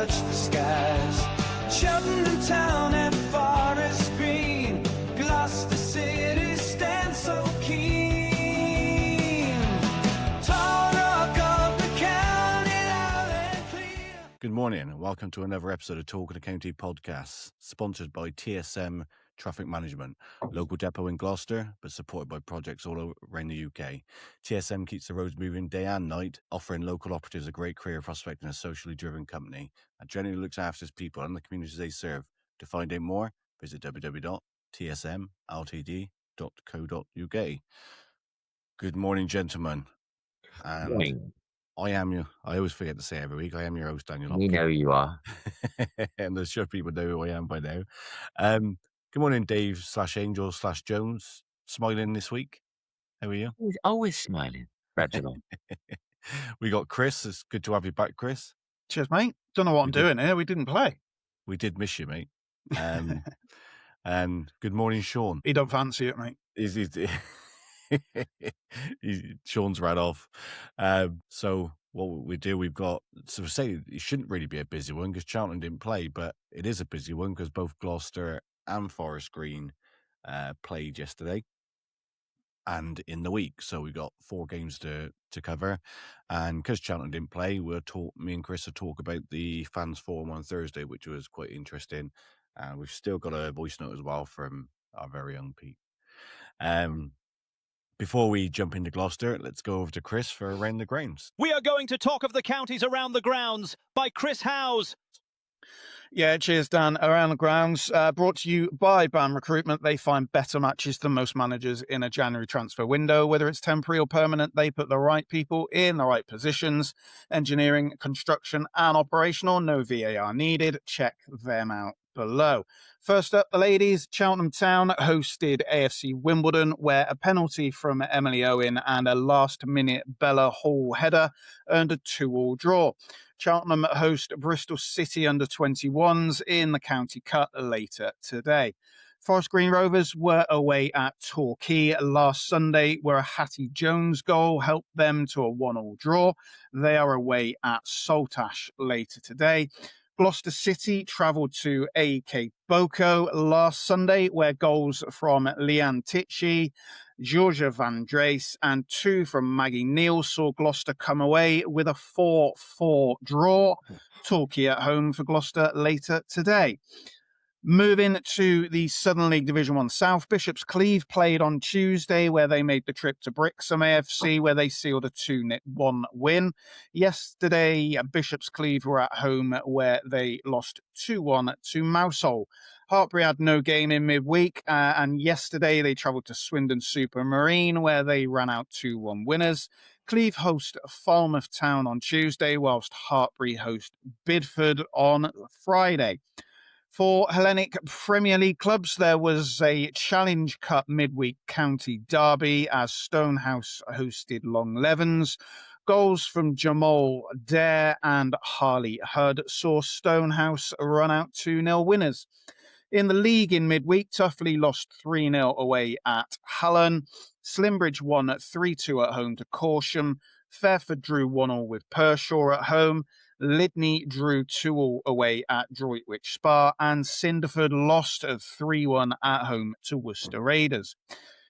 touch the skies. Cheltenham Town and Forest Green, Gloucester City stands so keen. Talk of the county, loud and clear. Good morning and welcome to another episode of Talk of the County Podcast, sponsored by TSM Traffic Management, local depot in Gloucester, but supported by projects all around the UK. TSM keeps the roads moving day and night, offering local operatives a great career prospect in a socially driven company, and generally looks after its people and the communities they serve. To find out more, visit www.tsmltd.co.uk. Good morning, gentlemen. And Morning. I always forget to say every week, I am your host, Daniel We Hopkins. know you are. And I'm sure people know who I am by now. Good morning, Dave/Angel/Jones. Smiling this week. How are you? He's always smiling. Reginald. We got Chris. It's good to have you back, Chris. Cheers, mate. Don't know what I'm We did- doing here. We didn't play. We did miss you, mate. And good morning, Sean. He don't fancy it, mate. Sean's right off. So what we do, so say it shouldn't really be a busy one because Cheltenham didn't play, but it is a busy one because both Gloucester and Forest Green played yesterday and in the week. So we got 4 games to cover, and because Cheltenham didn't play, me and Chris will talk about the fans forum on Thursday, which was quite interesting. And we've still got a voice note as well from our very young Pete. Before we jump into Gloucester, let's go over to Chris for Around the Grounds. We are going to talk of the counties around the grounds by Chris Howes. Yeah, cheers, Dan. Around the Grounds, brought to you by BAM Recruitment. They find better matches than most managers in a January transfer window. Whether it's temporary or permanent, they put the right people in the right positions. Engineering, construction, and operational. No VAR needed. Check them out below. First up, the ladies. Cheltenham Town hosted AFC Wimbledon, where a penalty from Emily Owen and a last-minute Bella Hall header earned a 2-2 draw. Cheltenham host Bristol City under-21s in the County Cup later today. Forest Green Rovers were away at Torquay last Sunday, where a Hattie Jones goal helped them to a 1-1 draw. They are away at Saltash later today. Gloucester City travelled to AEK Boko last Sunday, where goals from Leanne Tichy, Georgia Van Drees, and 2 from Maggie Neal saw Gloucester come away with a 4-4 draw. Torquay at home for Gloucester later today. Moving to the Southern League Division 1 South, Bishop's Cleeve played on Tuesday, where they made the trip to Brixham AFC, where they sealed a 2-1 win. Yesterday, Bishop's Cleeve were at home, where they lost 2-1 to Mousehole. Hartbury had no game in midweek, and yesterday they travelled to Swindon Supermarine, where they ran out 2-1 winners. Cleeve host Falmouth Town on Tuesday, whilst Hartbury host Bidford on Friday. For Hellenic Premier League clubs, there was a Challenge Cup midweek county derby as Stonehouse hosted Long Levens. Goals from Jamal Dare and Harley Hudd saw Stonehouse run out 2-0 winners. In the league in midweek, Tuffley lost 3-0 away at Hallen. Slimbridge won 3-2 at home to Corsham. Fairford drew 1-1 with Pershaw at home. Lydney drew 2-2 away at Droitwich Spa, and Cinderford lost 3-1 at home to Worcester Raiders.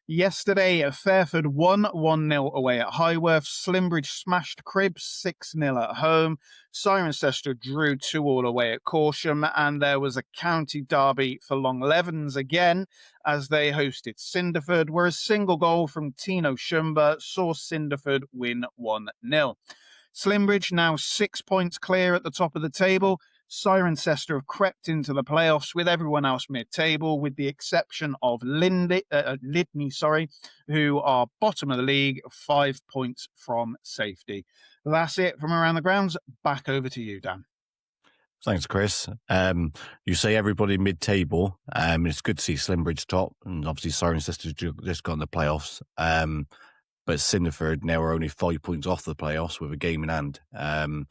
Yesterday, Fairford won 1-0 away at Highworth. Slimbridge smashed Cribbs 6-0 at home. Cirencester drew 2-2 away at Corsham, and there was a county derby for Long Levens again as they hosted Cinderford, where a single goal from Tino Shumba saw Cinderford win 1-0. Slimbridge now 6 points clear at the top of the table. Cirencester have crept into the playoffs with everyone else mid-table, with the exception of Lydney, who are bottom of the league, 5 points from safety. That's it from around the grounds. Back over to you, Dan. Thanks, Chris. You say everybody mid-table. It's good to see Slimbridge top, and obviously Cirencester just got in the playoffs. But Cinderford now are only 5 points off the playoffs with a game in hand. And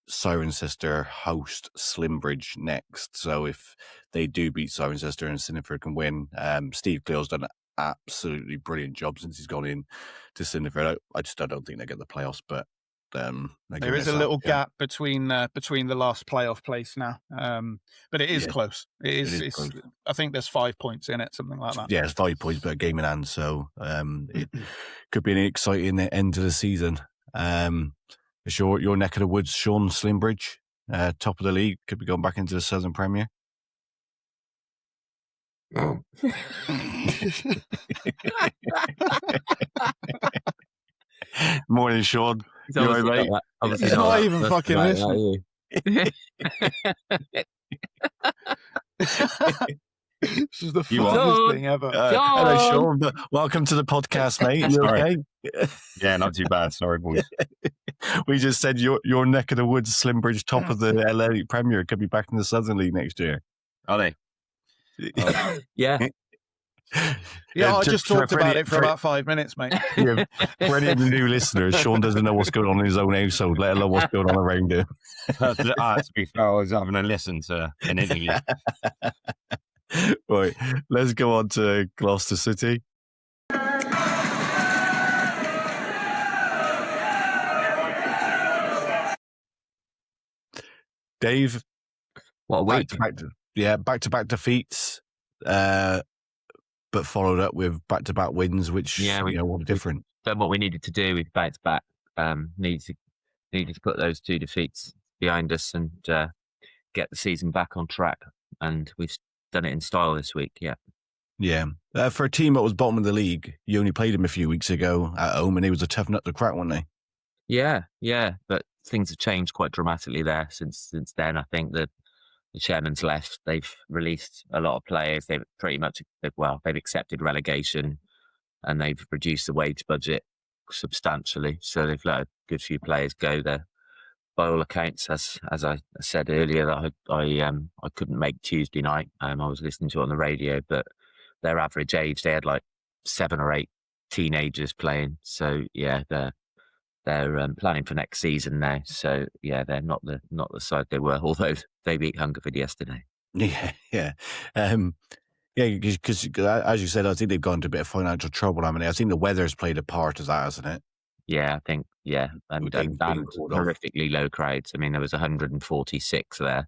Cirencester host Slimbridge next. So if they do beat Cirencester and Cinderford can win, Steve Cleo's done an absolutely brilliant job since he's gone in to Cinderford. I don't think they get the playoffs, but There is a little gap between the last playoff place now, but it is close. It's close. I think there's 5 points in it, something like that. Yeah, it's 5 points, but a game in hand, so it could be an exciting end of the season. It's your neck of the woods, Sean, Slimbridge, top of the league, could be going back into the Southern Premier. Morning, Sean. You all right, mate? He's not even fucking listening. This is the funniest thing ever. Hello, Sean. Welcome to the podcast, mate. You okay? Yeah, not too bad. Sorry, boys. We just said your neck of the woods, Slimbridge, top of the LA Premier, could be back in the Southern League next year. Are they? Yeah. Yeah, I just talked about it for about 5 minutes, mate. Yeah, for any of the new listeners, Sean doesn't know what's going on in his own household, let alone what's going on around him. To be fair, I was having a listen to an interview. Right, let's go on to Gloucester City. Dave, what a week. Back-to-back defeats, but followed up with back-to-back wins, which were different. Done what we needed to do with back-to-back. Needed to put those 2 defeats behind us and get the season back on track. And we've done it in style this week. Yeah. For a team that was bottom of the league, you only played them a few weeks ago at home, and it was a tough nut to crack, weren't they? Yeah. But things have changed quite dramatically there since then. I think that the chairman's left. They've released a lot of players. They've accepted relegation, and they've reduced the wage budget substantially. So they've let a good few players go there. By all accounts, as I said earlier, that I couldn't make Tuesday night. I was listening to it on the radio, but their average age, they had like 7 or 8 teenagers playing. So yeah, they're planning for next season now. So yeah, they're not the side they were, although they beat Hungerford yesterday. Yeah. Because as you said, I think they've gone into a bit of financial trouble. I mean, I think the weather's played a part of that, hasn't it? Yeah, I think, and horrifically low crowds. I mean, there was 146 there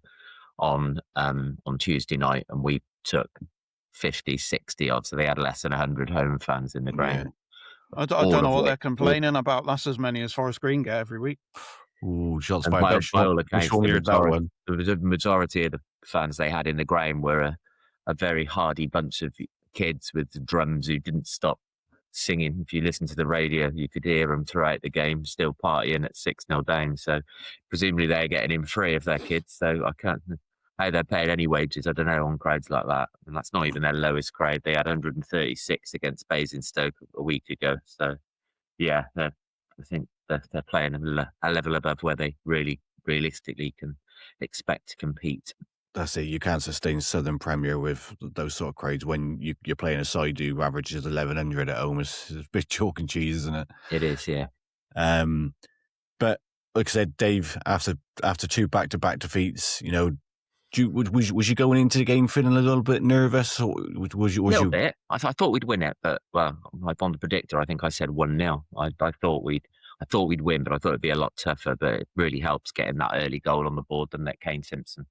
on Tuesday night, and we took 50, 60 odd, so they had less than 100 home fans in the ground. I don't know what they're complaining about. That's as many as Forest Green get every week. Ooh, shots by all accounts, the majority of the fans they had in the ground were a very hardy bunch of kids with drums who didn't stop singing. If you listen to the radio, you could hear them throughout the game, still partying at 6-0 down. So presumably they're getting in free of their kids. So I can't how they're paying any wages. I don't know on crowds like that, and that's not even their lowest crowd. They had 136 against Basingstoke a week ago. So yeah, I think they're playing a level above where they really realistically can expect to compete. That's it. You can't sustain Southern Premier with those sort of crowds when you're playing a side who averages 1,100 at home. It's a bit chalk and cheese, isn't it? It is, yeah. But like I said, Dave, after 2 back-to-back defeats, was you going into the game feeling a little bit nervous, or was you? A little bit. I thought we'd win it, but on the predictor, I think I said 1-0. I thought we'd win, but I thought it'd be a lot tougher. But it really helps getting that early goal on the board, doesn't it? Kane Simpson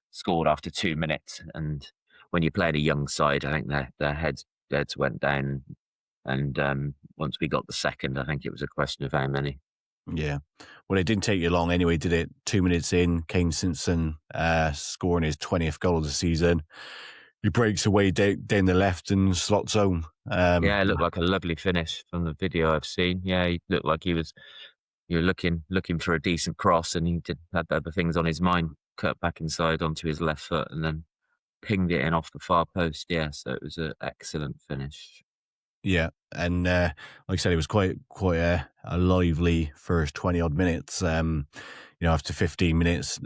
scored after 2 minutes, and when you play at a young side, I think their heads went down, and once we got the second, I think it was a question of how many. Yeah, well, it didn't take you long anyway, did it? 2 minutes in, Kane Simpson scoring his 20th goal of the season. He breaks away down the left and slots home. It looked like a lovely finish from the video I've seen. Yeah, he looked like you were looking for a decent cross, and he had other things on his mind. Cut back inside onto his left foot and then pinged it in off the far post. Yeah, so it was an excellent finish. Yeah, and like I said, it was quite a lively first 20 odd minutes. After 15 minutes,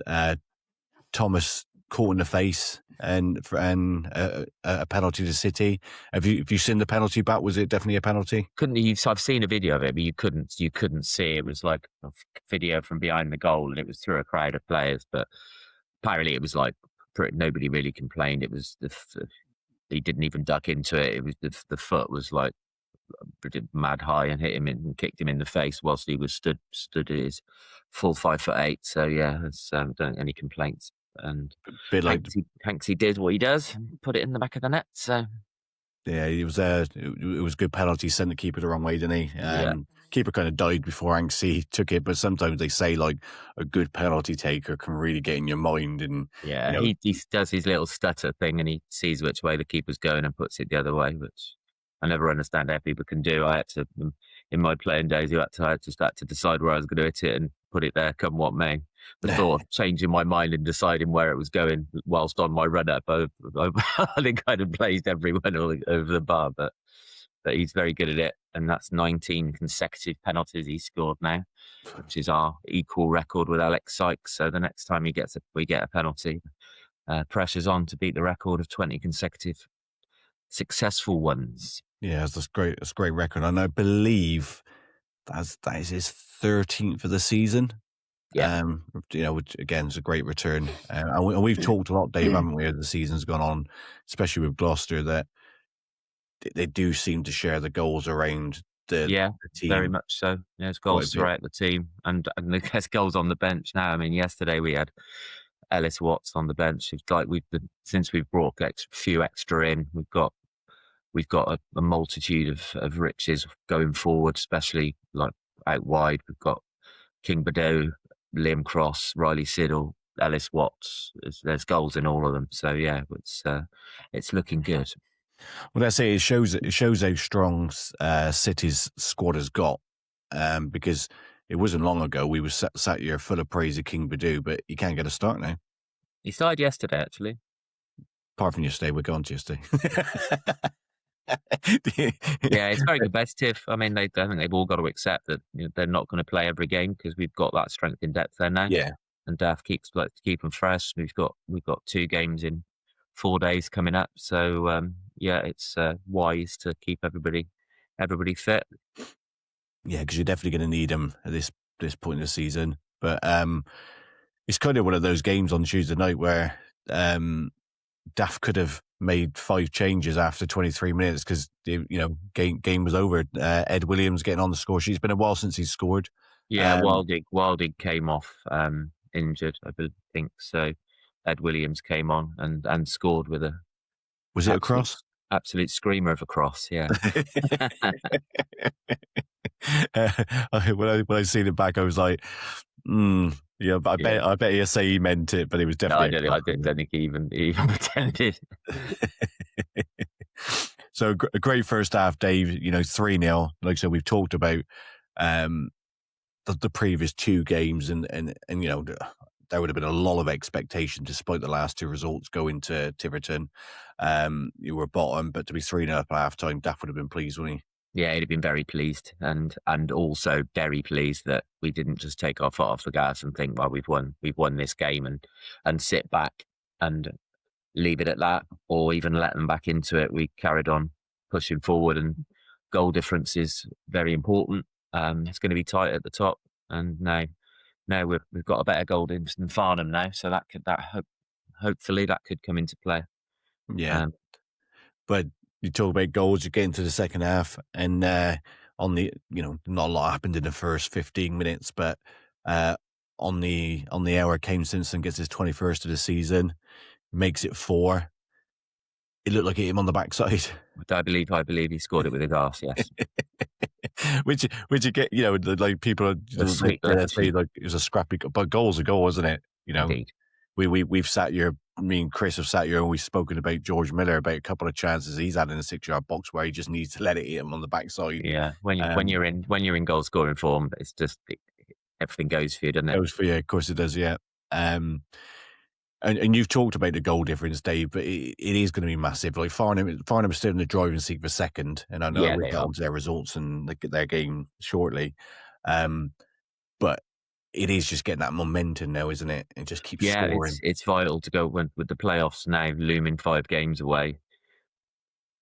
Thomas caught in the face and a penalty to City. Have you seen the penalty back? Was it definitely a penalty? I've seen a video of it, but you couldn't see. It was like a video from behind the goal, and it was through a crowd of players. But apparently, it was like nobody really complained. It was he didn't even duck into it. It was the foot was like pretty mad high and hit him and kicked him in the face whilst he was stood at his full 5'8". So yeah, don't any complaints. And Bit like Hanksy did what he does, put it in the back of the net. So yeah, it was a good penalty, sent the keeper the wrong way, didn't he? Yeah. Keeper kind of died before Anksy took it, but sometimes they say like a good penalty taker can really get in your mind, and yeah, you know, he does his little stutter thing and he sees which way the keeper's going and puts it the other way, which I never understand how people can do. I had to, in my playing days, I just had to decide where I was going to hit it and put it there, come what may. The thought of changing my mind and deciding where it was going whilst on my run up, I think I'd have blazed everyone over the bar, but he's very good at it. And that's 19 consecutive penalties he's scored now, which is our equal record with Alex Sykes. So the next time we get a penalty, pressure's on to beat the record of 20 consecutive successful ones. yeah, that's great. That's a great record, and I believe that is his 13th of the season. Yeah. Which again is a great return. And we've talked a lot, Dave, haven't we, as the season's gone on, especially with Gloucester, that they do seem to share the goals around the team. Very much so. There's goals throughout the team, and there's goals on the bench now. I mean, yesterday we had Ellis Watts on the bench. It's like since we've brought a few extra in, we've got a multitude of riches going forward, especially like out wide. We've got King Badeau, Liam Cross, Riley Siddle, Ellis Watts. There's goals in all of them. So yeah, it's looking good. Well, that's it. It shows how strong City's squad has got, because it wasn't long ago we were sat here full of praise of King Badeau, but he can't get a start now. He started yesterday, actually. Apart from yesterday, we're gone to yesterday. Yeah, it's very competitive. I mean, I think they've all got to accept that they're not going to play every game because we've got that strength in depth there now. Yeah, and Daff keep them fresh. We've got 2 games in 4 days coming up, so it's wise to keep everybody fit. Yeah, because you're definitely going to need them at this point in the season. But it's kind of one of those games on Tuesday night where Daff could have made 5 changes after 23 minutes because game was over. Ed Williams getting on the score sheet. It's been a while since he's scored. Yeah, Wilding came off injured, I think. So Ed Williams came on and scored with a. Was it a cross? Absolute screamer of a cross, yeah. When I seen it back, I was like, yeah, but I bet he'll say he meant it, but it was definitely. No, I don't think he even pretended. So a great first half, Dave. 3-0. Like I said, we've talked about the previous 2 games, and there would have been a lot of expectation despite the last 2 results going to Tiverton. You were bottom, but to be 3-0 up at half time, Daff would have been pleased, wouldn't he? Yeah, he'd have been very pleased, and also very pleased that we didn't just take our foot off the gas and think, well, we've won this game and sit back and leave it at that, or even let them back into it. We carried on pushing forward, and goal difference is very important. It's going to be tight at the top, and now we've got a better goal difference than Farnham now, so hopefully that could come into play. Yeah, but you talk about goals, you get into the second half, and not a lot happened in the first 15 minutes, but on the hour, Kane Simpson gets his 21st of the season, makes it 4. It looked like it hit him on the backside. I believe he scored it with his arse, yes. which you get, like people say like it was a scrappy, but goal's a goal, isn't it? Indeed. We've sat here, me and Chris have sat here, and we've spoken about George Miller, about a couple of chances he's had in the 6-yard box where he just needs to let it hit him on the backside. Yeah, when you're in goal scoring form, it's just everything goes for you, doesn't it? Goes for you, of course it does. Yeah. And you've talked about the goal difference, Dave, but it is going to be massive. Like Farnham is still in the driving seat for second, and I know we'll get on to their results and their game shortly. But it is just getting that momentum now, isn't it? And just keep scoring. It's vital to go with the playoffs now looming 5 games away.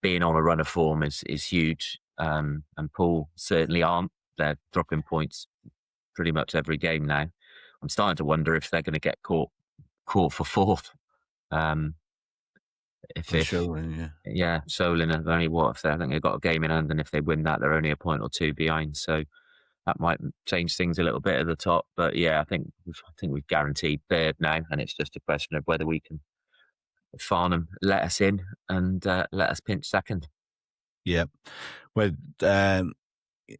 Being on a run of form is huge, and Poole certainly aren't. They're dropping points pretty much every game now. I'm starting to wonder if they're going to get caught for 4th. If Showing, Solin are only I think they've got a game in hand, and if they win that, they're only a point or two behind. So that might change things a little bit at the top. But yeah, I think we've guaranteed third now, and it's just a question of whether we can Farnham let us in and let us pinch second. Yeah. Well,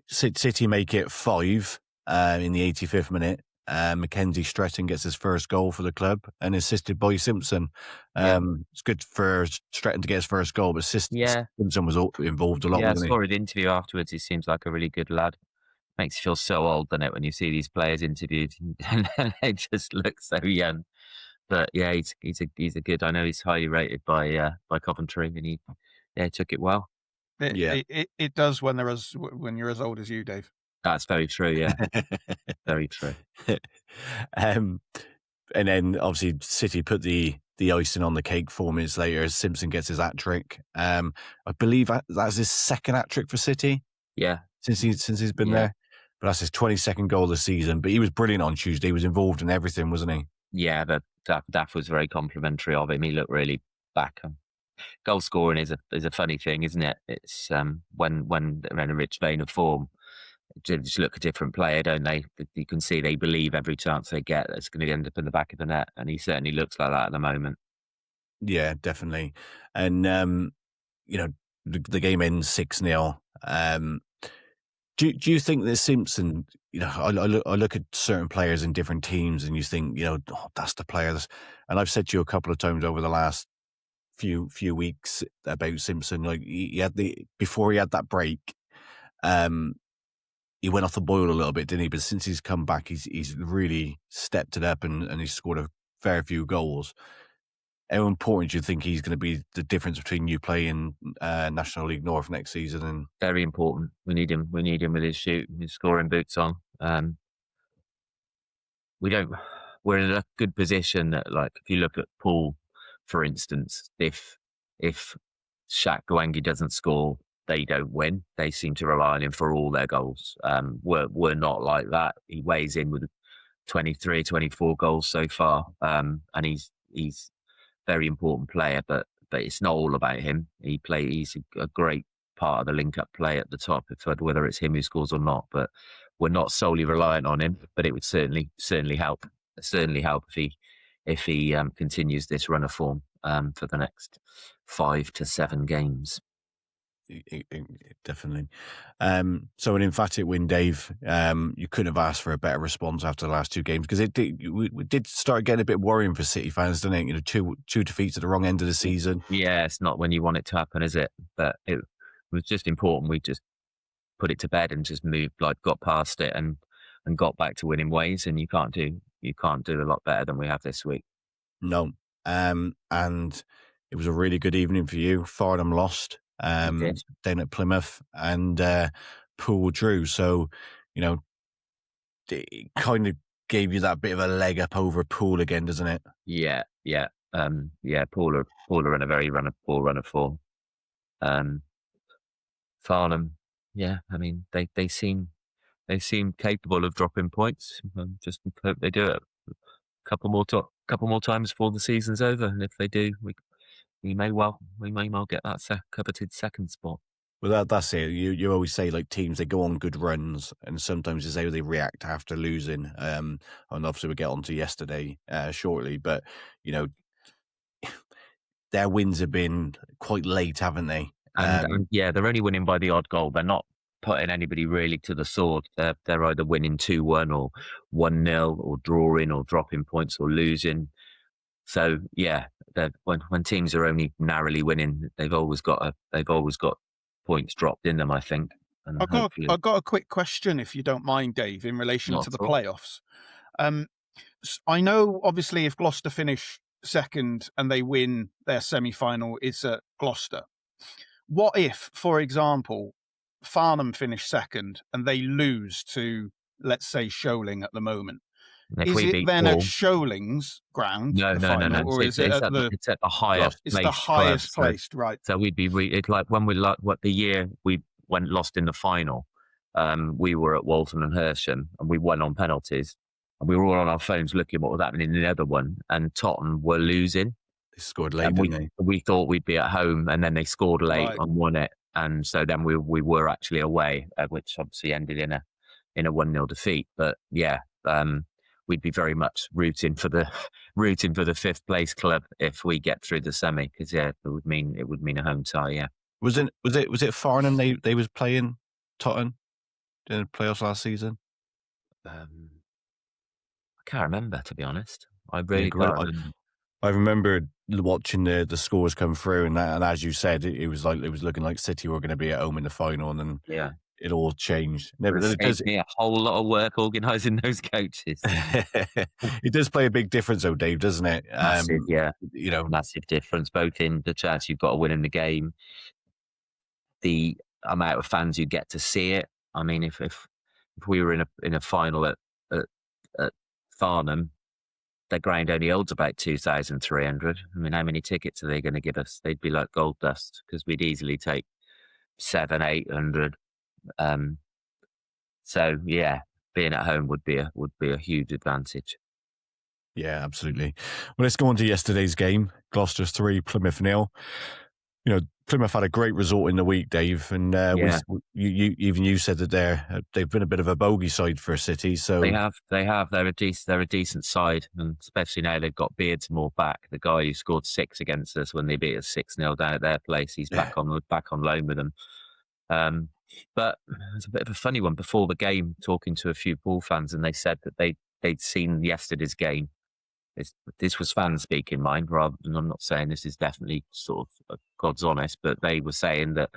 City make it 5 in the 85th minute. Mackenzie Stretton gets his first goal for the club and assisted by Simpson. It's good for Stretton to get his first goal, but Simpson was involved a lot. Yeah, I saw his interview afterwards. He seems like a really good lad. Makes you feel so old, doesn't it, when you see these players interviewed and they just look so young. But yeah, he's a good. I know he's highly rated by Coventry, and he took it well. It does when you're as old as you, Dave. That's very true. Yeah, very true. And then obviously City put the icing on the cake 4 minutes later as Simpson gets his hat trick. I believe that's his second hat trick for City. Yeah, since he's been there. But that's his 22nd goal of the season. But he was brilliant on Tuesday. He was involved in everything, wasn't he? Yeah, that was very complimentary of him. He looked really back. Goal scoring is a funny thing, isn't it? It's when they're in a rich vein of form, just look a different player, don't they? You can see they believe every chance they get that's going to end up in the back of the net, and he certainly looks like that at the moment. Yeah, definitely. And the game ends 6-0. Do you think that Simpson? I look at certain players in different teams, and you think, that's the player. And I've said to you a couple of times over the last few weeks about Simpson. Like before he had that break, he went off the boil a little bit, didn't he? But since he's come back, he's really stepped it up, and he's scored a fair few goals. How important do you think he's going to be the difference between you playing National League North next season? And very important. We need him. We need him with his scoring boots on. We're in a good position that, like, if you look at Poole, for instance, if Shaq Gwangi doesn't score, they don't win. They seem to rely on him for all their goals. We're not like that. He weighs in with 23, 24 goals so far, and he's very important player, but it's not all about him. He's a great part of the link-up play at the top, whether it's him who scores or not. But we're not solely reliant on him. But it would certainly help. Certainly help if he continues this run of form for the next 5 to 7 games. Definitely. So an emphatic win, Dave. You couldn't have asked for a better response after the last 2 games, because we did start getting a bit worrying for City fans, didn't it? Two defeats at the wrong end of the season. Yeah, it's not when you want it to happen, is it? But it was just important. We just put it to bed and just got past it and got back to winning ways. And you can't do a lot better than we have this week. No. And it was a really good evening for you. Farnham lost. Down at Plymouth, and Poole drew. So, it kind of gave you that bit of a leg up over Poole again, doesn't it? Yeah. Poole are in a very poor run of form. Farnham, I mean, they seem capable of dropping points. Just hope they do it a couple more times before the season's over, and if they do, we may well get that coveted second spot. Well, that's it. You always say, like, teams, they go on good runs, and sometimes it's how they react after losing. And obviously we'll get on to yesterday shortly, but their wins have been quite late, haven't they? And they're only winning by the odd goal. They're not putting anybody really to the sword. They're either winning 2-1 or 1-0 or drawing or dropping points or losing. So when teams are only narrowly winning, they've always got points dropped in them, I think. And I've got a quick question, if you don't mind, Dave, in relation to the playoffs. I know, obviously, if Gloucester finish second and they win their semi-final, it's at Gloucester. What if, for example, Farnham finish second and they lose to, let's say, Sholing at the moment? Is it then at Sholing's ground? No. Or is it at it's at the highest place? It's the highest placed, right? So it's like when the year we lost in the final, we were at Walton and Hersham and we won on penalties, and we were all on our phones looking what was happening in the other one, and Tottenham were losing. He scored late, and didn't we thought we'd be at home, and then they scored late Right. and won it, and so then we were actually away, which obviously ended in a 1-0 defeat. But yeah, we'd be very much rooting for the 5th place club if we get through the semi, because it would mean a home tie. Yeah. Was it Farnham they was playing Tottenham in the playoffs last season? I can't remember, to be honest. I Yeah, really 'cause can't remember. I remember watching the scores come through, and as you said, it was looking like City were going to be at home in the final, and then Yeah. it all changed. It saved me a whole lot of work organising those coaches. It does play a big difference, though, Dave, doesn't it? Massive, yeah. You know, Massive difference, both in the chance you've got to win in the game, the amount of fans you get to see it. I mean, if we were in a final at Farnham, their ground only holds about 2,300. I mean, how many tickets are they going to give us? They'd be like gold dust, because we'd easily take 700-800. So yeah, being at home would be a huge advantage. yeah, absolutely. Well, let's go on to yesterday's game. Gloucester 3, Plymouth 0. You know, Plymouth had a great result in the week, Dave, and you said that they've been a bit of a bogey side for City. So They have. They're a decent side, and especially now they've got Beardsmore back, the guy who scored 6 against us when they beat us 6-0 down at their place. He's back on loan with them. But it's a bit of a funny one. Before the game, talking to a few Pool fans, and they said that they'd seen yesterday's game. This was fans speaking, mind, rather than, I'm not saying this is definitely sort of God's honest, but they were saying that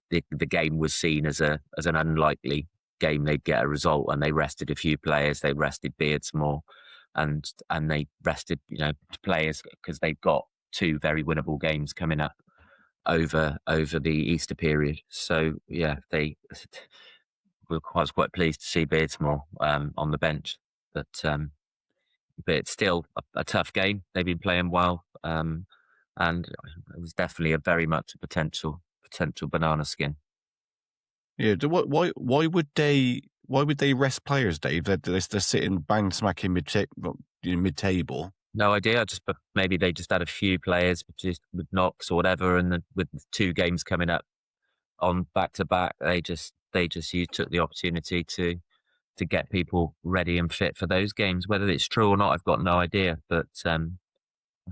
the game was seen as an unlikely game they'd get a result, and they rested a few players. They rested Beardsmore, and they rested players because they've got 2 very winnable games coming up over the Easter period. So yeah, I was quite pleased to see Beardsmore on the bench, but it's still a tough game. They've been playing well, and it was definitely a very much a potential banana skin. yeah, why would they rest players, Dave? They're sitting bang smack in mid table. No idea. But maybe they just had a few players just with knocks or whatever, and with 2 games coming up on back to back, they just took the opportunity to get people ready and fit for those games. Whether it's true or not, I've got no idea. But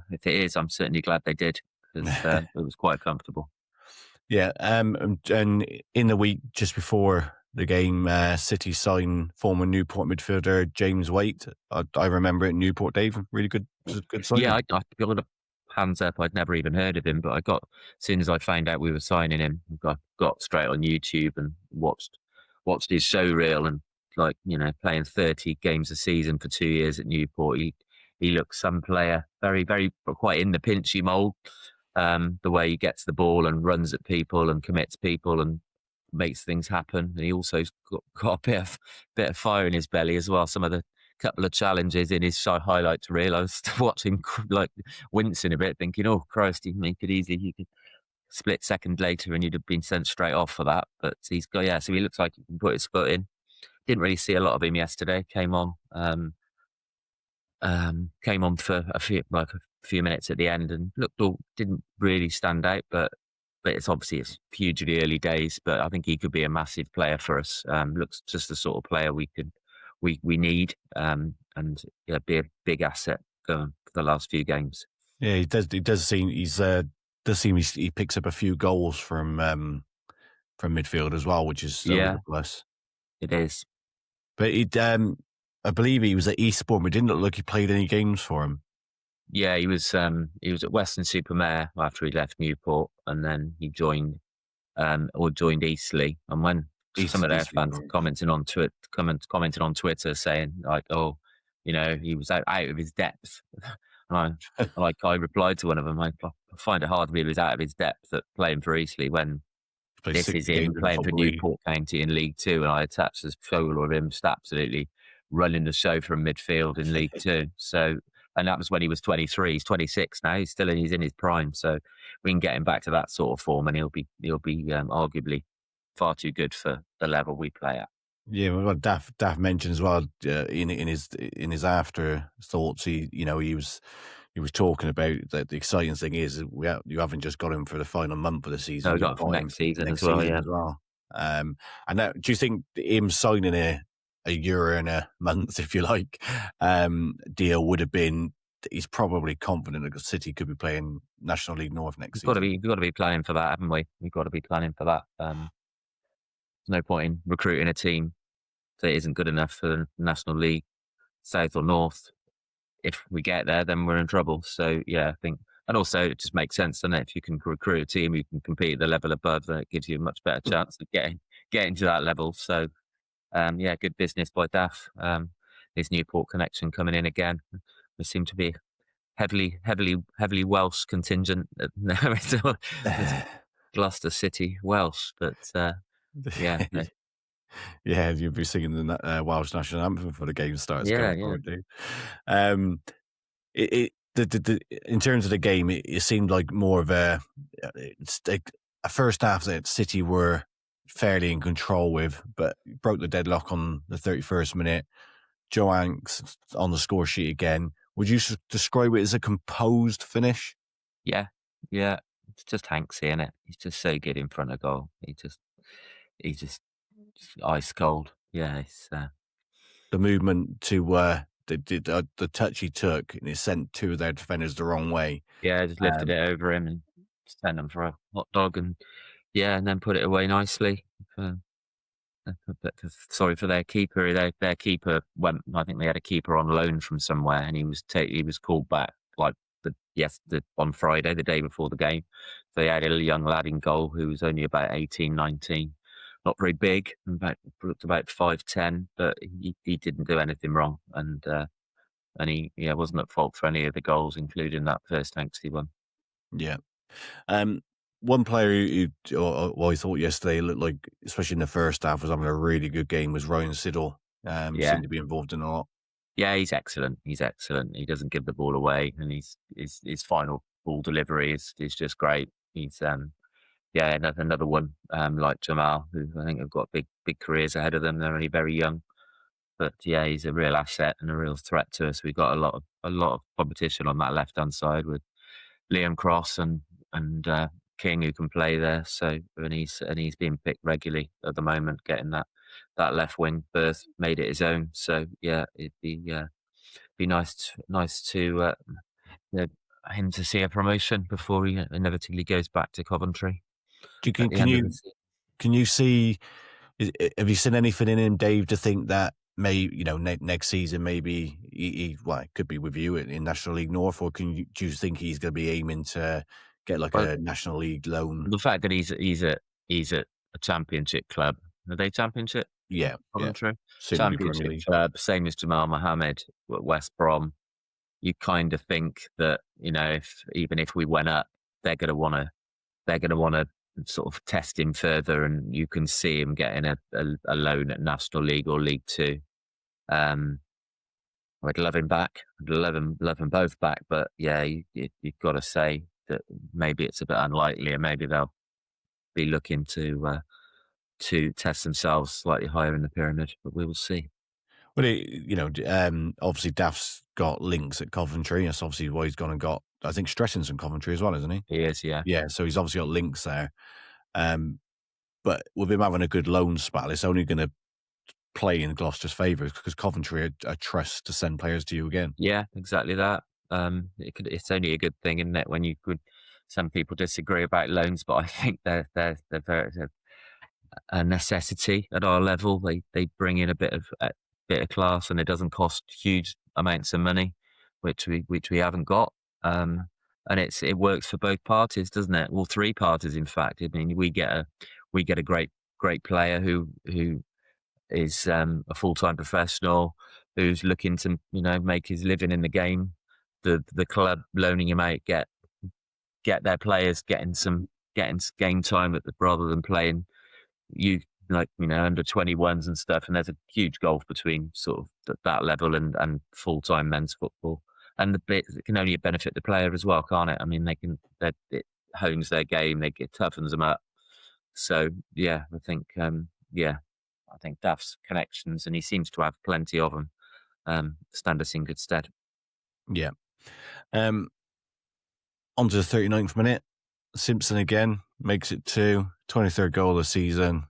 if it is, I'm certainly glad they did, because it was quite comfortable. Yeah, and in the week just before the game, City signed former Newport midfielder James Waite. I remember it in Newport, Dave. Really good signing. Yeah, I got a hands up. I'd never even heard of him, but as soon as I found out we were signing him, I got straight on YouTube and watched his show reel, and playing 30 games a season for 2 years at Newport, he looks some player, very, very quite in the Pinchy mould. The way he gets the ball and runs at people and commits people and makes things happen. And he also got a bit of fire in his belly as well. Some of the couple of challenges in his highlight reel, I was watching wincing a bit, thinking, "Oh Christ, he could easily split second later and you'd have been sent straight off for that." But he's got so he looks like he can put his foot in. Didn't really see a lot of him yesterday. Came on for a few minutes at the end and didn't really stand out, but it's hugely early days. But I think he could be a massive player for us. Looks just the sort of player we need, and be a big asset for the last few games. Yeah, he does. It does seem he picks up a few goals from midfield as well, which is a plus. It is. But I believe he was at Eastbourne. It didn't look like he played any games for him. Yeah, he was at Weston-super-Mare after he left Newport, and then he joined Eastleigh. And when some of their fans commenting on Twitter saying like, "Oh, he was out of his depth," and I replied to one of them, I find it hard to believe he was out of his depth at playing for Eastleigh when this is him playing for Newport County in League Two, and I attached this photo of him just absolutely running the show from midfield in League Two. So, and that was when he was 23. He's 26 now. He's in his prime. So we can get him back to that sort of form, and he'll be arguably far too good for the level we play at. Yeah, well, Daff mentioned as well in his after thoughts. He was he was talking about that the exciting thing is you haven't just got him for the final month of the season. No, You've got him for got him next season next as well. season Yeah, as well. And that, do you think him signing a year and a month, if you like, deal would have been? He's probably confident that City could be playing National League North next season. we've got to be planning for that, haven't we? We've got to be planning for that. There's no point in recruiting a team that isn't good enough for the National League, South or North. If we get there, then we're in trouble. So yeah, I think, and also it just makes sense, doesn't it? If you can recruit a team who can compete at the level above, then it gives you a much better chance of getting to that level. So yeah, good business by Daff. His Newport connection coming in again. We seem to be heavily Welsh contingent. No, it's Gloucester City Welsh, but yeah, Yeah, you'd be singing the Welsh national anthem for the game starts. yeah, Going forward, in terms of the game, it seemed like more of it's like a first half that City were fairly in control with, but broke the deadlock on the 31st minute. Joe Hanks on the score sheet again. Would you describe it as a composed finish? yeah. It's just Hanksy, isn't it? He's just so good in front of goal. He's just ice cold. Yeah, it's The movement to the touch he took, and it sent two of their defenders the wrong way. yeah, just lifted it over him and sent him for a hot dog, and yeah, and then put it away nicely. But sorry for their keeper. Their keeper went. I think they had a keeper on loan from somewhere, and he was called back like on Friday, the day before the game. So they had a young lad in goal who was only about 18, 19, not very big, about 5'10", but he didn't do anything wrong, and he wasn't at fault for any of the goals, including that first Hanksy one. Yeah. One player who I thought yesterday looked like, especially in the first half, was having a really good game was Ryan Siddle. Seemed to be involved in a lot. Yeah, he's excellent. He doesn't give the ball away, and his final ball delivery is just great. He's another one like Jamal, who I think have got big careers ahead of them. They're only very young, but yeah, he's a real asset and a real threat to us. We've got a lot of competition on that left hand side with Liam Cross and King, who can play there. So and he's being picked regularly at the moment, getting that left wing berth, made it his own. So yeah, it'd be nice to him to see a promotion before he inevitably goes back to Coventry. Can you see? Have you seen anything in him, Dave, to think that next season maybe he could be with you in National League North, or do you think he's going to be aiming to get a National League loan? The fact that he's at a Championship club. Are they Championship? Yeah, Coventry. Yeah. Championship club, same as Jamal Mohammed at West Brom. You kind of think that if we went up, they're going to want to sort of test him further, and you can see him getting a loan at National League or League Two. I'd love him back. I'd love them both back. But yeah, you've got to say that maybe it's a bit unlikely, and maybe they'll be looking to test themselves slightly higher in the pyramid. But we will see. Well, obviously Daff's got links at Coventry. That's obviously why he's gone and got, I think, Stretton's in Coventry as well, isn't he? He is, yeah. Yeah, so he's obviously got links there. But with him having a good loan spell, it's only going to play in Gloucester's favour because Coventry are trust to send players to you again. Yeah, exactly that. It's only a good thing, isn't it? When some people disagree about loans, but I think they're very a necessity at our level. They bring in a bit of class, and it doesn't cost huge amounts of money, which we haven't got. And it works for both parties, doesn't it? Well, three parties, in fact. I mean, we get a great player who is a full-time professional who's looking to make his living in the game. The club loaning him out, get their players getting game time rather than playing under 21s and stuff. And there's a huge gulf between sort of that level and full-time men's football. And it can only benefit the player as well, can't it? I mean, it hones their game, it toughens them up. So yeah, I think Duff's connections, and he seems to have plenty of them, stand us in good stead. Yeah. On to the 39th minute. Simpson again makes it 23rd goal of the season.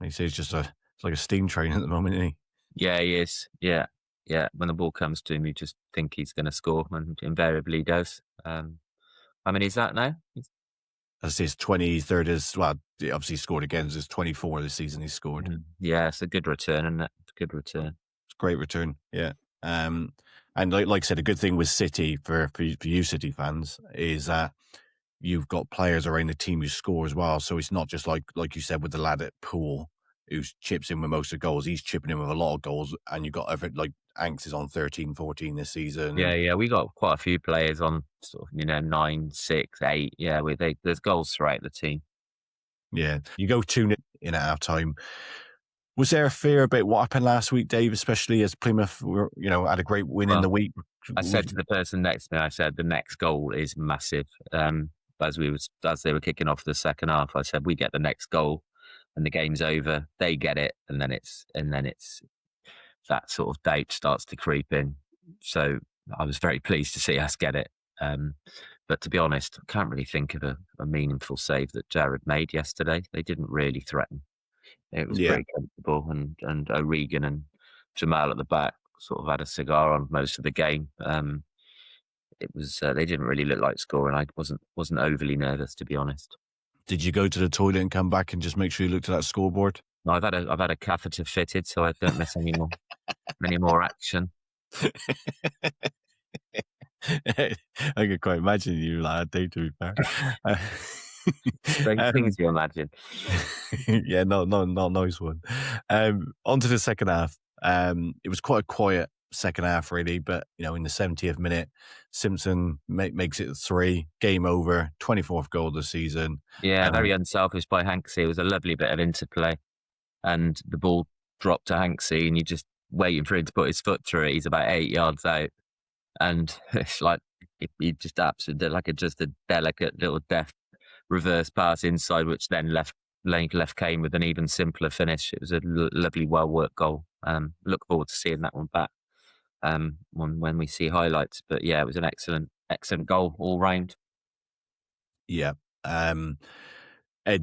He says it's like a steam train at the moment, isn't he? Yeah, he is. Yeah. When the ball comes to him, you just think he's going to score, and invariably he does. How many is that now? That's his 23rd as well. He obviously scored again. It's his 24 this season he's scored. Yeah, it's a good return, isn't it? It's a good return. It's a great return, yeah. And like I said, a good thing with City for you City fans is that you've got players around the team who score as well. So it's not just like you said with the lad at Poole who chips in with most of the goals. He's chipping in with a lot of goals, and you've got like Anks is on 13, 14 this season. Yeah, we got quite a few players on sort of 9, 6, 8. Yeah, there's goals throughout the team. Yeah, you go 2-0 in at half time. Was there a fear about what happened last week, Dave, especially as Plymouth were, had a great win in the week? I said to the person next to me, I said the next goal is massive. As they were kicking off the second half, I said we get the next goal and the game's over. They get it, and then it's that sort of doubt starts to creep in. So I was very pleased to see us get it. But to be honest, I can't really think of a meaningful save that Jared made yesterday. They didn't really threaten. It was pretty comfortable, and O'Regan and Jamal at the back sort of had a cigar on most of the game. It was they didn't really look like scoring. I wasn't overly nervous, to be honest. Did you go to the toilet and come back and just make sure you looked at that scoreboard? No, I've had a catheter fitted, so I don't miss any more action. I could quite imagine you like Dave, to be fair. Strange things you imagine. Yeah, not nice one. On to the second half. It was quite a quiet second half, really, but in the 70th minute, Simpson makes it 3, game over, 24th goal of the season. Yeah, very unselfish by Hanksy. It was a lovely bit of interplay, and the ball dropped to Hanksy, and you're just waiting for him to put his foot through it. He's about 8 yards out, and it's like he just absolutely just a delicate little deft reverse pass inside, which then left Kane with an even simpler finish. It was a lovely, well worked goal. Look forward to seeing that one back when we see highlights. But yeah, it was an excellent goal all round. Yeah, and that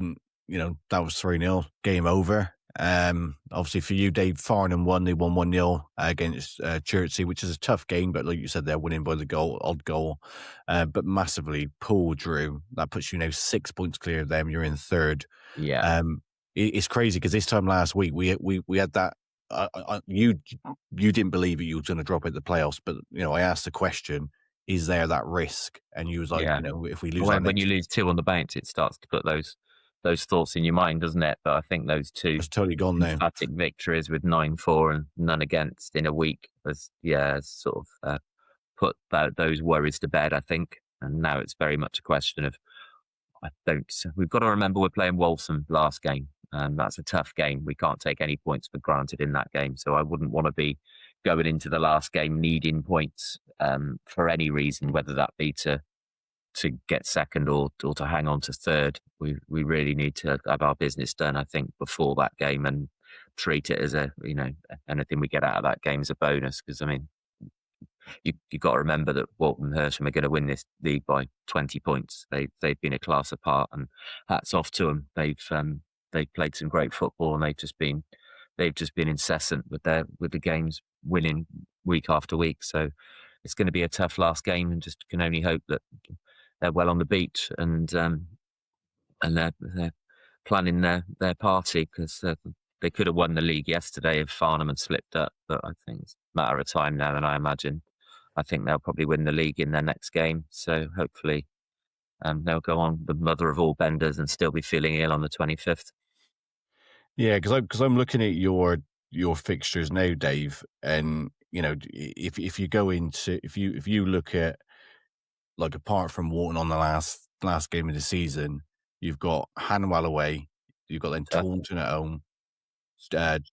was 3-0, game over. Obviously for you, Dave, Farnham won. They won 1-0 against Chertsey, which is a tough game, but like you said, they're winning by the odd goal. But massively, Poole drew. That puts you now 6 points clear of them. You're in third. Yeah. It's crazy because this time last week we had that. You didn't believe it, you were going to drop out the playoffs, but I asked the question: is there that risk? And you was like, if we lose, when you lose 2 on the bounce, it starts to put those thoughts in your mind, doesn't it? But I think those 2 it's totally gone now. Emphatic victories with 9-4 and none against in a week has sort of put those worries to bed, I think. And now it's very much a question of we've got to remember we're playing Waltham last game. That's a tough game. We can't take any points for granted in that game. So I wouldn't want to be going into the last game needing points for any reason, whether that be to get second or to hang on to third. We really need to have our business done, I think, before that game and treat it as anything we get out of that game as a bonus. Because you got to remember that Walton and Hersham are going to win this league by 20 points. They've been a class apart, and hats off to them. They've played some great football, and they've just been incessant with the games, winning week after week. So it's going to be a tough last game, and just can only hope that they're well on the beach and they're planning their party, because they could have won the league yesterday if Farnham had slipped up. But I think it's a matter of time now, and I think they'll probably win the league in their next game. So hopefully they'll go on the mother of all benders and still be feeling ill on the 25th. Yeah, because I'm looking at your fixtures now, Dave, and if you go into if you look at, like, apart from Wharton on the last game of the season, you've got Hanwell away, you've got then Taunton at home,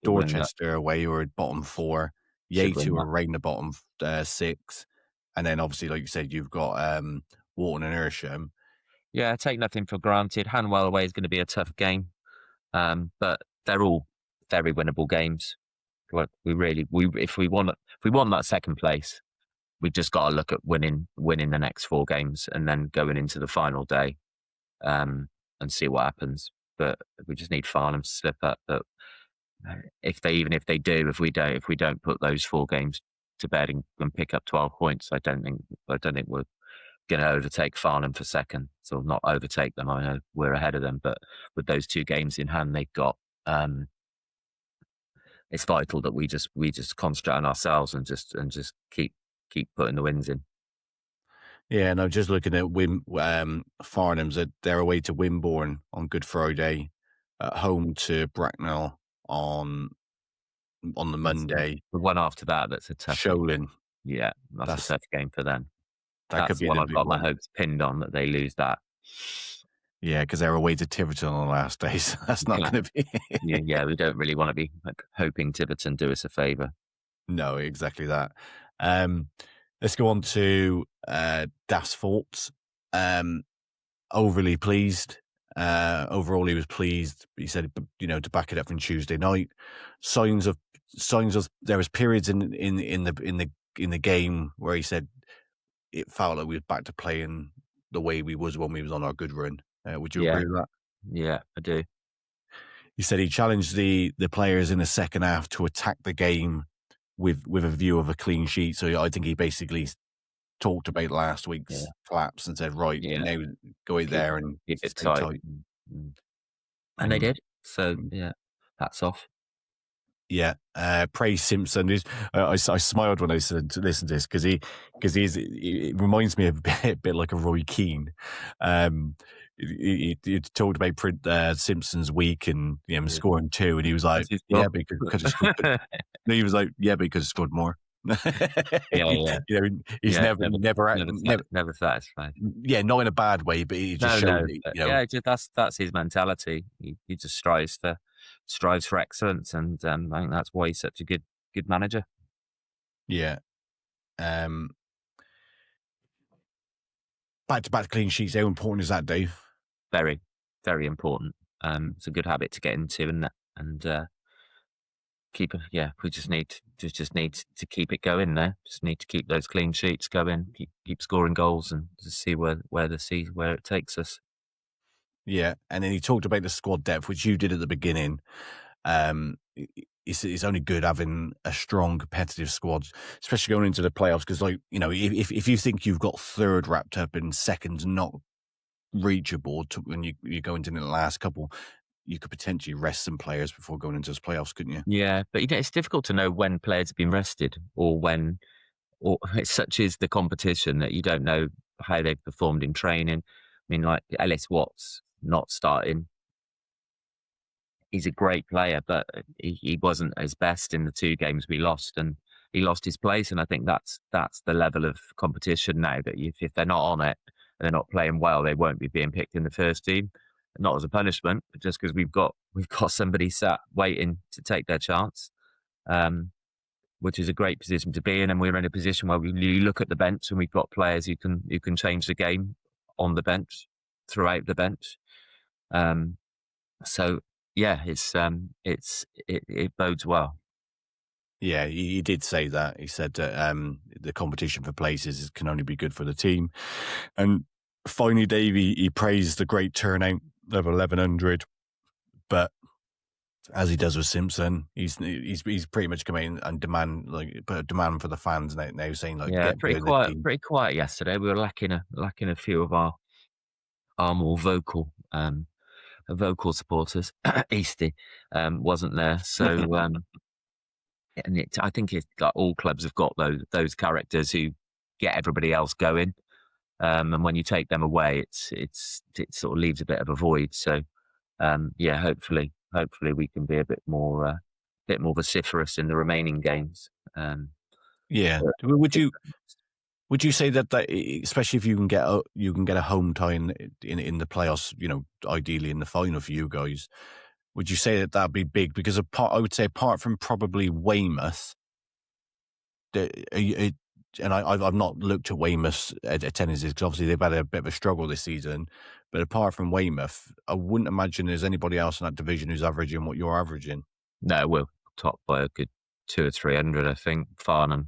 Dorchester away, who are at bottom 4, Yates, who are right in the bottom 6, and then obviously, like you said, you've got Wharton and Hersham. Yeah, take nothing for granted. Hanwell away is going to be a tough game, but they're all very winnable games. If we want that second place, we've just got to look at winning the next 4 games and then going into the final day, and see what happens. But we just need Farnham to slip up. But if we don't put those 4 games to bed and pick up 12 points, I don't think we're going to overtake Farnham for second. So not overtake them. I know we're ahead of them, but with those 2 games in hand they've got, it's vital that we just concentrate on ourselves and just keep putting the wins in. Yeah, and I'm just looking at Farnham's. They're away to Wimborne on Good Friday, at home to Bracknell on the Monday. The one after that's a tough Sholin. Yeah, that's a tough game for them. That That's could be one a I've big got my one. hopes pinned on, that they lose that. Yeah, because they're away to Tiverton on the last day, so that's not going to be. yeah, we don't really want to be hoping Tiverton do us a favour. No, exactly that. Let's go on to Das Faults. Overly pleased. Overall, he was pleased. He said, to back it up from Tuesday night. Signs of there was periods in the game where he said it felt like we were back to playing the way we was when we was on our good run. Would you agree with that? Yeah, I do. He said he challenged the players in the second half to attack the game with a view of a clean sheet. So I think he basically talked about last week's collapse and said, right, now go out there and keep it stay tight. And they did. So, hats off. Yeah, praise Simpson. I smiled when I listened to this because it reminds me of a bit like a Roy Keane. He talked about Simpson's week and him scoring 2, and he was like, "Yeah, because he scored." No, he was like, "Yeah, because he scored more." He's never satisfied. Yeah, not in a bad way, but he just showed. That's his mentality. He just strives for excellence, and I think that's why he's such a good manager. Yeah. Back-to-back clean sheets. How important is that, Dave? Very, very important. It's a good habit to get into, and keep. Yeah, we just need to keep it going there. Just need to keep those clean sheets going. Keep scoring goals, and just see where it takes us. Yeah, and then he talked about the squad depth, which you did at the beginning. It's only good having a strong competitive squad, especially going into the playoffs. Because, if you think you've got third wrapped up and second's not reachable when you go into the last couple, you could potentially rest some players before going into those playoffs, couldn't you? Yeah, but it's difficult to know when players have been rested or such is the competition that you don't know how they've performed in training. I mean, like Ellis Watts not starting. He's a great player, but he wasn't his best in the 2 games we lost, and he lost his place. And I think that's the level of competition now, that if they're not on it and they're not playing well, they won't be being picked in the first team. Not as a punishment, but just because we've got somebody sat waiting to take their chance, which is a great position to be in. And we're in a position where you look at the bench and we've got players who can change the game on the bench, throughout the bench. So yeah, it bodes well. Yeah, he did say that. He said that the competition for places can only be good for the team. And finally, Dave, he praised the great turnout of 1,100. But as he does with Simpson, he's pretty much come in and put a demand for the fans now, saying pretty quiet yesterday. We were lacking a few of our more vocal supporters. Eastleigh wasn't there, so and I think it's like all clubs have got those characters who get everybody else going, and when you take them away, it sort of leaves a bit of a void. So hopefully we can be a bit more vociferous in the remaining games. Would you say that especially if you can get a home tie in the playoffs, ideally in the final for you guys, would you say that that'd be big? Because I would say apart from probably Weymouth, and I've not looked at Weymouth's attendances because obviously they've had a bit of a struggle this season. But apart from Weymouth, I wouldn't imagine there's anybody else in that division who's averaging what you're averaging. No, we're top by a good 200 or 300. I think Farnham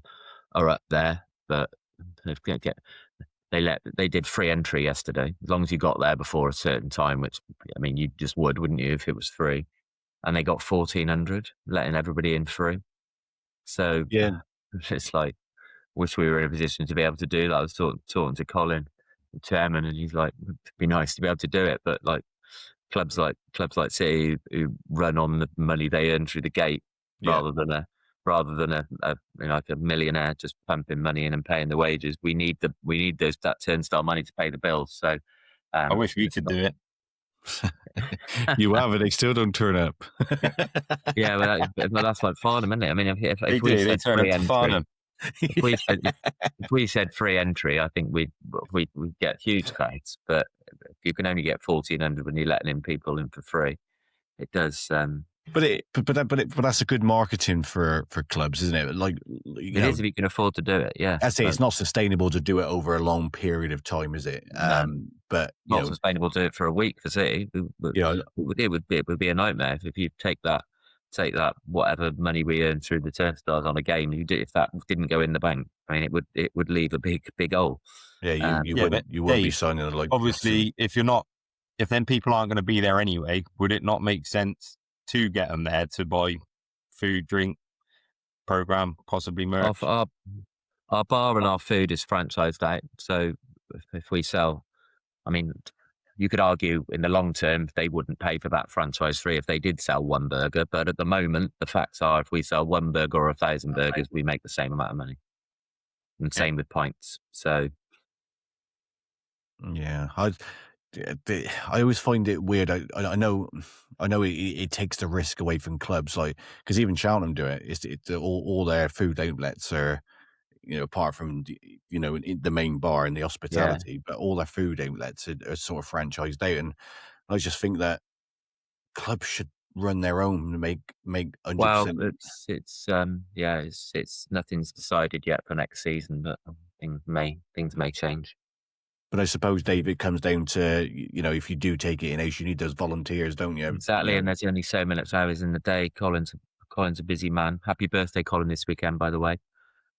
are up there, but They did free entry yesterday, as long as you got there before a certain time, which, I mean, you just would, wouldn't you, if it was free? And they got 1,400, letting everybody in free. So Yeah. it's like, wish we were in a position to be able to do that. I was talking to Colin, the chairman, and he's like, it'd be nice to be able to do it, but like clubs like City who run on the money they earn through the gate, rather than a like a millionaire just pumping money in and paying the wages. We need that turnstile money to pay the bills. So I wish we could do it. You have it. They still don't turn up. Yeah, well, that's like Farnham, isn't it? I mean, if They we do. They said turn up free to entry, Farnham. if we said free entry, I think we'd get huge crowds. But if you can only get 1,400 when you're letting in people in for free, it does. But that's a good marketing for clubs, isn't it? Like, It is if you can afford to do it. Yeah, I say it's not sustainable to do it over a long period of time, is it? No. But not sustainable to do it for a week for City. It would be a nightmare if you take that whatever money we earn through the turnstiles on a game. If that didn't go in the bank, I mean, it would leave a big hole. Yeah, you wouldn't be signing like. Obviously, if then people aren't going to be there anyway, would it not make sense to get them there to buy food, drink, program, possibly merch? Our bar and our food is franchised out, so if we sell, I mean, you could argue in the long term they wouldn't pay for that franchise fee if they did sell one burger. But at the moment, the facts are, if we sell one burger or 1,000 burgers, we make the same amount of money. And same with pints. So, yeah, I always find it weird. I know it takes the risk away from clubs, like, because even Cheltenham do it. It's all their food outlets are, apart from in the main bar and the hospitality, but all their food outlets are sort of franchised out. And I just think that clubs should run their own and make 100%. Well, it's nothing's decided yet for next season, but things may change. But I suppose, Dave, it comes down to, if you do take it in house, you need those volunteers, don't you? Exactly, and there's only so many hours in the day. Colin's a busy man. Happy birthday, Colin, this weekend, by the way.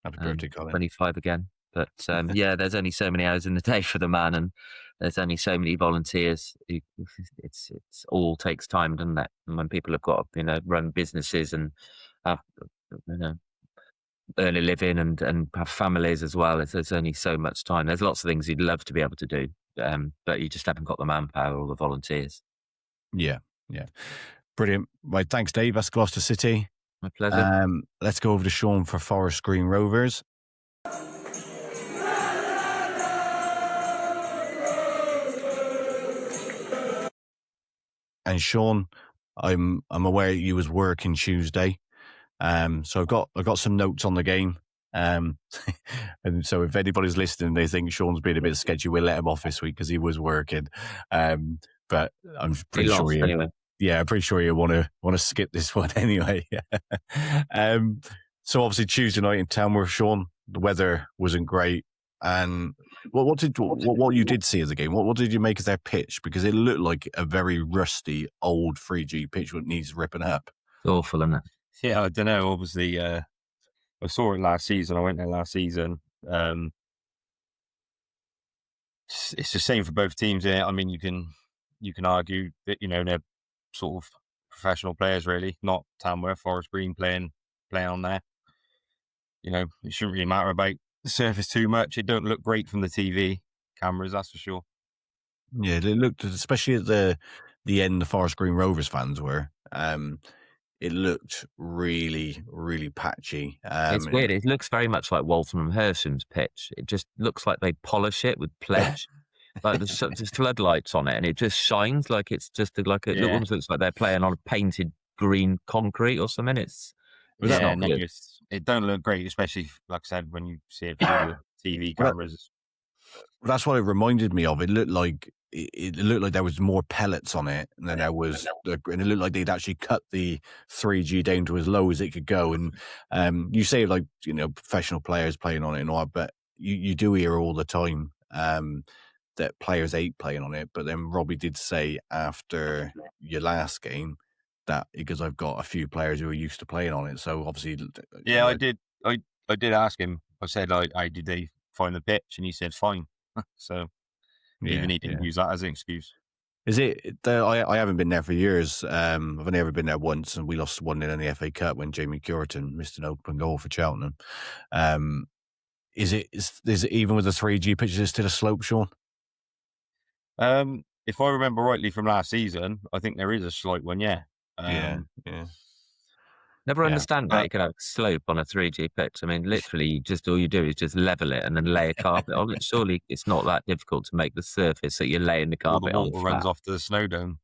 Happy birthday, Colin. 25 again. But yeah, there's only so many hours in the day for the man, and there's only so many volunteers. It's all takes time, doesn't it? And when people have got run businesses and have earn a living and have families as well, there's only so much time. There's lots of things you'd love to be able to do, but you just haven't got the manpower or the volunteers. Yeah. Brilliant. Right, thanks, Dave. That's Gloucester City. My pleasure. Let's go over to Sean for Forest Green Rovers. And Sean, I'm aware you was working Tuesday, so I got some notes on the game. And so if anybody's listening, they think Sean's been a bit sketchy, we'll let him off this week because he was working. But I'm pretty sure anyway. Yeah, I'm pretty sure you want to skip this one anyway. So obviously Tuesday night in Tamworth, Sean, the weather wasn't great. And what you did see of the game? What did you make of their pitch? Because it looked like a very rusty old 3G pitch that needs ripping up. It's awful, isn't it? Yeah, I don't know. Obviously, I saw it last season. I went there last season. It's the same for both teams here. I mean, you can argue that they're sort of professional players, really, not Tamworth, Forest Green playing on there. It shouldn't really matter about the surface too much. It don't look great from the TV cameras, that's for sure. Yeah, it looked, especially at the end, the Forest Green Rovers fans were. It looked really, really patchy. It's weird. It looks very much like Waltham and Hersham's pitch. It just looks like they polish it with pledge. Like there's floodlights on it, and it just shines like it's just it almost looks like they're playing on a painted green concrete or something. It don't look great, especially like I said when you see it through the TV cameras. That's what it reminded me of. It looked like there was more pellets on it than there was, and it looked like they'd actually cut the 3G down to as low as it could go. And you say professional players playing on it and all, but you do hear all the time that players hate playing on it. But then Robbie did say after your last game that because I've got a few players who are used to playing on it, so obviously, yeah, I did ask him. I said, "I did they find the pitch, and he said fine. So even he didn't use that as an excuse. Is it? I haven't been there for years. I've only ever been there once, and we lost 1-0 in the FA Cup when Jamie Curtin missed an open goal for Cheltenham. Is it even with the 3G pitch, is it still a slope, Sean? If I remember rightly from last season, I think there is a slight one. Yeah. Never understand how you can have a slope on a 3G pitch. I mean, literally, all you do is just level it and then lay a carpet on it. Surely it's not that difficult to make the surface that you're laying the carpet the on water runs off to the snow dome.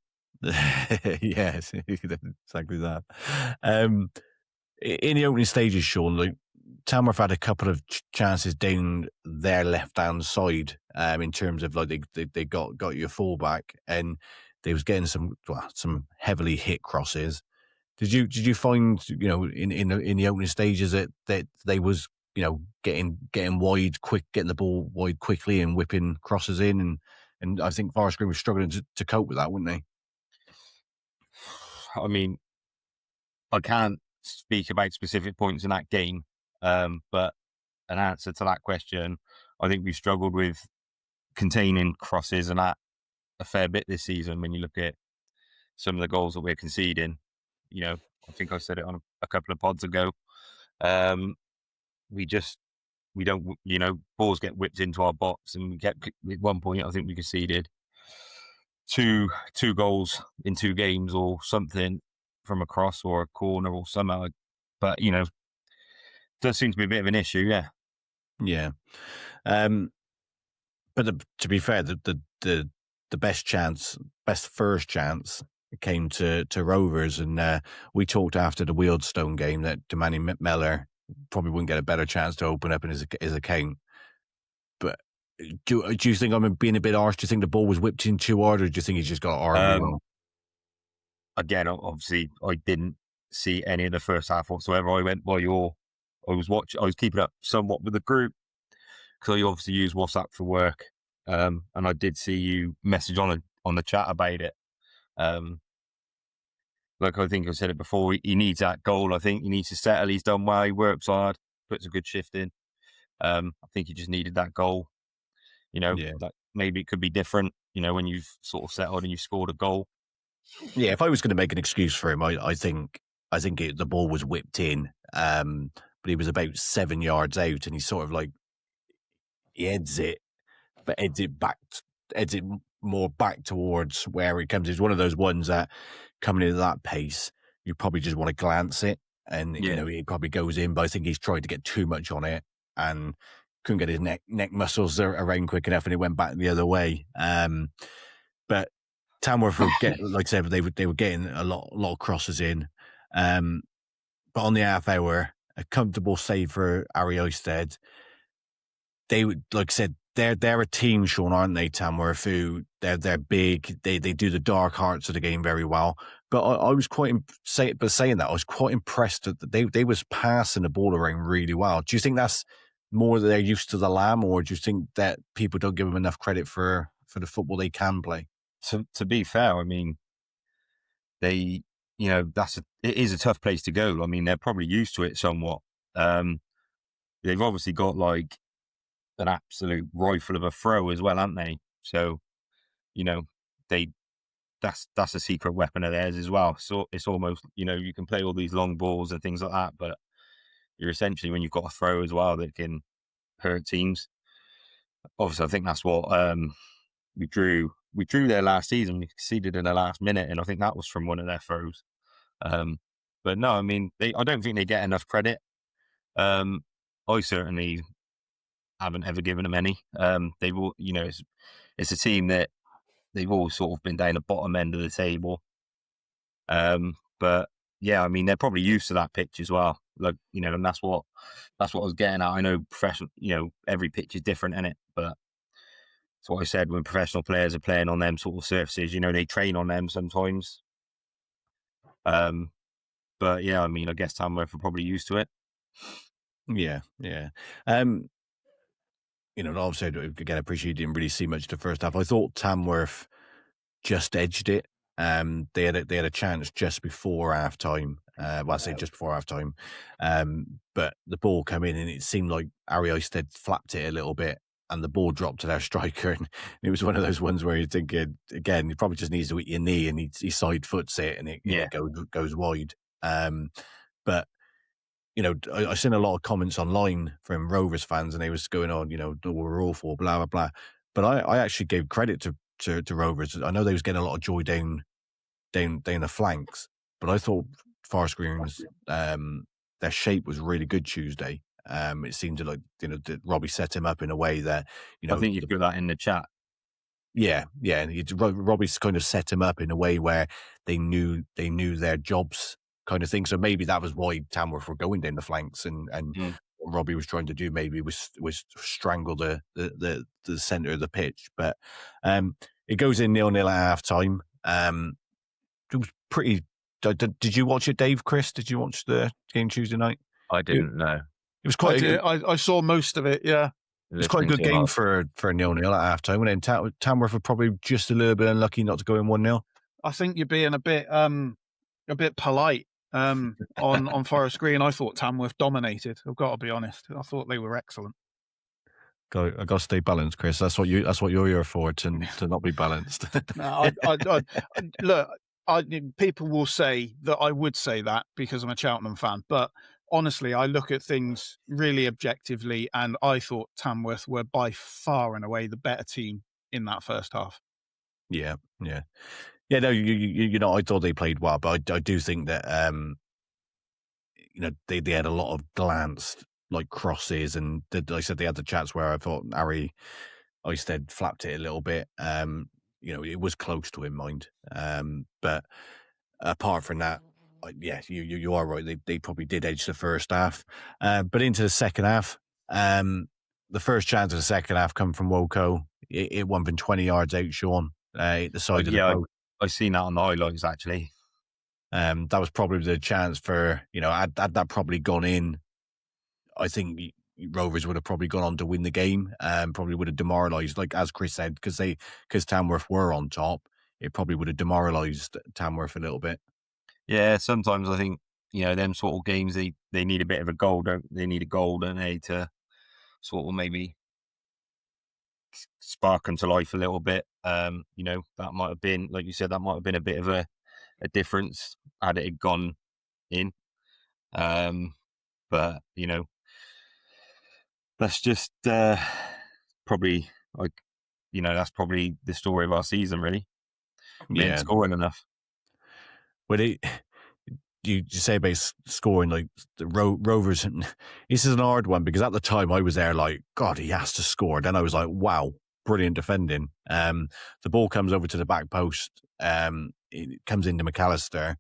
Yes, exactly that. In the opening stages, Sean, like Tamworth had a couple of chances down their left-hand side in terms of like they got you a fullback, and they was getting some heavily hit crosses. Did you find, you know, in the opening stages that they was, you know, getting wide quick, getting the ball wide quickly and whipping crosses in, and I think Forest Green was struggling to cope with that, wouldn't they? I mean, I can't speak about specific points in that game, but an answer to that question, I think we've struggled with containing crosses and that a fair bit this season. When you look at some of the goals that we're conceding, you know, I think I said it on a couple of pods ago. We don't, you know, balls get whipped into our box, and we kept at one point. I think we conceded two goals in 2 games or something from a cross or a corner or somehow. But you know, does seem to be a bit of an issue. Yeah. But to be fair, the best first chance came to Rovers, and we talked after the Wealdstone game that Damani Meller probably wouldn't get a better chance to open up in his account. But do you think I'm being a bit harsh? Do you think the ball was whipped in too hard, or do you think he's just got RB? Again, obviously, I didn't see any of the first half whatsoever. I went by I was keeping up somewhat with the group because I obviously use WhatsApp for work, and I did see you message on the chat about it. Like I think I said it before, he needs that goal. I think he needs to settle. He's done well. He works hard, puts a good shift in. I think he just needed that goal. You know, that maybe it could be different, you know, when you've sort of settled and you scored a goal. Yeah, if I was going to make an excuse for him, I think the ball was whipped in, but he was about 7 yards out, and he sort of like he heads it more back towards where it comes. It's one of those ones that coming in at that pace, you probably just want to glance it, and you know it probably goes in. But I think he's tried to get too much on it and couldn't get his neck muscles around quick enough, and it went back the other way. But Tamworth would get, like I said, they were getting a lot of crosses in. But on the half hour, a comfortable save for Ari Oisted. They would, like I said, they're a team, Sean, aren't they? Tamworth, who they're big. They do the dark hearts of the game very well. But I was saying that I was quite impressed that they was passing the ball around really well. Do you think that's more that they're used to the Lamb, or do you think that people don't give them enough credit for the football they can play? To be fair, I mean, they, you know, it is a tough place to go. I mean, they're probably used to it somewhat. They've obviously got like an absolute rifle of a throw as well, haven't they? So, you know, that's a secret weapon of theirs as well. So it's almost, you know, you can play all these long balls and things like that, but you're essentially, when you've got a throw as well that can hurt teams. Obviously, I think that's what we drew there last season. We conceded in the last minute, and I think that was from one of their throws. But no, I mean, I don't think they get enough credit. I certainly haven't ever given them any. They've all, you know, it's a team that they've all sort of been down the bottom end of the table. But yeah, I mean, they're probably used to that pitch as well. Like, you know, and that's what I was getting at. I know professional, you know, every pitch is different in it, but that's what I said. When professional players are playing on them sort of surfaces, you know, they train on them sometimes. But yeah, I mean, I guess Tamworth are probably used to it. Yeah. You know, obviously, again, I appreciate you didn't really see much the first half. I thought Tamworth just edged it. They had a chance just before half time. Well, I say just before half time. But the ball came in and it seemed like Harry Oisted flapped it a little bit and the ball dropped to their striker. And it was one of those ones where you're thinking, again, he probably just needs to hit your knee and he side foots it and it goes wide. But, I seen a lot of comments online from Rovers fans and they was going on, we're awful, blah, blah, blah. But I actually gave credit to Rovers. I know they was getting a lot of joy down the flanks, but I thought Forest Green's their shape was really good Tuesday. It seemed to that Robbie set him up in a way that I think you've got that in the chat. Yeah. Robbie's kind of set him up in a way where they knew their jobs, kind of thing. So maybe that was why Tamworth were going down the flanks, and what Robbie was trying to do maybe was strangle the centre of the pitch. But it goes in 0-0 at half time. It was pretty. Did you watch it, Dave? Chris, did you watch the game Tuesday night? I didn't know. It was quite. I saw most of it. Yeah, it was quite a good game for a 0-0 at half time. And then Tamworth were probably just a little bit unlucky not to go in 1-0. I think you're being a bit polite on Forest Green. I thought Tamworth dominated. I've got to be honest. I thought they were excellent. I got to stay balanced, Chris. That's what you're here for, to not be balanced. No, look. People will say that I would say that because I'm a Cheltenham fan, but honestly, I look at things really objectively, and I thought Tamworth were by far and away the better team in that first half. Yeah. No, I thought they played well, but I do think that they had a lot of glanced like crosses, and like I said, they had the chats where I thought Harry Oisted flapped it a little bit. It was close to him, mind. But apart from that, you are right. They probably did edge the first half. But into the second half, the first chance of the second half come from Woko. It won from 20 yards out, Sean, at the side of the post. I've seen that on the highlights, actually. That was probably the chance for, had that probably gone in, I think Rovers would have probably gone on to win the game, probably would have demoralised, like as Chris said, because Tamworth were on top, it probably would have demoralised Tamworth a little bit. Yeah, sometimes I think, them sort of games, they need a bit of a goal, don't they? Need a goal, don't they, to sort of maybe spark them to life a little bit. That might have been, like you said, that might have been a bit of a difference had it gone in. But, that's just probably that's probably the story of our season, really. We ain't scoring enough. But you say about scoring, like the Rovers. This is an hard one because at the time I was there like, God, he has to score. Then I was like, wow, brilliant defending. The ball comes over to the back post. It comes into McAllister,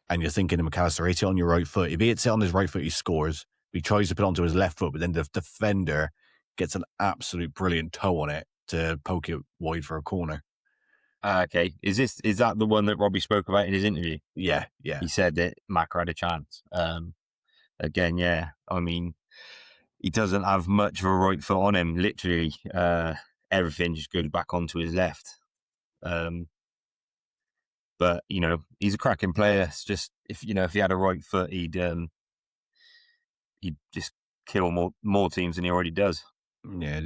and you're thinking to McAllister, hit it on your right foot. If he hits it on his right foot, he scores. He tries to put it onto his left foot, but then the defender gets an absolute brilliant toe on it to poke it wide for a corner. Okay. Is that the one that Robbie spoke about in his interview? Yeah. He said that Macca had a chance. Again, yeah. I mean, he doesn't have much of a right foot on him. Literally, everything just goes back onto his left. But he's a cracking player. It's just if he had a right foot, he'd just kill more teams than he already does. Yeah,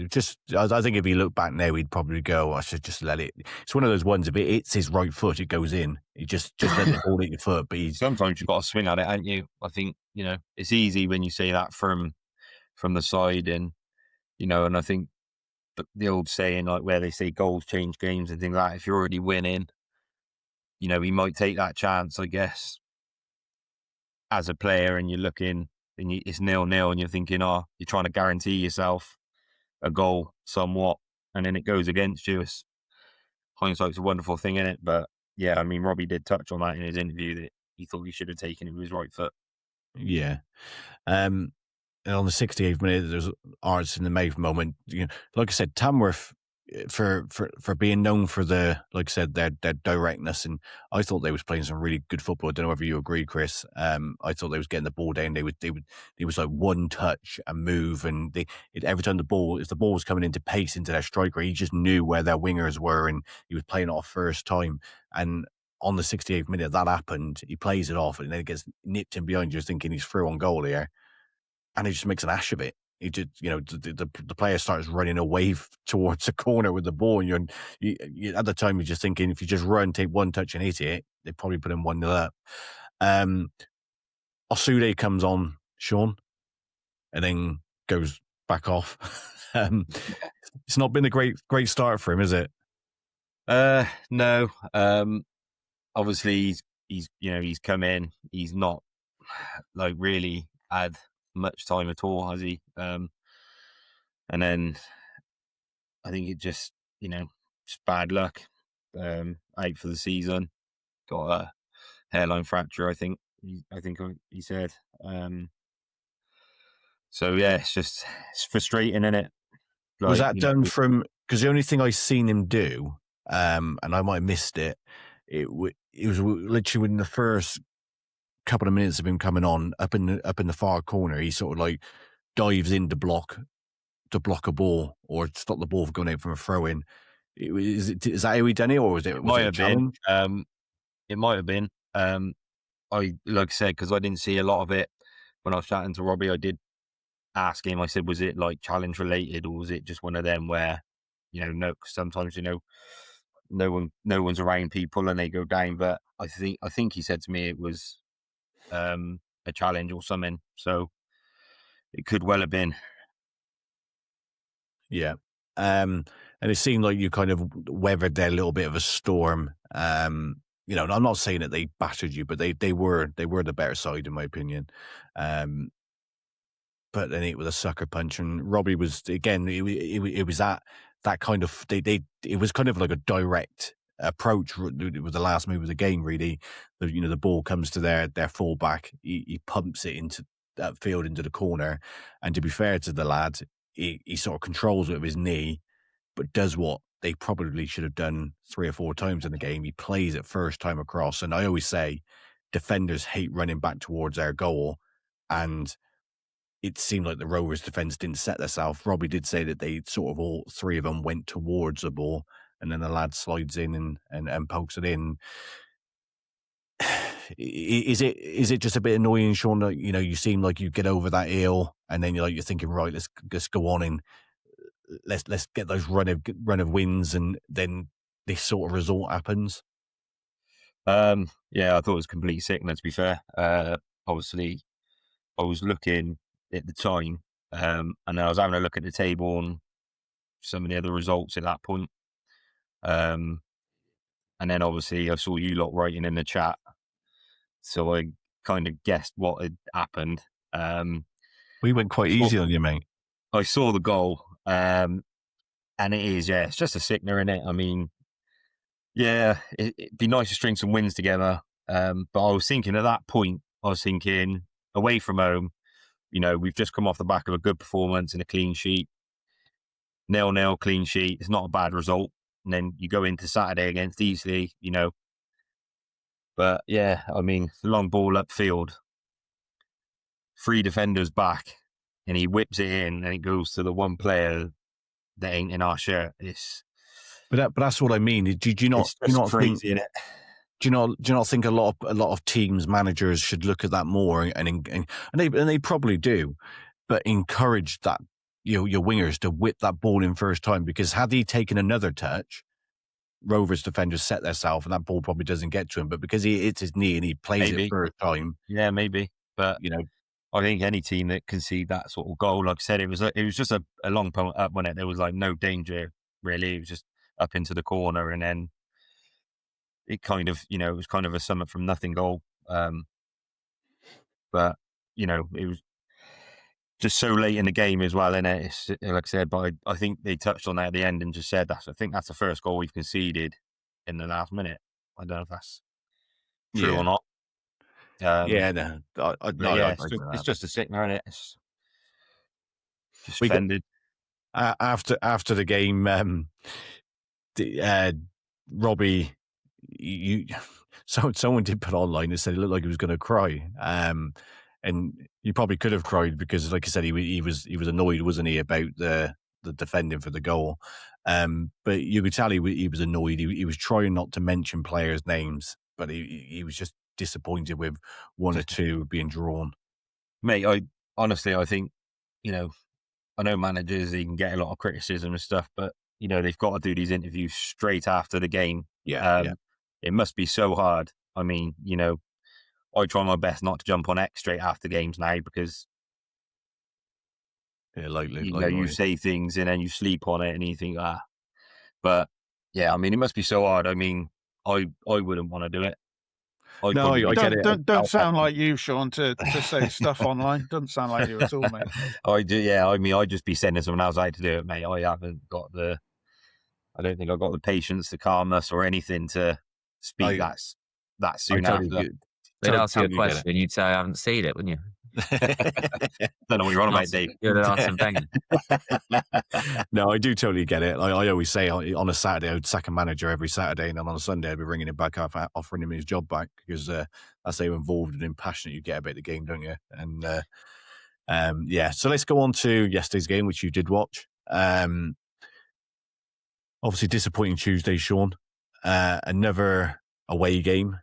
I think if he looked back now, he'd probably go, I should just let it. It's one of those ones, if it hits his right foot, it goes in. He just let it hold at your foot. But sometimes you've got to swing at it, haven't you? I think, it's easy when you say that from the side, and, and I think the old saying, like where they say goals change games and things like that, if you're already winning, he might take that chance, I guess, as a player, and you're looking, and it's 0-0, and you're thinking, you're trying to guarantee yourself a goal somewhat, and then it goes against you. Hindsight's a wonderful thing, isn't it? But yeah, I mean, Robbie did touch on that in his interview, that he thought he should have taken it with his right foot. Yeah. And on the 68th minute, there's arts in the mouth moment. Like I said, Tamworth, for being known for their directness, and I thought they was playing some really good football. I don't know whether you agree, Chris. I thought they was getting the ball down. It was like one touch and move, and every time if the ball was coming into pace into their striker, he just knew where their wingers were, and he was playing off first time. And on the 68th minute that happened. He plays it off, and then it gets nipped in behind. You're thinking he's through on goal here, and he just makes an ash of it. He just, the player starts running away towards the corner with the ball, and you at the time you're just thinking if you just run, take one touch and hit it, they probably put him 1-0 up. Osude comes on, Sean, and then goes back off. It's not been a great start for him, is it? No. Obviously he's come in. He's not like really had much time at all, has he? And then I think it just bad luck. Out for the season. Got a hairline fracture, I think he said. So yeah, it's frustrating, isn't it? Like, Was that done from? Because the only thing I seen him do, and I might have missed it. It was literally within the first couple of minutes of him coming on up in the far corner. He sort of like dives in to block a ball or stop the ball from going out from a throw in. Is that how he done it, or was it? Might have been. It might have been. I like I said, because I didn't see a lot of it when I was chatting to Robbie. I did ask him. I said, was it like challenge related, or was it just one of them where no? Sometimes no one's around people and they go down. But I think he said to me it was a challenge or something. So it could well have been. Yeah. And it seemed like you kind of weathered their little bit of a storm. I'm not saying that they battered you, but they were the better side in my opinion. But then it was a sucker punch, and Robbie was again. It was that kind of it was kind of like a direct approach. It was the last move of the game, really. The ball comes to their fullback. He pumps it into that field into the corner, and to be fair to the lad, he sort of controls it with his knee, but does what they probably should have done 3 or 4 times in the game. He plays it first time across, and I always say defenders hate running back towards their goal, and it seemed like the Rovers defence didn't set themselves. Robbie did say that they sort of all 3 of them went towards the ball, and then the lad slides in and pokes it in. Is it just a bit annoying, Sean, that you seem like you get over that hill, and then you're thinking, right, let's go on and let's get those run of wins, and then this sort of result happens? Yeah, I thought it was complete sickness, to be fair. Obviously, I was looking at the time, and I was having a look at the table and some of the other results at that point. And then obviously I saw you lot writing in the chat, so I kind of guessed what had happened. We went quite easy on you, mate. I saw the goal, and it is, it's just a sickener, innit? I mean, yeah, it'd be nice to string some wins together. But I was thinking at that point, away from home, we've just come off the back of a good performance and a clean sheet. 0-0 clean sheet. It's not a bad result. And then you go into Saturday against Eastleigh, But yeah, I mean, long ball upfield, 3 defenders back, and he whips it in, and it goes to the one player that ain't in our shirt. But that's what I mean. Do you not crazy, innit? Do you not think a lot of teams, managers should look at that more and they probably do, but encourage that your wingers to whip that ball in first time, because had he taken another touch, Rovers defenders set themselves and that ball probably doesn't get to him. But because he hits his knee and he plays it first time, yeah, maybe. But I think any team that concede that sort of goal, like I said, it was just a long punt up when there was like no danger really. It was just up into the corner, and then it kind of, it was kind of a sum up from nothing goal. But it was just so late in the game as well, innit? It's, like I said, but I think they touched on that at the end and just said I think that's the first goal we've conceded in the last minute. I don't know if that's true or not. It's just a sickener, innit? It's just offended. After the game, Robbie, someone did put online and said it looked like he was going to cry, and he probably could have cried because, like I said, he was annoyed, wasn't he, about the defending for the goal. But you could tell he was annoyed. He was trying not to mention players' names, but he was just disappointed with one or two being drawn. Mate, I honestly, I think, I know managers, they can get a lot of criticism and stuff, but, they've got to do these interviews straight after the game. Yeah. It must be so hard. I mean, I try my best not to jump on X straight after games now because you say things and then you sleep on it and you think, But yeah, I mean, it must be so hard. I mean, I wouldn't want to do it. I get it. Don't sound like you, Sean, to say stuff online. Doesn't sound like you at all, mate. I do, yeah. I mean, I'd just be sending someone else out to do it, mate. I don't think I've got the patience to calm us or anything to speak that soon after. They'd ask you a question and you'd say, I haven't seen it, wouldn't you? Don't know what you're on about, Dave. You'd ask them banging. No, I do totally get it. I always say on a Saturday, I would sack a manager every Saturday, and then on a Sunday, I'd be ringing him back up, offering him his job back, because that's how involved and passionate you get about the game, don't you? And so let's go on to yesterday's game, which you did watch. Obviously, disappointing Tuesday, Sean. Another away game.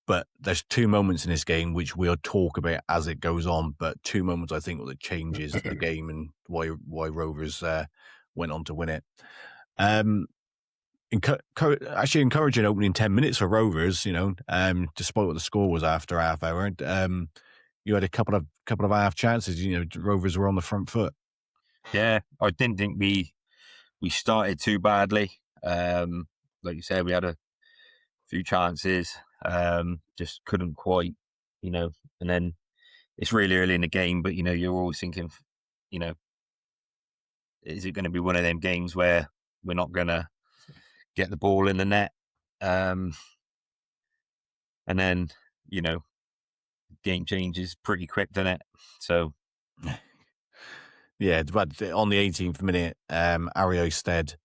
But there's two moments in this game which we'll talk about as it goes on. But two moments I think that changes the game and why Rovers went on to win it. Actually encouraging opening 10 minutes for Rovers. Despite what the score was after half hour. You had a couple of half chances. Rovers were on the front foot. Yeah, I didn't think we started too badly. Like you said, we had a few chances. Just couldn't quite, and then it's really early in the game, but you're always thinking, is it going to be one of them games where we're not going to get the ball in the net? And then, game changes pretty quick, doesn't it? So yeah, but on the 18th minute, Ario Stead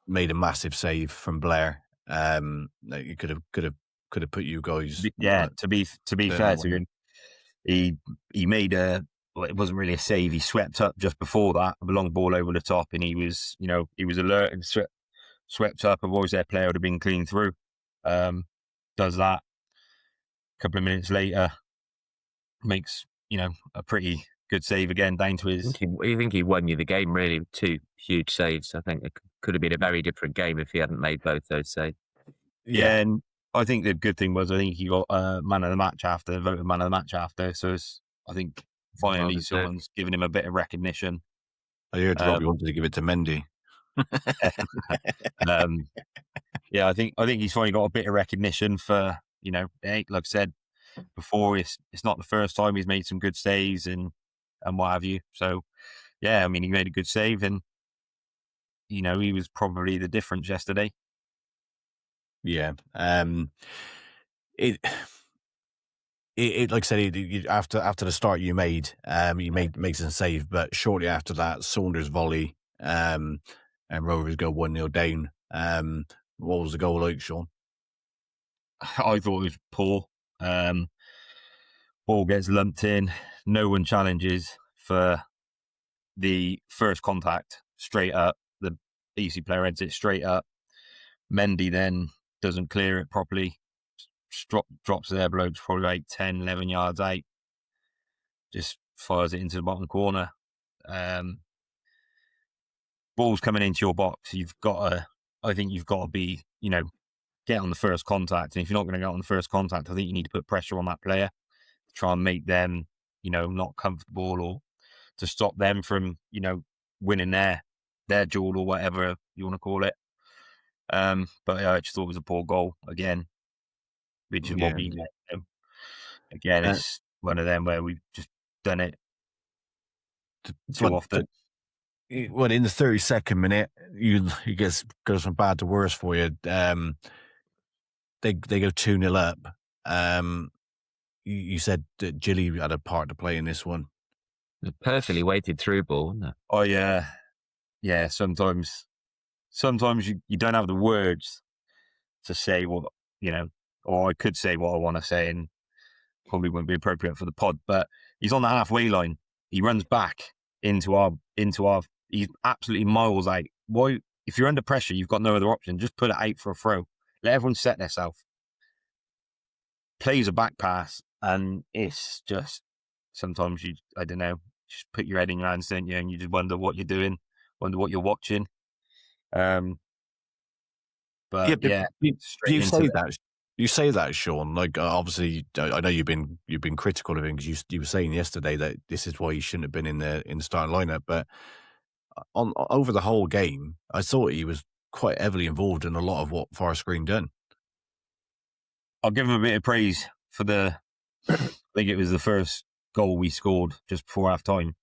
made a massive save from Blair. You could have put you guys. Yeah, to be fair to him, he made it wasn't really a save. He swept up just before that, a long ball over the top, and he was alert and swept up. Otherwise, their player would have been clean through. Does that. A couple of minutes later, makes a pretty good save again down to his. I think he won you the game really with two huge saves. I think it could have been a very different game if he hadn't made both those saves. Yeah, and I think the good thing was I think he got voted man of the match after. So I think finally someone's given him a bit of recognition. I heard Robbie wanted to give it to Mendy. Yeah, I think he's finally got a bit of recognition for like I said before, it's not the first time he's made some good saves and what have you. So yeah, I mean he made a good save and he was probably the difference yesterday. Yeah. It like I said, after the start you made some save, but shortly after that, Saunders volley, and Rovers go 1-0 down. What was the goal like, Sean? I thought it was poor. Ball gets lumped in. No one challenges for the first contact straight up. The EC player heads it straight up. Mendy then doesn't clear it properly. Drops their blokes probably like 10, 11 yards out. Just fires it into the bottom corner. Ball's coming into your box. I think you've got to be, get on the first contact. And if you're not going to get on the first contact, I think you need to put pressure on that player to try and make them, not comfortable or to stop them from, winning their duel or whatever you want to call it. But I just thought it was a poor goal again, which is what we again. It's one of them where we've just done it too often. Well, in the 32nd minute, you guess goes from bad to worse for you. They go 2-0 up. You said that Gilly had a part to play in this one. A perfectly weighted through ball, wasn't it? Oh yeah. Sometimes you don't have the words to say what or I could say what I want to say, and probably wouldn't be appropriate for the pod. But he's on the halfway line. He runs back into our. He's absolutely miles out. Why? If you're under pressure, you've got no other option. Just put it out for a throw. Let everyone set themselves. plays a back pass, and it's just sometimes I don't know, just put your head in your hands, don't you? And you just wonder what you're doing, wonder what you're watching. But but yeah, you straight into say it. that. You say that, Sean. Like, obviously, I know you've been critical of him because you were saying yesterday that this is why he shouldn't have been in the starting lineup. But over the whole game, I thought he was quite heavily involved in a lot of what Forest Green done. I'll give him a bit of praise for I think it was the first goal we scored just before half time.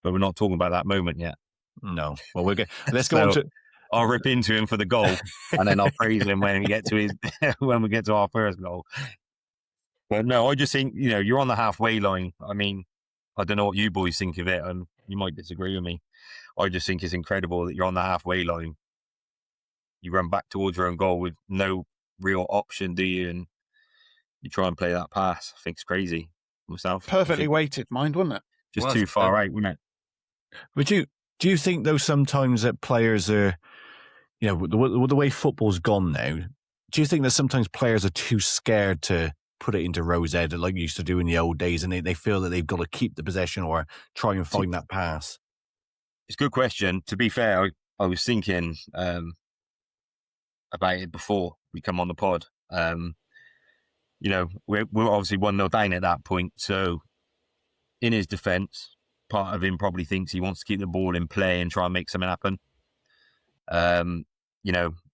But we're not talking about that moment yet. No. Well, let's go on to. I'll rip into him for the goal, and then I'll praise him when we get to when we get to our first goal. But no, I just think, you're on the halfway line. I mean, I don't know what you boys think of it, and you might disagree with me. I just think it's incredible that you're on the halfway line. You run back towards your own goal with no real option, do you? And you try and play that pass. I think it's crazy myself. Perfectly weighted, mind, wasn't it? Just too far out, wasn't it? Do you think, though, sometimes that players are, the way football's gone now, do you think that sometimes players are too scared to put it into Rose Ed like you used to do in the old days, and they feel that they've got to keep the possession or try and find that pass? It's a good question. To be fair, I was thinking about it before we come on the pod. We're obviously 1-0 down at that point. So in his defence, part of him probably thinks he wants to keep the ball in play and try and make something happen.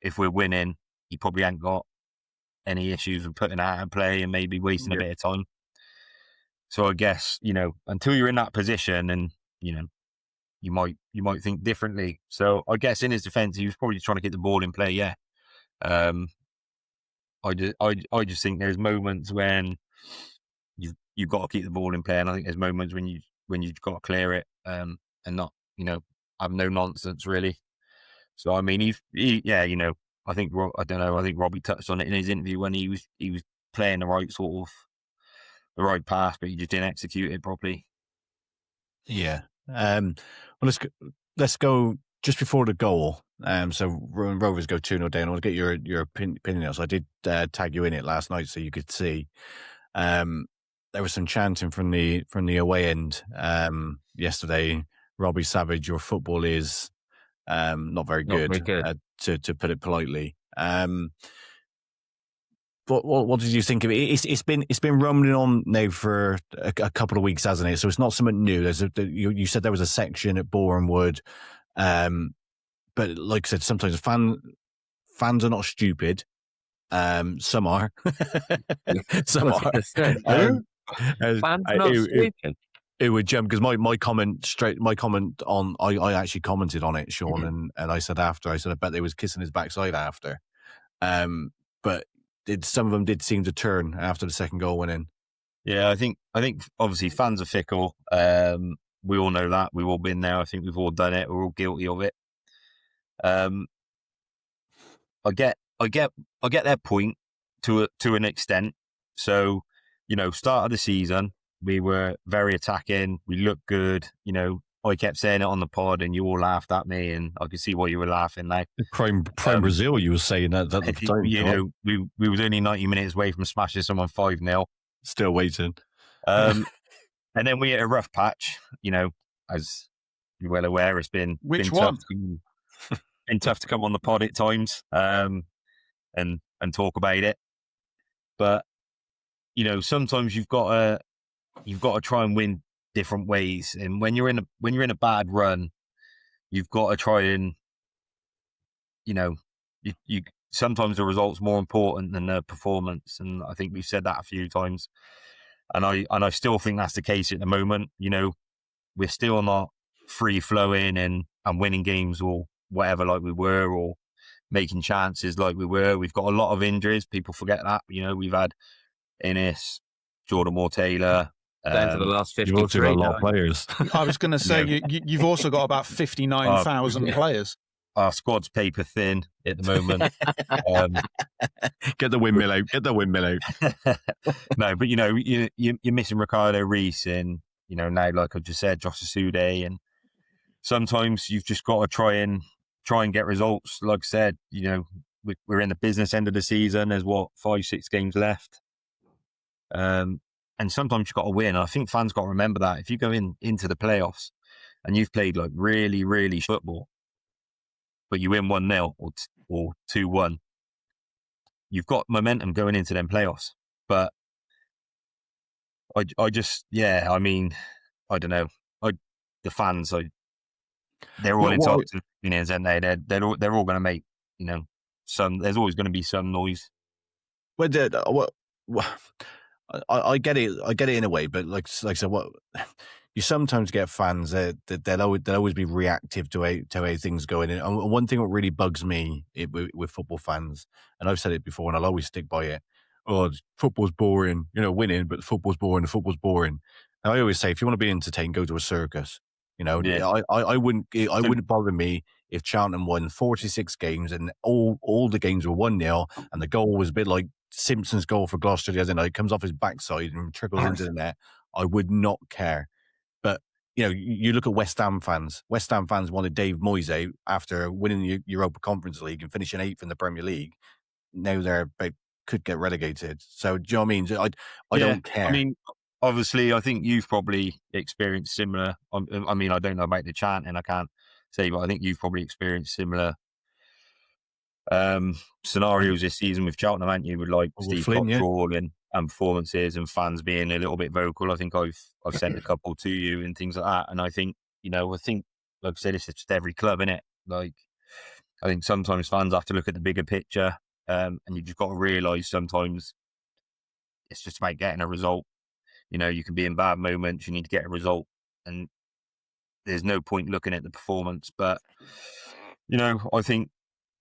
If we're winning, he probably ain't got any issues with putting it out of play and maybe wasting a bit of time. So I guess, until you're in that position, and, you might think differently. So I guess in his defence, he was probably trying to get the ball in play. Yeah. I just think there's moments when you've got to keep the ball in play, and I think there's moments when you've got to clear it, and not, have no nonsense really. So I mean, I think Robbie touched on it in his interview when he was playing the right pass, but he just didn't execute it properly. Yeah. Well, let's go just before the goal. So Rovers go 2-0 down. I want to get your opinion. So I did tag you in it last night, so you could see. There was some chanting from the away end yesterday. Robbie Savage, your football is not very good. To put it politely. But what did you think of it? It's been rumbling on now for a couple of weeks, hasn't it? So it's not something new. You said there was a section at Boreham Wood, but like I said, sometimes fans are not stupid. Some are. Some are. Fans are not stupid. It would jump because my comment on I actually commented on it, Sean, and I said I bet they was kissing his backside after. But some of them did seem to turn after the second goal went in. Yeah, I think obviously fans are fickle. We all know that. We've all been there. I think we've all done it. We're all guilty of it. I get their point to an extent. So, start of the season, we were very attacking. We looked good. I kept saying it on the pod, and you all laughed at me, and I could see why you were laughing. Like Prime Brazil, you were saying that at the time. We was only 90 minutes away from smashing someone 5-0. Still waiting. And then we hit a rough patch. As you're well aware, it's been tough to come on the pod at times, and talk about it. But sometimes you've got to try and win different ways, and when you're in a bad run, you've got to try and you sometimes the result's more important than the performance, and I think we've said that a few times, and I still think that's the case at the moment. We're still not free flowing and winning games or whatever like we were, or making chances like we were. We've got a lot of injuries. People forget that. We've had Innes, Jordan Moore-Taylor. Down to the last 53. You've also got a lot of players. I was going to say, you've also got about 59,000 players. Our squad's paper thin at the moment. Get the windmill out. No, but you're missing Ricardo Reese, and now, like I just said, Josh Asude, and sometimes you've just got to try and get results. Like I said, we're in the business end of the season. There's 5-6 games left. And sometimes you've got to win. I think fans got to remember that. If you go into the playoffs and you've played like really, really football, but you win 1-0 or 2-1, you've got momentum going into them playoffs. But I just, I mean, I don't know. The fans, they're all entitled to opinions, aren't they? They're all going to make, there's always going to be some noise. Well, I get it. I get it in a way, but like I said, what you sometimes get fans that they'll always be reactive to how things go in. And one thing that really bugs me with football fans, and I've said it before, and I'll always stick by it. Oh, football's boring, winning, but football's boring. The football's boring. And I always say, if you want to be entertained, go to a circus. I wouldn't bother me if Cheltenham won 46 games and all the games were 1-0, and the goal was a bit like Simpson's goal for Gloucester the other night. It comes off his backside and trickles into the net. I would not care. But you look at West Ham fans. West Ham fans wanted Dave Moyes after winning the Europa Conference League and finishing 8th in the Premier League. Now they could get relegated. So do you know what I mean? I don't care. I mean, obviously, I think you've probably experienced similar. I mean, I don't know about the chanting, I can't say, but I think you've probably experienced similar scenarios this season with Cheltenham, haven't you? With like Steve Cottrell and performances and fans being a little bit vocal. I think I've sent a couple to you and things like that. And I think, like I said, it's just every club, innit? Like, I think sometimes fans have to look at the bigger picture, and you just got to realise sometimes it's just about getting a result. You can be in bad moments, you need to get a result, and there's no point looking at the performance. But, I think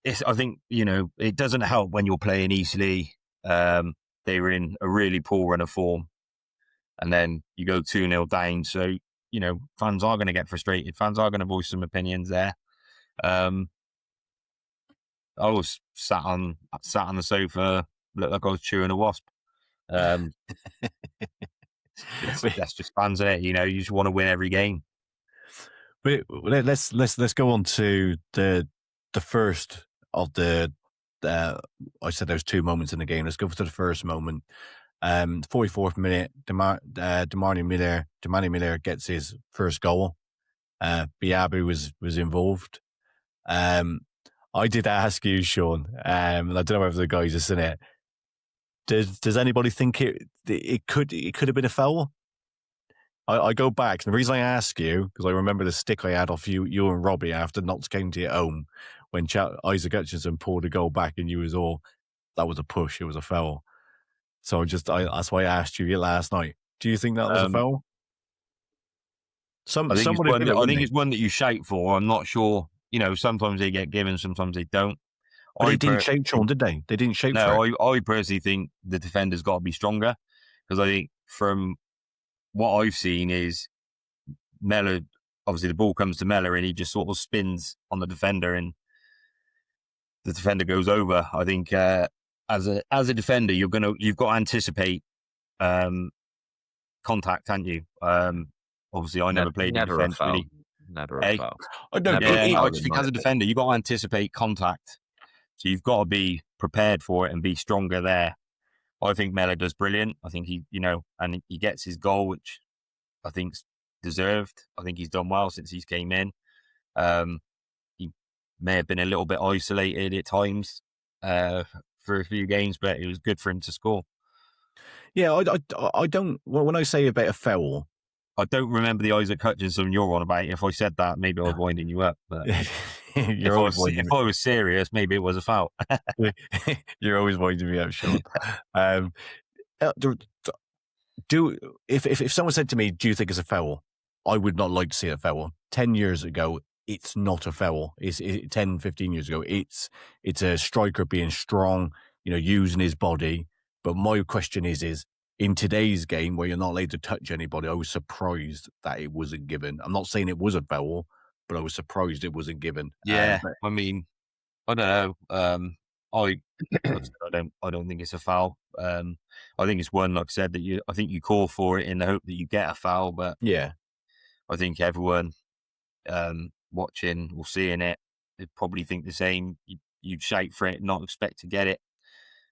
it doesn't help when you're playing Eastleigh. They were in a really poor run of form, and then you go 2-0 down. So, fans are going to get frustrated. Fans are going to voice some opinions there. I was sat on the sofa, looked like I was chewing a wasp. That's just fans, isn't it? You just want to win every game. But let's go on to the first of the. I said there's 2 moments in the game. Let's go to the first moment. 44th minute, Damani Miller gets his first goal. Biabu was involved. I did ask you, Sean, and I don't know whether the guys have seen it. Does anybody think it could have been a foul? I go back, and the reason I ask you, because I remember the stick I had off you and Robbie after Notts County at home when Isaac Hutchinson pulled a goal back, and you was all, that was a push, it was a foul. So that's why I asked you last night. Do you think that was a foul? I think it's one that you shout for. I'm not sure. Sometimes they get given, sometimes they don't. They didn't shout, Sean, did they? They didn't shout for it. I personally think the defender's got to be stronger, because I think from what I've seen is Mellor, obviously the ball comes to Mellor and he just sort of spins on the defender and the defender goes over. I think as a defender, you've got to anticipate contact, haven't you? Obviously, I never played in defence. Really. Never a foul. I just think as a defender, you've got to anticipate contact. So you've got to be prepared for it and be stronger there. I think Mellor does brilliant. I think he gets his goal, which I think's deserved. I think he's done well since he's came in. He may have been a little bit isolated at times for a few games, but it was good for him to score. Yeah, I don't. Well, when I say about a foul, I don't remember the Isaac Hutchinson you're on about. If I said that, maybe I was winding you up. But if I was serious, maybe it was a foul. You're always winding me up, Sean. If someone said to me, "Do you think it's a foul?" I would not like to see a foul. 10 years ago, it's not a foul. 10, 15 years ago, it's a striker being strong, using his body. But my question is in today's game where you're not allowed to touch anybody, I was surprised that it wasn't given. I'm not saying it was a foul, but I was surprised it wasn't given. Yeah, I mean, I don't know. I don't think it's a foul. I think it's one, like I said, that I think you call for it in the hope that you get a foul. But yeah, I think everyone watching or seeing it, they probably think the same. you'd shout for it, not expect to get it.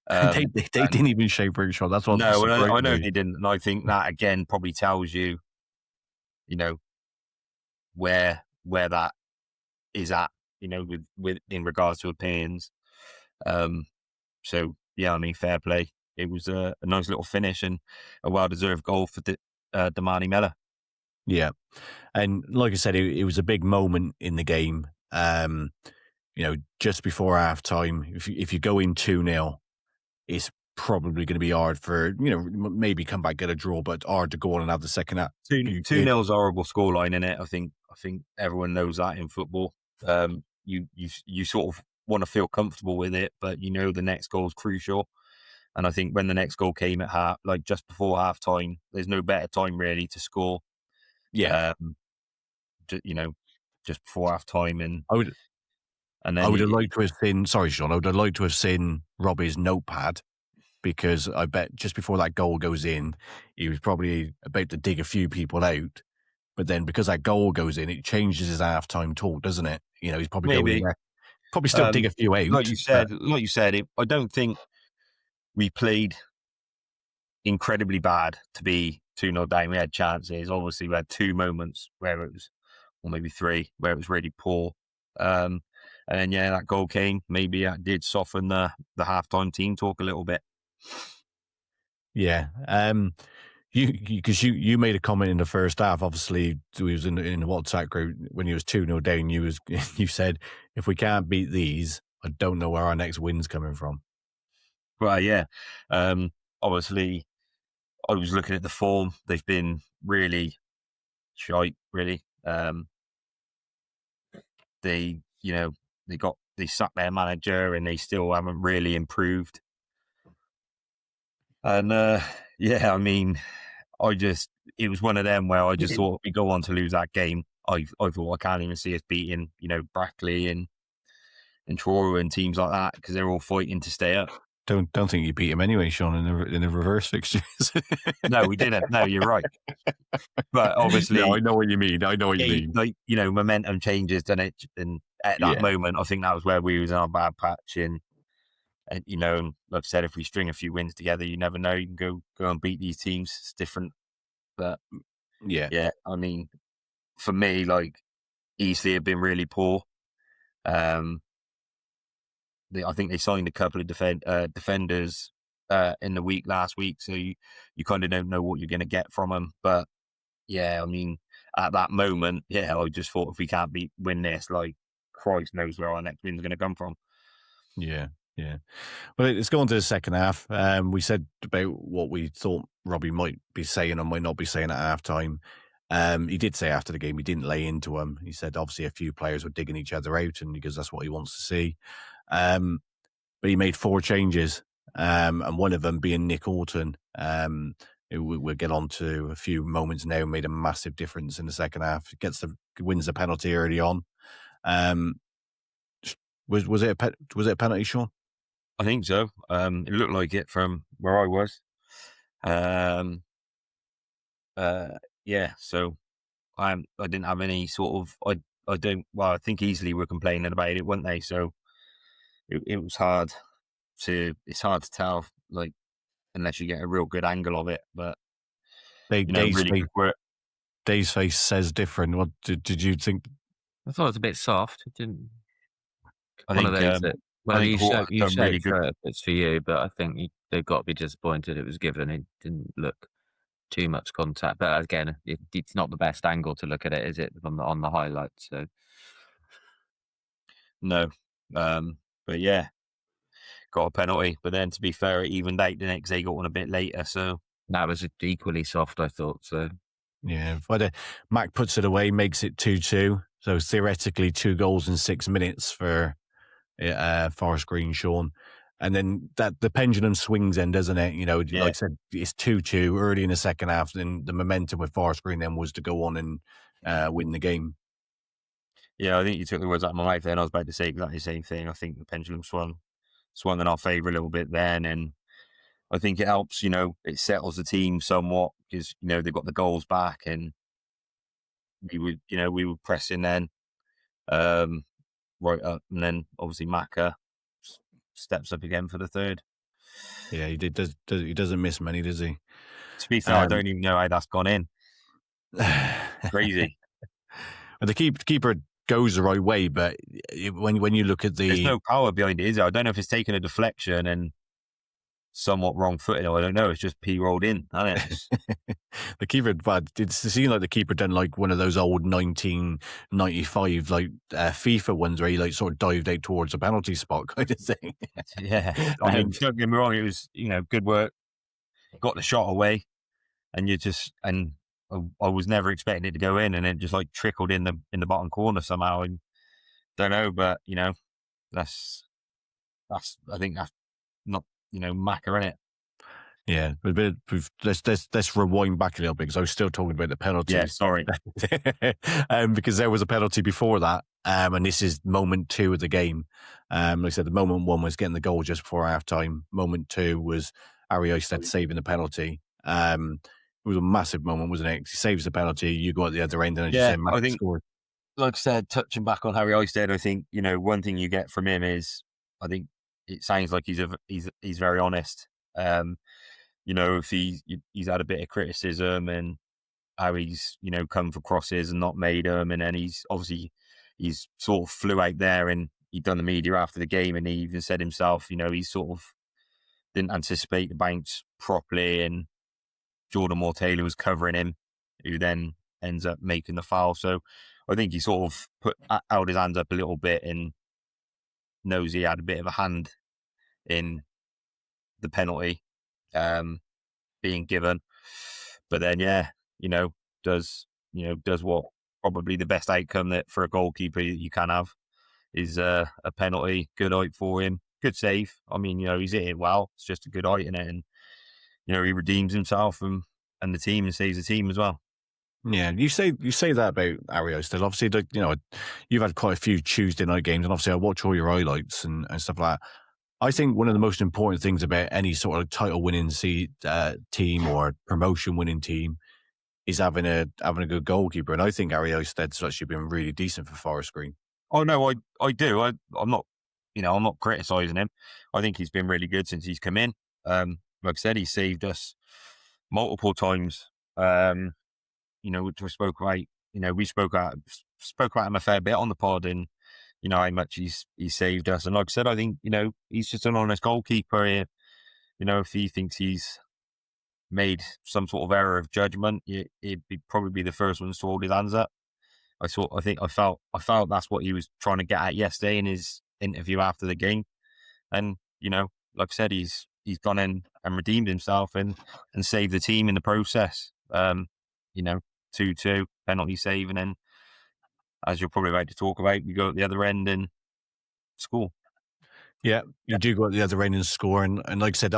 They didn't even show for it, Sean. That's what No, and I surprised know me. they didn't, and I think that again probably tells you, where that is at, with in regards to opinions. So yeah, I mean, fair play. It was a nice little finish and a well-deserved goal for Damani Mella. Yeah. And like I said, it was a big moment in the game. Just before half time, if you go in 2-0, it's probably going to be hard for, maybe come back, get a draw, but hard to go on and have the second half. 2-0's a horrible scoreline, in it. I think everyone knows that in football. You sort of want to feel comfortable with it, but the next goal is crucial. And I think when the next goal came at just before half time, there's no better time really to score. Yeah. Just before half time, and I would have liked to have seen. Sorry, Sean. I would have liked to have seen Robbie's notepad, because I bet just before that goal goes in, he was probably about to dig a few people out. But then because that goal goes in, it changes his halftime talk, doesn't it? He's probably going there, probably still dig a few out. Like you said, I don't think we played incredibly bad to be 2-0 down. We had chances. Obviously, we had 2 moments where it was, or maybe 3, where it was really poor. And then, that goal came. Maybe that did soften the halftime team talk a little bit. Yeah. Because you made a comment in the first half. Obviously, we was in the WhatsApp group when you was 2-0 down. You said, if we can't beat these, I don't know where our next win's coming from. Well, yeah. Obviously, I was looking at the form. They've been really shite, really. They sacked their manager and they still haven't really improved. And I mean, it was one of them where I just thought if we go on to lose that game, I thought I can't even see us beating, Brackley and Truro and teams like that, because they're all fighting to stay up. Don't think you beat him anyway, Sean, in the reverse fixtures. No, we didn't. No, you're right. But obviously, no, I know what you mean. Like, momentum changes, doesn't it? And at that moment, I think that was where we was in our bad patch. And like I said, if we string a few wins together, you never know. You can go and beat these teams. It's different. But yeah. I mean, for me, like, Eastleigh have been really poor. I think they signed a couple of defenders in the week last week, so you kind of don't know what you're going to get from them. But yeah, I mean, at that moment, I just thought if we can't win this, like, Christ knows where our next win's going to come from. Yeah. Well, let's go on to the second half. We said about what we thought Robbie might be saying or might not be saying at halftime. He did say after the game he didn't lay into him. He said obviously a few players were digging each other out, and because that's what he wants to see. But he made 4 changes, and one of them being Nick Orton. We'll get on to a few moments now. Made a massive difference in the second half. Wins the penalty early on. Was it a penalty, Sean? I think so. It looked like it from where I was. So I didn't have any sort of, I think Eastleigh were complaining about it, weren't they? So it was hard it's hard to tell, like, unless you get a real good angle of it. But Dave's face says different. What did you think? I thought it was a bit soft. It didn't. I think you showed really good. it's for you, but I think they've got to be disappointed it was given. It didn't look too much contact, but again, it's not the best angle to look at it, is it, on the highlights? So no, but yeah, got a penalty. But then, to be fair, it evened out the next day. Got one a bit later, so that was equally soft, I thought. So yeah, but Mac puts it away, makes it 2-2. So theoretically, 2 goals in 6 minutes for Forest Green, Sean. And then the pendulum swings then, doesn't it? Like I said, it's 2-2 early in the second half. Then the momentum with Forest Green then was to go on and win the game. Yeah, I think you took the words out of my mouth there, and I was about to say exactly the same thing. I think the pendulum swung in our favour a little bit then, and I think it helps, it settles the team somewhat, because, they've got the goals back, and we were pressing then right up, and then obviously Macca steps up again for the third. Yeah, he doesn't miss many, does he? To be fair, I don't even know how that's gone in. Crazy. But the keeper goes the right way, but when you look at There's no power behind it, is there? I don't know if it's taken a deflection and somewhat wrong-footed. I don't know. It's just rolled in, hasn't it? the keeper, but it seemed like the keeper done like one of those old 1995 like FIFA ones where he like sort of dived out towards a penalty spot kind of thing. Yeah, I mean, don't get me wrong. It was good work. Got the shot away, and I was never expecting it to go in, and it just like trickled in the bottom corner somehow. And don't know, but that's I think that's not Macca in it. Yeah, but let's rewind back a little bit because I was still talking about the penalty. Yeah, sorry. Because there was a penalty before that, and this is moment 2 of the game. Like I said, the moment 1 was getting the goal just before half time. Moment 2 was Harry Oisted saving the penalty. It was a massive moment, wasn't it? He saves the penalty, you go at the other end, and I think, scored. Like I said, touching back on Harry Oisted, I think one thing you get from him is I think it sounds like he's very honest. If he's had a bit of criticism and how he's come for crosses and not made them, and then he's sort of flew out there and he'd done the media after the game, and he even said himself, he sort of didn't anticipate the bounce properly, and Jordan Moore-Taylor was covering him, who then ends up making the foul. So I think he sort of held his hands up a little bit and knows he had a bit of a hand in the penalty being given, but then does what probably the best outcome that for a goalkeeper you can have is a penalty. Good height for him, good save. I mean, he's hit it well. It's just a good height in it, and he redeems himself and the team and saves the team as well. Yeah, you say that about Harry Oisted. Obviously, you've had quite a few Tuesday night games, and obviously I watch all your highlights and stuff like that. I think one of the most important things about any sort of title-winning team or promotion-winning team is having a good goalkeeper, and I think Harry Oisted's actually been really decent for Forest Green. Oh no, I do. I'm not criticising him. I think he's been really good since he's come in. Like I said, he saved us multiple times. Which we spoke about. We spoke about him a fair bit on the pod, and how much he's saved us. And like I said, I think he's just an honest goalkeeper here. If he thinks he's made some sort of error of judgment, he'd probably be the first ones to hold his hands up. I felt that's what he was trying to get at yesterday in his interview after the game. And like I said, he's gone in and redeemed himself and saved the team in the process. 2-2 penalty save, and then, as you're probably about to talk about, you go at the other end and score. Yeah, you do go at the other end and score, and like I said,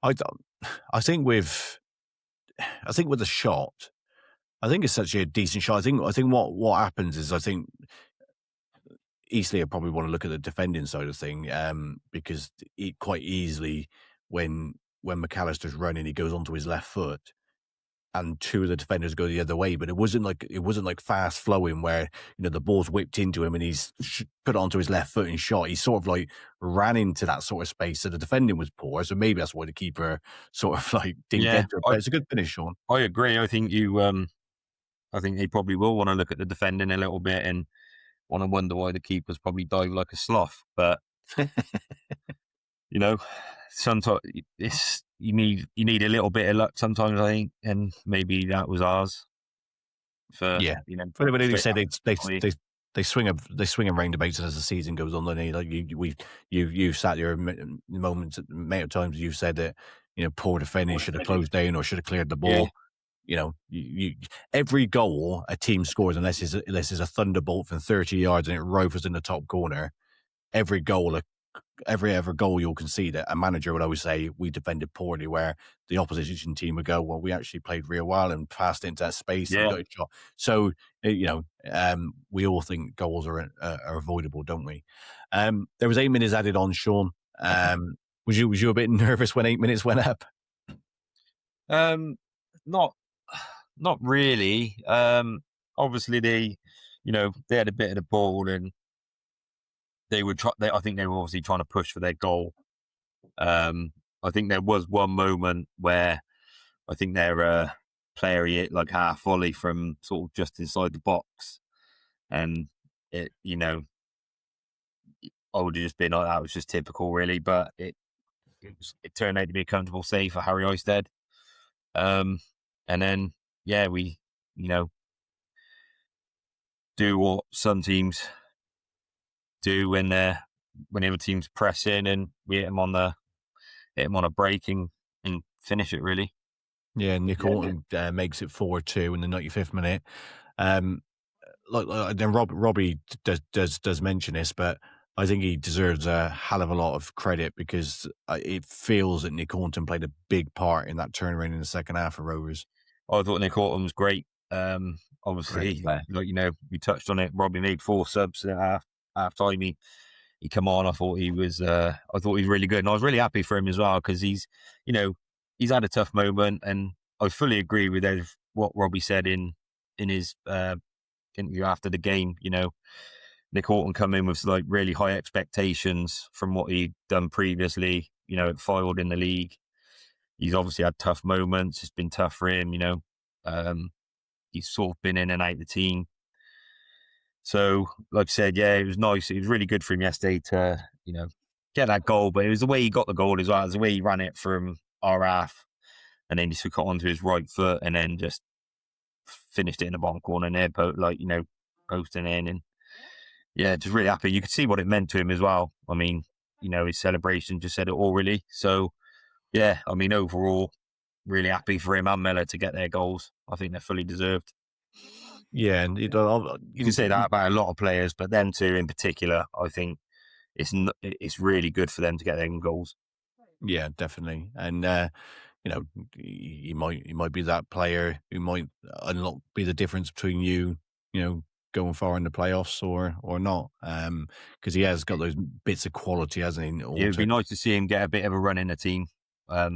I think with the shot, I think it's actually a decent shot. I think what happens is I think Eastleigh will probably want to look at the defending side of thing, because quite easily when McAllister's running, he goes onto his left foot, and 2 of the defenders go the other way. But it wasn't like fast flowing where the ball's whipped into him and he's put it onto his left foot and shot. He sort of like ran into that sort of space, so the defending was poor. So maybe that's why the keeper sort of like didn't get to it. But it's a good finish, Sean. I agree. I think I think they probably will want to look at the defending a little bit and want to wonder why the keeper's probably dived like a sloth. But sometimes you need a little bit of luck sometimes, I think, and maybe that was ours. But they said they swing a roundabouts as the season goes on. Don't like you sat there moments amount of times you've said that poor defending should have closed down or should have cleared the ball. Yeah. Every goal a team scores, unless it's a thunderbolt from 30 yards and it rifles in the top corner, every ever goal you'll concede, a manager would always say we defended poorly, where the opposition team would go, well, we actually played real well and passed into that space and got a shot. So we all think goals are avoidable, don't we? There was 8 minutes added on, Sean. Was you a bit nervous when 8 minutes went up? Not really. Obviously they had a bit of the ball and I think they were obviously trying to push for their goal. I think there was one moment where I think their player hit like half volley from sort of just inside the box, and it, I would have just been like, that was just typical, really. But it turned out to be a comfortable save for Harry Oisted. And then, yeah, we, do what some teams do when the other teams press in, and we hit them on a break and finish it, really. Yeah, Nick Horton makes it 4-2 in the 95th minute. Then Robbie does mention this, but I think he deserves a hell of a lot of credit because it feels that Nick Horton played a big part in that turnaround in the second half of Rovers. I thought Nick Horton was great. Obviously, we touched on it. Robbie made 4 subs at half time. He come on. I thought he was really good, and I was really happy for him as well because he's had a tough moment, and I fully agree with what Robbie said in his interview after the game. Nick Horton come in with like really high expectations from what he'd done previously. At Fylde in the league, he's obviously had tough moments. It's been tough for him. He's sort of been in and out of the team. So, like I said, yeah, it was nice. It was really good for him yesterday to, get that goal. But it was the way he got the goal as well. It was the way he ran it from our half, and then he took it onto his right foot, and then just finished it in the bottom corner there, posting in. And yeah, just really happy. You could see what it meant to him as well. I mean, his celebration just said it all, really. So, yeah, I mean, overall, really happy for him and Miller to get their goals. I think they're fully deserved. Yeah, and you can say that about a lot of players, but them two in particular, I think it's really good for them to get their own goals. Yeah, definitely. And he might be that player who might be the difference between you going far in the playoffs or not. Because he has got those bits of quality, hasn't he? Yeah, it'd be nice to see him get a bit of a run in the team. Like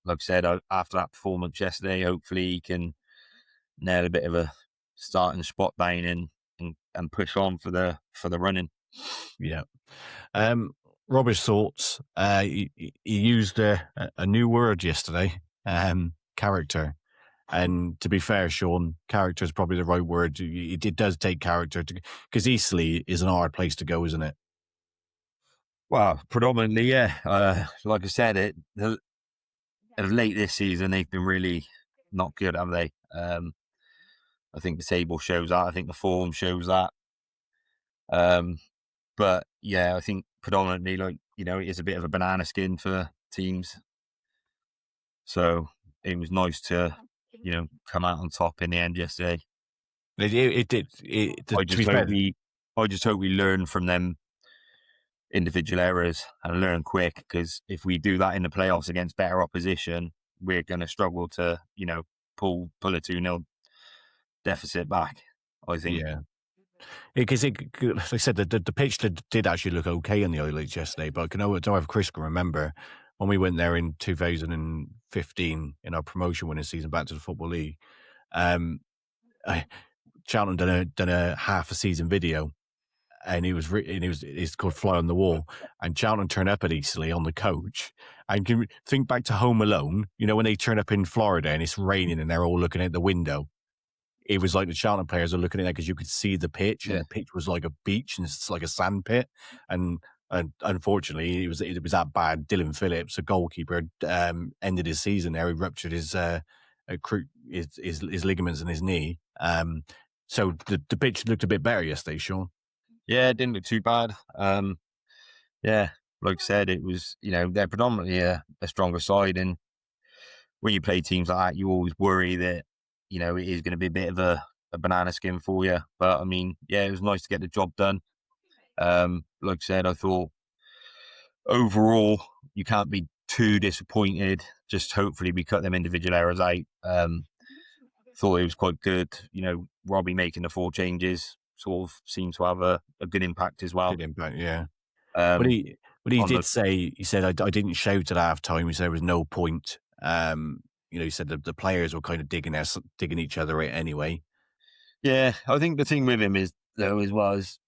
I said, after that performance yesterday, hopefully he can nail a bit of a starting spot down and push on for the running. Yeah. Robert's thoughts. He used a new word yesterday, character. And to be fair, Sean, character is probably the right word. It does take character because Eastleigh is an hard place to go, isn't it? Well, predominantly, yeah. Like I said, of late this season, they've been really not good, have they? I think the table shows that. I think the form shows that. But yeah, I think predominantly, it is a bit of a banana skin for teams. So it was nice to, come out on top in the end yesterday. It did. I just hope we learn from them individual errors and learn quick, because if we do that in the playoffs against better opposition, we're going to struggle to, pull a 2-0 deficit back, I think. Yeah. Because like I said, the pitch did actually look okay in the highlights yesterday, but I don't know if Chris can remember when we went there in 2015 in our promotion winning season back to the Football League. Cheltenham done a half a season video, and it's called Fly on the Wall, and Cheltenham turned up at Eastleigh on the coach. And can you think back to Home Alone, when they turn up in Florida and it's raining and they're all looking out the window. It was like the Cheltenham players are looking at it because you could see the pitch, and the pitch was like a beach and it's like a sand pit. And unfortunately, it was that bad. Dylan Phillips, a goalkeeper, ended his season there. He ruptured his ligaments in his knee. So the pitch looked a bit better yesterday, Sean. Yeah, it didn't look too bad. Yeah, like I said, it was, they're predominantly a stronger side, and when you play teams like that, you always worry that, it is going to be a bit of a banana skin for you. But I mean, yeah, it was nice to get the job done. Like I said, I thought overall you can't be too disappointed. Just hopefully we cut them individual errors out. Thought it was quite good. Robbie making the 4 changes sort of seemed to have a good impact as well. Good impact, yeah. But he did say, he said, I didn't shout at half time. He said there was no point. He said the players were kind of digging each other out anyway. Yeah, I think the thing with him is, though, as well, is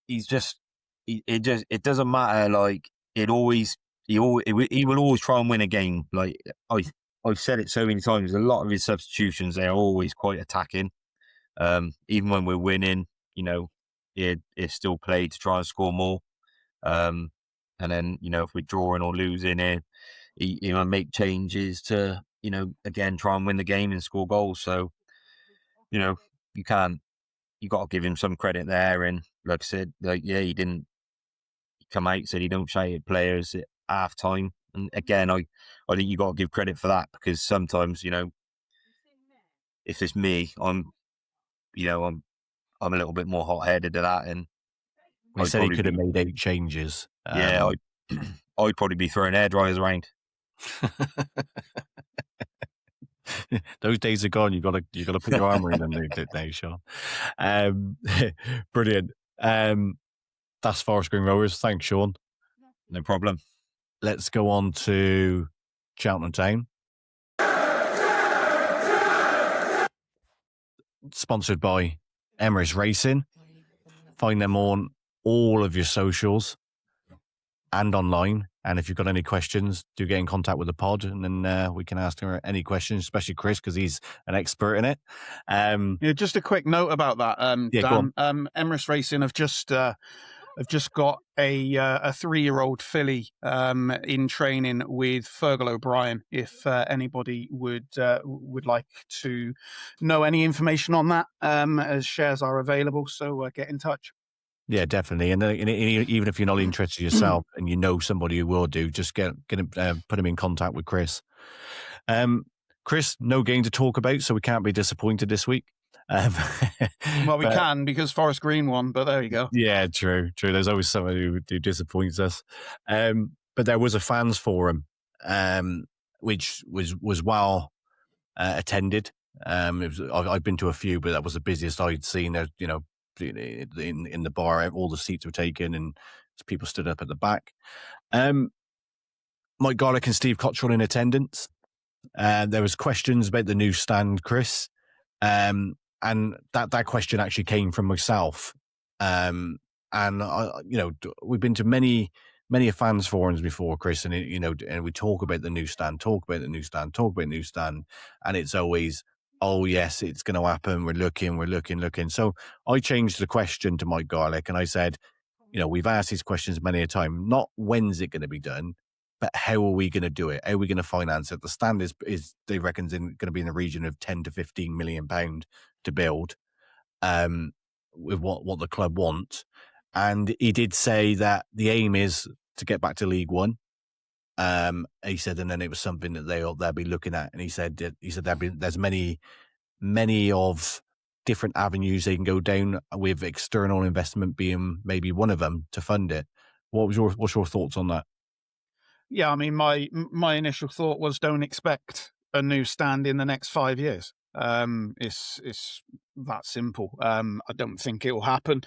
it doesn't matter. Like, it always he will always try and win a game. Like I've said it so many times. A lot of his substitutions, they're always quite attacking. Even when we're winning, he'll still play to try and score more. And then if we're drawing or losing, he might make changes to again try and win the game and score goals. So you got to give him some credit there. And like I said, he didn't come out, said he don't shout at players at half time. And again, I think you got to give credit for that, because sometimes, if it's me, I'm a little bit more hot headed than that. And he said he could have made 8 changes. I'd probably be throwing air dryers around. Those days are gone. You got to put your armour in them now, Sean. Brilliant. That's Forest Green Rovers. Thanks, Sean. No problem. Let's go on to Cheltenham Town. Sponsored by Emirates Racing. Find them on all of your socials and online. And if you've got any questions, do get in contact with the pod, and then we can ask her any questions, especially Chris, because he's an expert in it. Just a quick note about that. Dan, Emirates Racing have just got a 3-year-old filly in training with Fergal O'Brien. If anybody would like to know any information on that, as shares are available, so get in touch. Yeah, definitely. And even if you're not interested yourself and you know somebody who will do, just put him in contact with Chris. Chris, no game to talk about, so we can't be disappointed this week. Well, we can, because Forest Green won, but there you go. Yeah, true. There's always someone who disappoints us. But there was a fans forum, which was well attended. I've been to a few, but that was the busiest I'd seen. There, in the bar, all the seats were taken and people stood up at the back. Mike Garlick and Steve Cottrell in attendance. There was questions about the new stand, Chris. And that question actually came from myself. And we've been to many fans forums before, Chris, and and we talk about the new stand, and it's always, oh yes, it's going to happen. We're looking. So I changed the question to Mike Garlick, and I said, we've asked these questions many a time. Not when's it going to be done, but how are we going to do it? How are we going to finance it? The stand is they reckon going to be in the region of 10 to 15 million pound to build, with what the club want. And he did say that the aim is to get back to League One. He said, and then it was something that they'll be looking at. And he said there's many of different avenues they can go down, with external investment being maybe one of them to fund it. What's your thoughts on that? Yeah, I mean, my initial thought was, don't expect a new stand in the next 5 years. It's that simple. I don't think it will happen.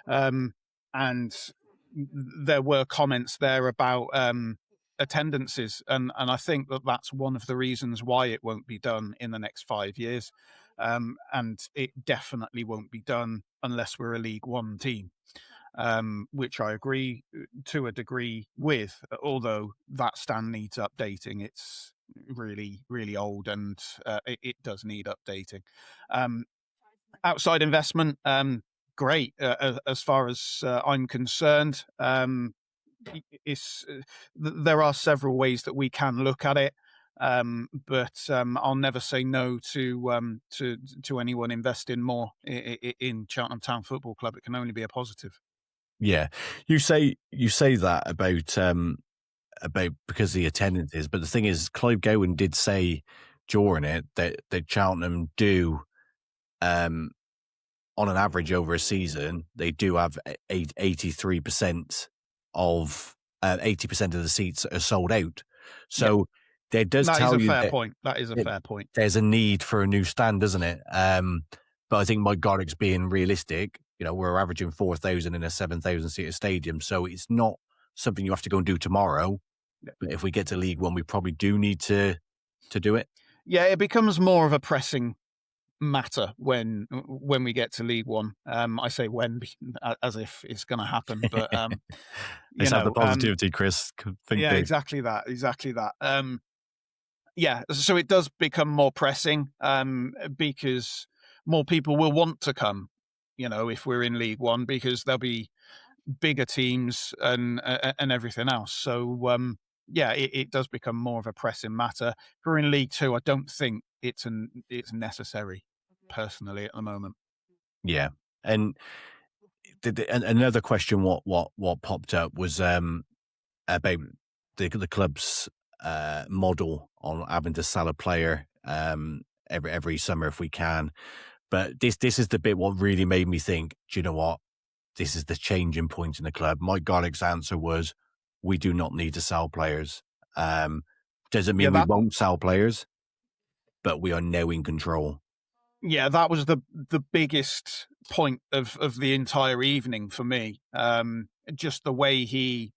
And there were comments there about attendances, and I think that's one of the reasons why it won't be done in the next 5 years. And it definitely won't be done unless we're a League One team, which I agree to a degree with, although that stand needs updating. It's really, really old, and it does need updating. Outside investment, great. As far as I'm concerned, there are several ways that we can look at it, but I'll never say no to anyone investing more in Cheltenham Town Football Club. It can only be a positive. Yeah, you say that about because the attendance is, but the thing is, Clive Gowan did say during it that Cheltenham do, on an average over a season, they do have 83% of 80% of the seats are sold out. So there does tell you that point. That is a fair point. There's a need for a new stand, isn't it? But I think Mike Garlick's being realistic. We're averaging 4,000 in a 7,000 seater stadium, so it's not something you have to go and do tomorrow. Yeah. But if we get to League One, we probably do need to do it. Yeah, it becomes more of a pressing matter when we get to League One. I say when as if it's going to happen, but Let's have the positivity, Chris. Think yeah, big. exactly that. Yeah, so it does become more pressing because more people will want to come, if we're in League One, because there'll be bigger teams and everything else. So yeah, it does become more of a pressing matter. If we're in League Two, I don't think it's necessary personally at the moment. Yeah, and another question what popped up was about the club's model on having to sell a player every summer if we can. But this is the bit what really made me think, do you know what? This is the changing point in the club. Mike Garlick's answer was, we do not need to sell players. Doesn't mean we won't sell players, but we are now in control. Yeah, that was the biggest point of the entire evening for me. Just the way he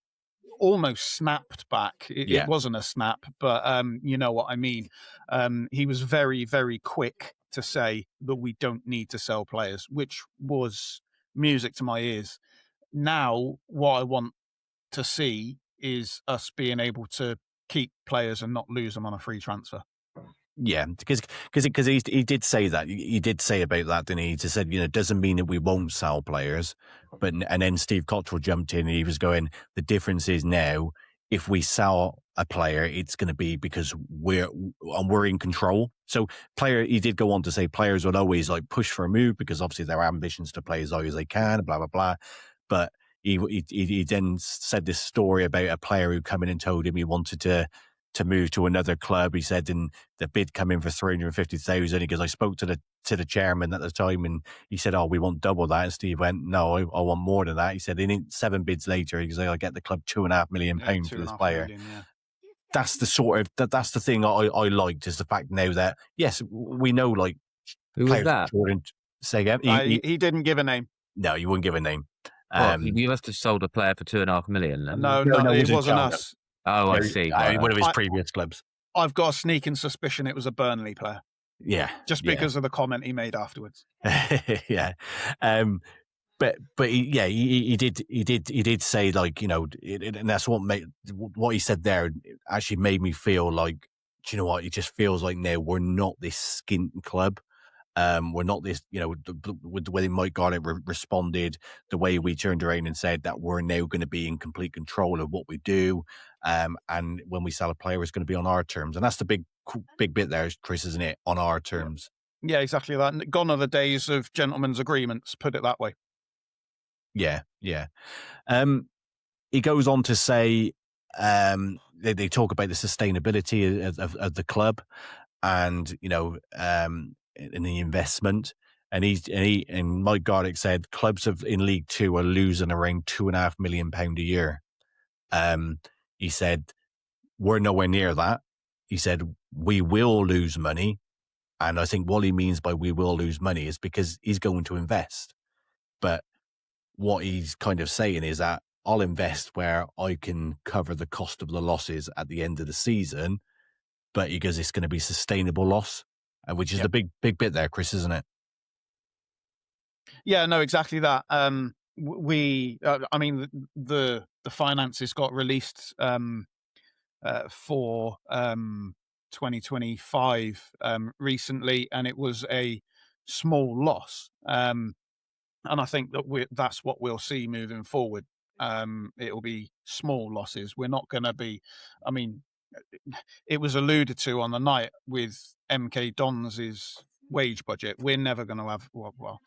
almost snapped back. It wasn't a snap, but you know what I mean. He was very, very quick to say that we don't need to sell players, which was music to my ears. Now, what I want to see is us being able to keep players and not lose them on a free transfer. Yeah, because he did say that. He did say about that, didn't he? He just said, it doesn't mean that we won't sell players. And then Steve Cottrell jumped in and he was going, the difference is now, if we sell a player, it's going to be because we're in control. So he did go on to say players will always like push for a move because obviously their ambitions to play as high as they can, blah, blah, blah. But he then said this story about a player who come in and told him he wanted to move to another club. He said, in the bid come in for 350,000. He goes, I spoke to the chairman at the time and he said, oh, we want double that. And Steve went, no, I want more than that. He said, in 7 bids later, he goes, I get the club £2.5 million for this player. Million, yeah. That's the sort of, that's the thing I liked, is the fact now that, yes, we know like. Who was that? Jordan, say again. He didn't give a name. No, you wouldn't give a name. You must have sold a player for £2.5 million. Then. No, it wasn't us. Oh, I see. One of his previous clubs. I've got a sneaking suspicion it was a Burnley player. Yeah. Just because of the comment he made afterwards. Yeah. But he did say, like, and that's what he said there actually made me feel like, do you know what? It just feels like now we're not this skint club. We're not this, with the way Mike Garlick responded, the way we turned around and said that we're now going to be in complete control of what we do. And when we sell a player, it's going to be on our terms. And that's the big bit there, Chris, isn't it? On our terms. Yeah, exactly that. Gone are the days of gentlemen's agreements, put it that way. Yeah, yeah. He goes on to say, they talk about the sustainability of the club and, in the investment, and Mike Garlick said clubs in League Two are losing around £2.5 million a year. He said we're nowhere near that. He said we will lose money, and I think what he means by we will lose money is because he's going to invest. But what he's kind of saying is that I'll invest where I can cover the cost of the losses at the end of the season, but he goes, it's going to be sustainable loss. Which is the big bit there, Chris, isn't it? Yeah, no, exactly that. The finances got released for 2025 recently, and it was a small loss. And I think that that's what we'll see moving forward. It'll be small losses. We're not going to be, it was alluded to on the night with MK Dons' wage budget. We're never going to have, well,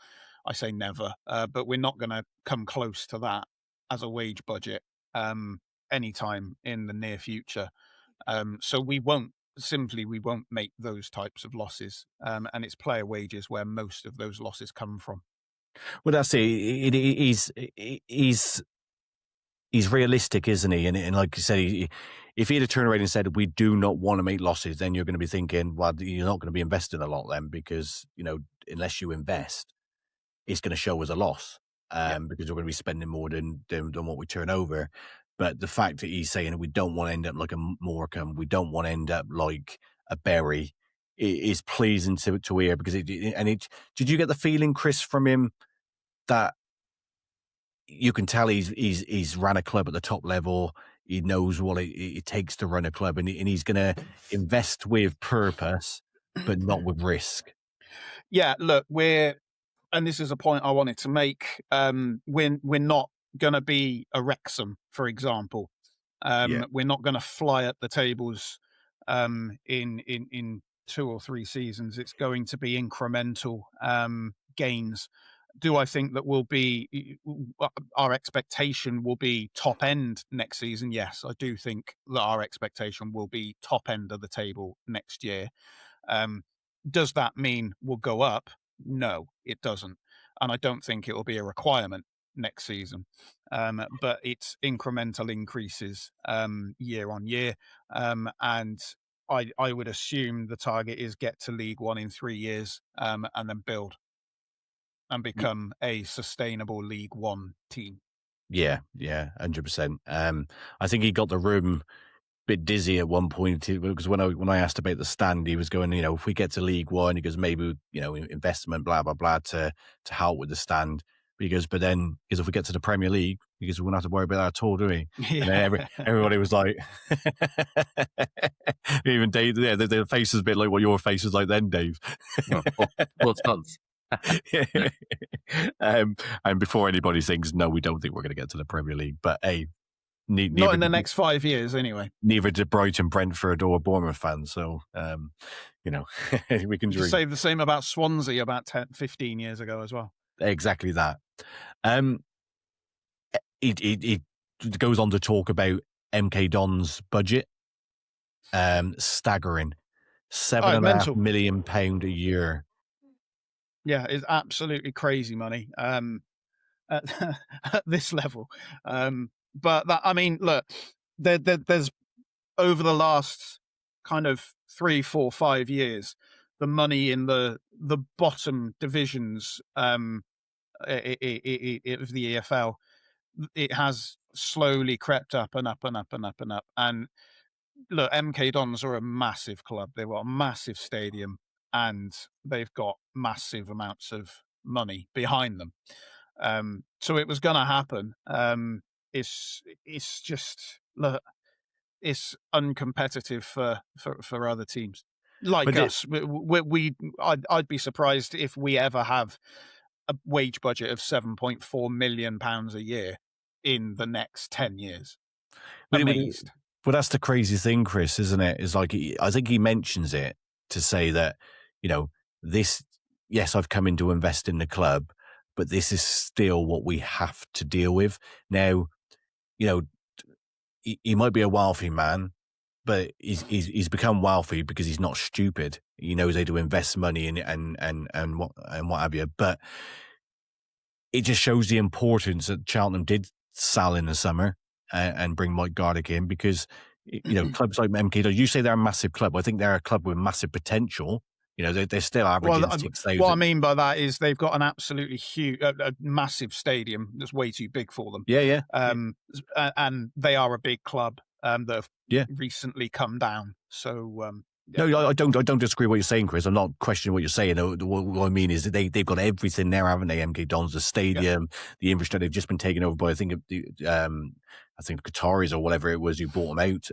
I say never, but we're not going to come close to that as a wage budget anytime in the near future. So we won't make those types of losses. And it's player wages where most of those losses come from. Well, that's it. He's realistic, isn't he? And like you said, if he had turned around and said, we do not want to make losses, then you're going to be thinking, well, you're not going to be investing a lot then, because, unless you invest, it's going to show as a loss because we're going to be spending more than what we turn over. But the fact that he's saying we don't want to end up like a Morecambe, we don't want to end up like a Bury, is pleasing to hear, because did you get the feeling, Chris, from him that you can tell he's ran a club at the top level, he knows what it takes to run a club, and he's going to invest with purpose, but not with risk? Yeah, look, and this is a point I wanted to make. We're not going to be a Wrexham, for example. We're not going to fly up the tables in 2 or 3 seasons. It's going to be incremental gains. Do I think that our expectation will be top end next season? Yes, I do think that our expectation will be top end of the table next year. Does that mean we'll go up? No, it doesn't. And I don't think it will be a requirement next season. But it's incremental increases year on year. And I would assume the target is get to League One in 3 years and then build and become a sustainable League One team. Yeah, 100%. I think he got the room bit dizzy at one point, because when I asked about the stand, he was going, if we get to League One, he goes, maybe, investment, blah, blah, blah, to help with the stand. But he goes, but then, because if we get to the Premier League, he goes, we won't have to worry about that at all, do we? Yeah. And then everybody was like, even Dave, their face is a bit like what your face is like then, Dave. What's nuts? And before anybody thinks, no, we don't think we're going to get to the Premier League, but hey, not in the next 5 years, anyway. Neither did Brighton, Brentford, or Bournemouth fans. So, we can dream. Say the same about Swansea about 15 years ago as well. Exactly that. It goes on to talk about MK Don's budget. Staggering. £7.5 million a year. Yeah, it's absolutely crazy money at this level. But that, I mean, look, there's over the last kind of 3, 4, 5 years, the money in the bottom divisions of the EFL, it has slowly crept up and up and up and up and up. And look, MK Dons are a massive club. They've got a massive stadium and they've got massive amounts of money behind them. So it was going to happen. It's just, look, it's uncompetitive for other teams like us. I'd be surprised if we ever have a wage budget of £7.4 million a year in the next 10 years. Amazed. But that's the crazy thing, Chris, isn't it? Is like, I think he mentions it to say that, this, yes, I've come in to invest in the club, but this is still what we have to deal with. Now, he might be a wealthy man, but he's become wealthy because he's not stupid. He knows how to invest money and what have you. But it just shows the importance that Cheltenham did sell in the summer and bring Mike Gardick in, because clubs like MK, you say they're a massive club. I think they're a club with massive potential. They're still averaging 6,000. What I mean by that is they've got an absolutely huge, a massive stadium that's way too big for them. Yeah. And they are a big club that have recently come down. So no, I don't disagree with what you're saying, Chris. I'm not questioning what you're saying. What I mean is that they've got everything there, haven't they? MK Dons, the stadium, the infrastructure. They've just been taken over by I think Qataris or whatever it was who bought them out.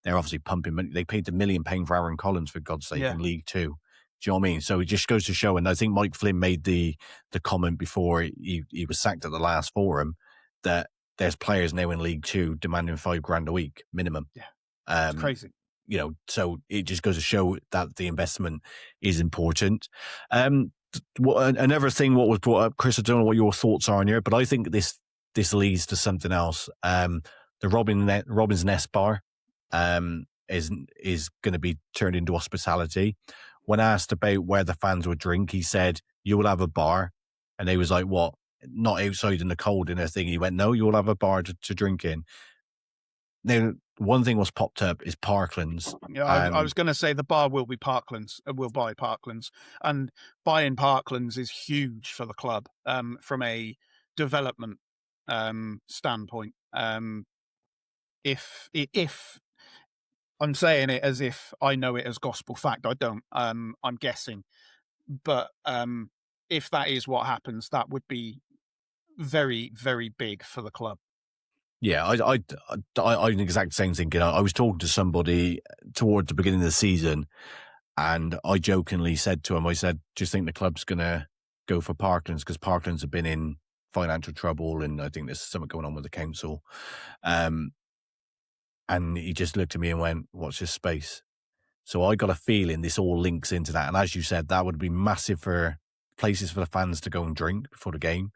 They're obviously pumping money. They paid £1 million for Aaron Collins, for God's sake, in League Two. Do you know what I mean? So it just goes to show, and I think Mike Flynn made the comment before he was sacked at the last forum, that there's players now in League Two demanding $5,000 a week minimum. Yeah, it's crazy. So it just goes to show that the investment is important. Another thing, what was brought up, Chris, I don't know what your thoughts are on here, but I think this leads to something else. The Robin's Nest bar is going to be turned into hospitality. When asked about where the fans would drink, he said, "You will have a bar," and they was like, "What? Not outside in the cold in a thing?" He went, "No, you will have a bar to drink in." Now, one thing was popped up is Parklands. Yeah, I was going to say the bar will be Parklands. We'll buy Parklands, and buying Parklands is huge for the club from a development standpoint. If I'm saying it as if I know it as gospel fact. I don't. I'm guessing, but if that is what happens, that would be very, very big for the club. Yeah, I the exact same thinking. I was talking to somebody towards the beginning of the season, and I jokingly said to him, I said, "Do you think the club's going to go for Parklands? Because Parklands have been in financial trouble, and I think there's something going on with the council." And he just looked at me and went, "Watch this space." So I got a feeling this all links into that. And as you said, that would be massive for places for the fans to go and drink before the game.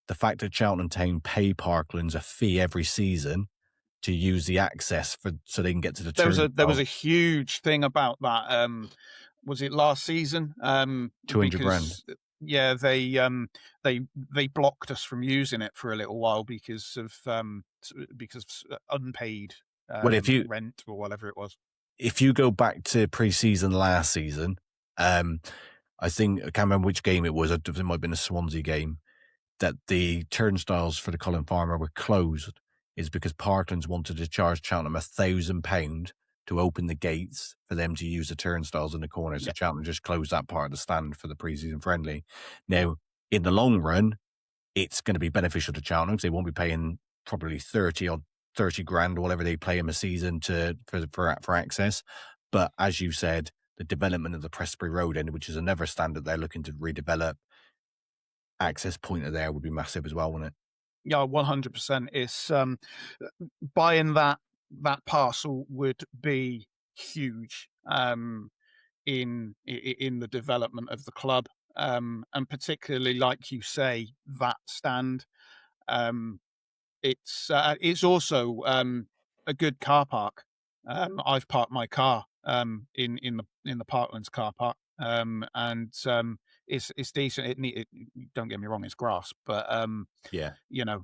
The fact that Cheltenham Town pay Parklands a fee every season to use the access so they can get to the turnstile. There was a huge thing about that. Was it last season? 200 grand. Yeah, they blocked us from using it for a little while because of unpaid rent or whatever it was. If you go back to pre-season last season, I think, I can't remember which game it was. It might have been a Swansea game, that the turnstiles for the Colin Farmer were closed is because Parklands wanted to charge Cheltenham £1,000 to open the gates for them to use the turnstiles in the corner. So Cheltenham just closed that part of the stand for the pre-season friendly. Now, in the long run, it's going to be beneficial to Cheltenham because they won't be paying probably 30 grand or whatever they pay him a season for access. But as you said, the development of the Prestbury Road end, which is another stand that they're looking to redevelop, access point of there would be massive as well, wouldn't it? Yeah, 100%. It's buying that parcel would be huge in the development of the club, and particularly, like you say, that stand. It's also a good car park. I've parked my car in the Parklands car park, and it's decent. Don't get me wrong, it's grass, but yeah,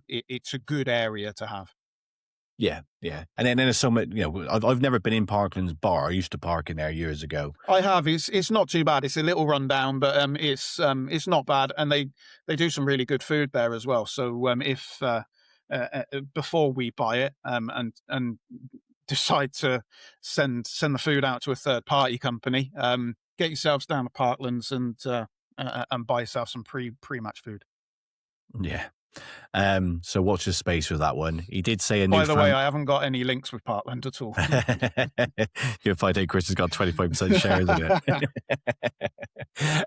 it's a good area to have. Yeah. And then there's so much, I've never been in Parklands Bar. I used to park in there years ago. I have. It's not too bad. It's a little rundown, but it's not bad, and they do some really good food there as well. So if before we buy it and decide to send the food out to a third party company, get yourselves down to Parklands and buy yourself some pre-match food. Yeah. So watch the space with that one. He did say By the way, I haven't got any links with Parkland at all. You'll find out Chris has got 25% share, isn't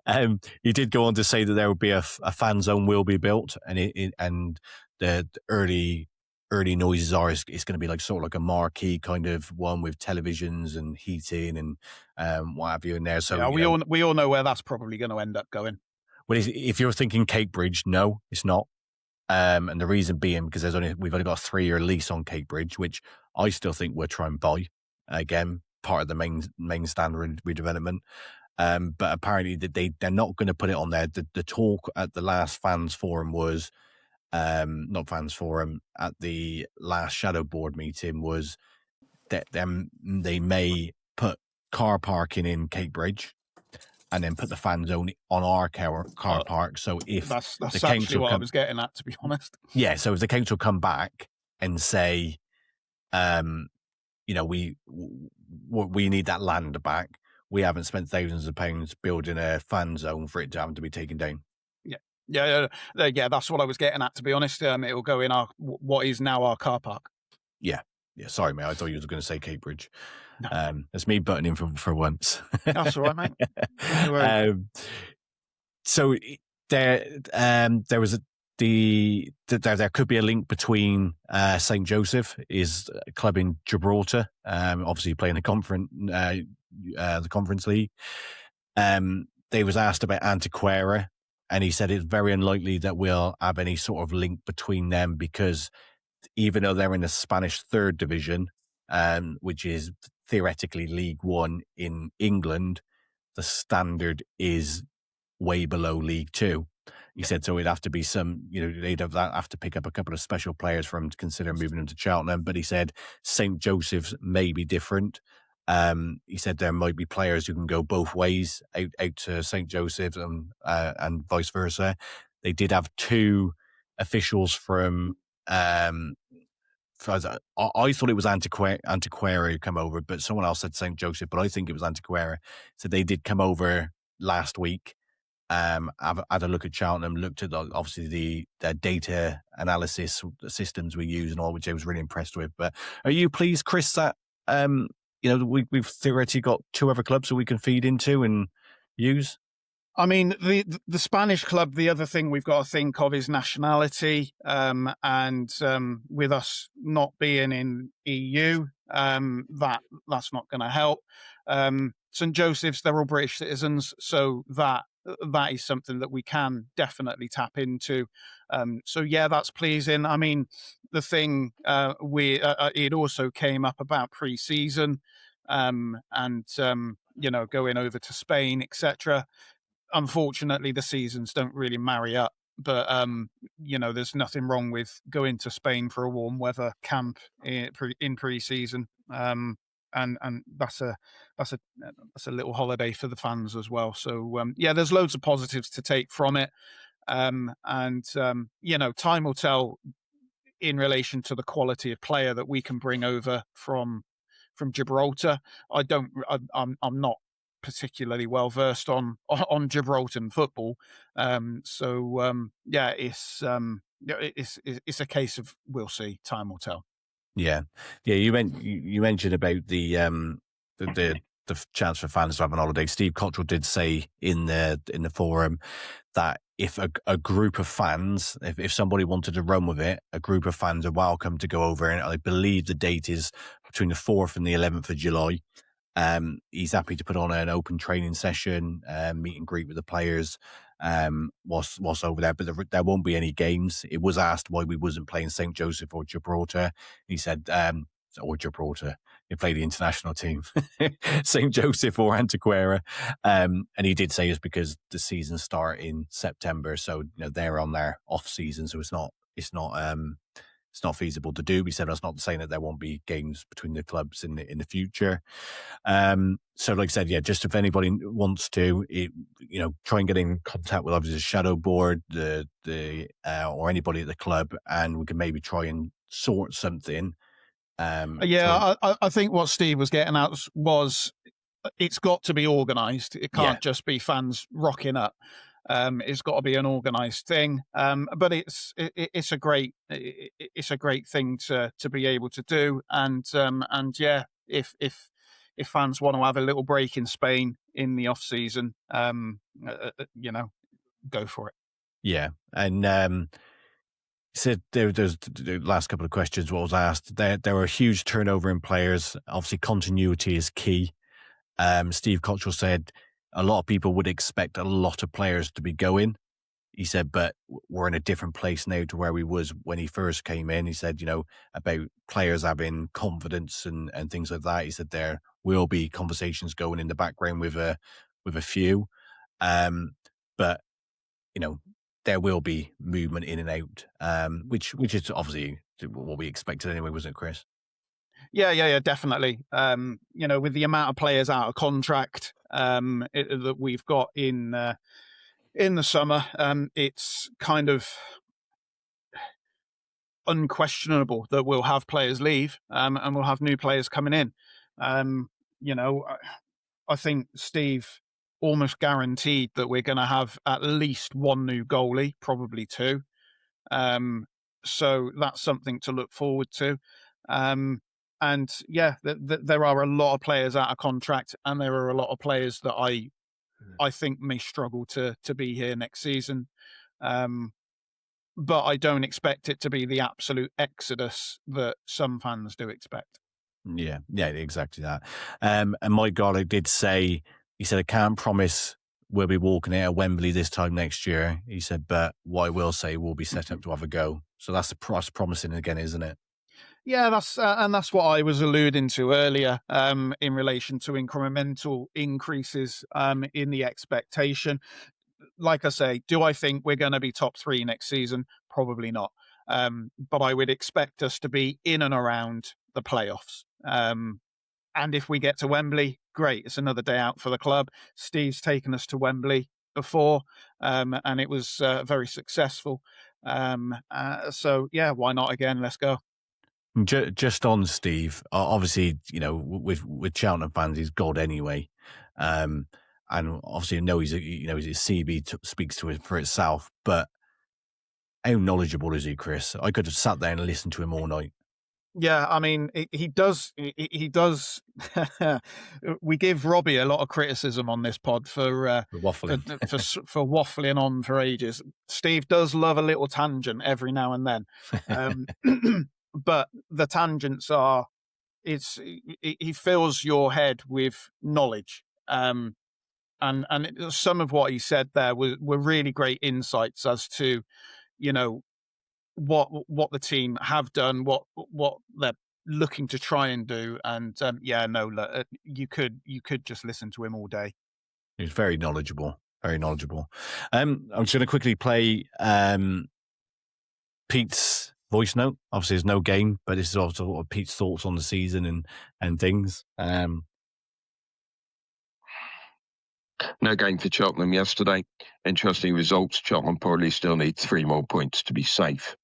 it? He did go on to say that there will be a fan zone will be built, and the early noises are it's going to be like sort of like a marquee kind of one with televisions and heating and what have you in there. So yeah, we all know where that's probably going to end up going. Well, if you're thinking Cakebridge, no, it's not. And the reason being because we've only got a 3-year lease on Cakebridge, which I still think we'll try and buy. Again, part of the main standard redevelopment. But apparently they're not going to put it on there. The talk at the last fans forum was, not fans forum, at the last shadow board meeting was that they may put car parking in Cakebridge and then put the fan zone on our car park. So if that's the actually council what I was getting at, to be honest. Yeah, so if the council come back and say, we need that land back, we haven't spent thousands of pounds building a fan zone for it to have to be taken down. Yeah, that's what I was getting at, to be honest. It'll go in what is now our car park. Yeah. Sorry, mate. I thought you were going to say Cakebridge. No. That's me butting in for once. That's all right, mate. No worries. So there was there could be a link between St. Joseph is a club in Gibraltar, obviously playing the Conference League. They was asked about Antequera, and he said it's very unlikely that we'll have any sort of link between them because even though they're in the Spanish third division, which is theoretically League One in England, the standard is way below League Two. He said so. It'd have to be they'd have to pick up a couple of special players for him to consider moving them to Cheltenham. But he said St. Joseph's may be different. He said there might be players who can go both ways out to St. Joseph's and vice versa. They did have 2 officials from I thought it was Antiquera who come over, but someone else said St. Joseph, but I think it was Antiquera. So they did come over last week. Had a look at Cheltenham, looked at obviously the data analysis systems we use and all, which I was really impressed with. But are you pleased, Chris, that we've theoretically got 2 other clubs that we can feed into and use? I mean, the Spanish club, the other thing we've got to think of is nationality. And with us not being in EU, that's not going to help. St. Joseph's, they're all British citizens, so that is something that we can definitely tap into. So yeah, that's pleasing. I mean, the thing it also came up about pre-season, and going over to Spain, etc. Unfortunately, the seasons don't really marry up. But there's nothing wrong with going to Spain for a warm weather camp in pre-season. And that's a little holiday for the fans as well. So there's loads of positives to take from it. Time will tell in relation to the quality of player that we can bring over from Gibraltar. I'm not particularly well versed on Gibraltar football. It's a case of we'll see. Time will tell. Yeah. You mentioned about the chance for fans to have an holiday. Steve Cottrell did say in the forum that if a group of fans, if somebody wanted to run with it, a group of fans are welcome to go over. And I believe the date is between the 4th and the 11th of July. He's happy to put on an open training session, meet and greet with the players, whilst over there, but there won't be any games. It was asked why we wasn't playing St. Joseph or Gibraltar. He said, or Gibraltar, he played the international team, St. Joseph or Antiquera. And he did say it's because the season start in September. So, they're on their off season. So it's not feasible to do. We said that's not saying that there won't be games between the clubs in the future. So like I said, just if anybody wants to, try and get in contact with obviously the shadow board, or anybody at the club, and we can maybe try and sort something. I think what Steve was getting at was it's got to be organised. It can't just be fans rocking up. It's got to be an organised thing. But it's a great thing to be able to do. And if fans want to have a little break in Spain in the off season, go for it. Yeah, and said there's the last couple of questions. What was asked, there were a huge turnover in players. Obviously, continuity is key. Steve Cottrell said a lot of people would expect a lot of players to be going. He said, but we're in a different place now to where we was when he first came in. He said, about players having confidence and things like that. He said there will be conversations going in the background with a few, but there will be movement in and out, which is obviously what we expected anyway, wasn't it, Chris? Yeah, definitely. With the amount of players out of contract that we've got in the summer, it's kind of unquestionable that we'll have players leave, and we'll have new players coming in. I think Steve almost guaranteed that we're going to have at least one new goalie, probably 2. So that's something to look forward to. And there are a lot of players out of contract, and there are a lot of players that I think may struggle to be here next season. But I don't expect it to be the absolute exodus that some fans do expect. Yeah, exactly that. And Mike Garlick did say, he said, I can't promise we'll be walking out of Wembley this time next year. He said, but what I will say, we'll be set up to have a go. So that's promising again, isn't it? Yeah, that's what I was alluding to earlier, in relation to incremental increases in the expectation. Like I say, do I think we're going to be top 3 next season? Probably not. But I would expect us to be in and around the playoffs. And if we get to Wembley, great. It's another day out for the club. Steve's taken us to Wembley before, and it was very successful. So, why not again? Let's go. Just on Steve, obviously, with Cheltenham fans, he's God anyway, and obviously, I know his CV speaks to it for itself. But how knowledgeable is he, Chris? I could have sat there and listened to him all night. Yeah, I mean, he does. He does. We give Robbie a lot of criticism on this pod for Waffling. for waffling on for ages. Steve does love a little tangent every now and then, but the tangents are. He fills your head with knowledge, and some of what he said there were really great insights as to, what the team have done, what they're looking to try and do, and you could just listen to him all day. He's very knowledgeable, very knowledgeable. I'm just going to quickly play Pete's voice note. Obviously, there's no game, but this is also Pete's thoughts on the season and things. No game for Cheltenham yesterday. Interesting results. Cheltenham probably still need 3 more points to be safe.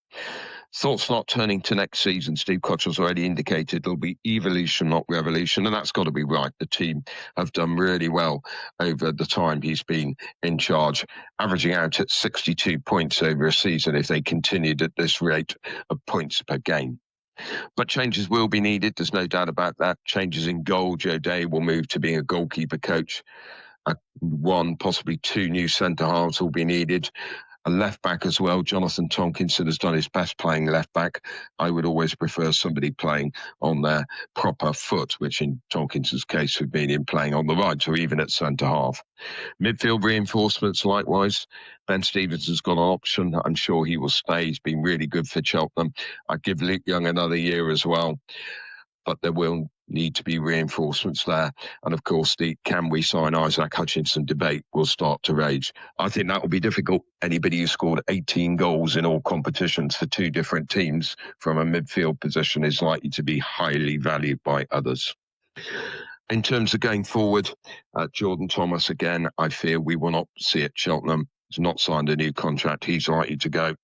Thoughts not turning to next season. Steve Cottrell's already indicated there'll be evolution, not revolution, and that's got to be right. The team have done really well over the time he's been in charge, averaging out at 62 points over a season if they continued at this rate of points per game. But changes will be needed. There's no doubt about that. Changes in goal. Joe Day will move to being a goalkeeper coach. 1, possibly 2 new centre halves will be needed. A left back as well. Jonathan Tonkinson has done his best playing left back. I would always prefer somebody playing on their proper foot, which in Tonkinson's case would mean him playing on the right or even at centre half. Midfield reinforcements likewise. Ben Stevenson's got an option. I'm sure he will stay. He's been really good for Cheltenham. I'd give Luke Young another year as well. But there will need to be reinforcements there. And of course, the can we sign Isaac Hutchinson debate will start to rage. I think that will be difficult. Anybody who scored 18 goals in all competitions for 2 different teams from a midfield position is likely to be highly valued by others. In terms of going forward, Jordan Thomas, again, I fear we will not see at Cheltenham. He's not signed a new contract. He's likely to go.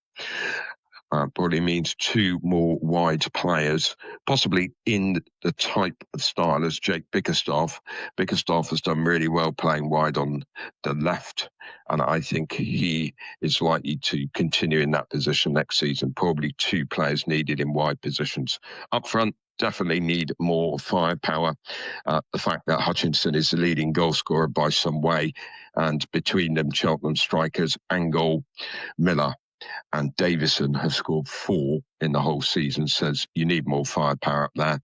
Probably means 2 more wide players, possibly in the type of style as Jake Bickerstaff. Bickerstaff has done really well playing wide on the left, and I think he is likely to continue in that position next season. Probably 2 players needed in wide positions. Up front, definitely need more firepower. The fact that Hutchinson is the leading goal scorer by some way, and between them, Cheltenham strikers Angol, Miller and Davison have scored 4 in the whole season, says you need more firepower up there.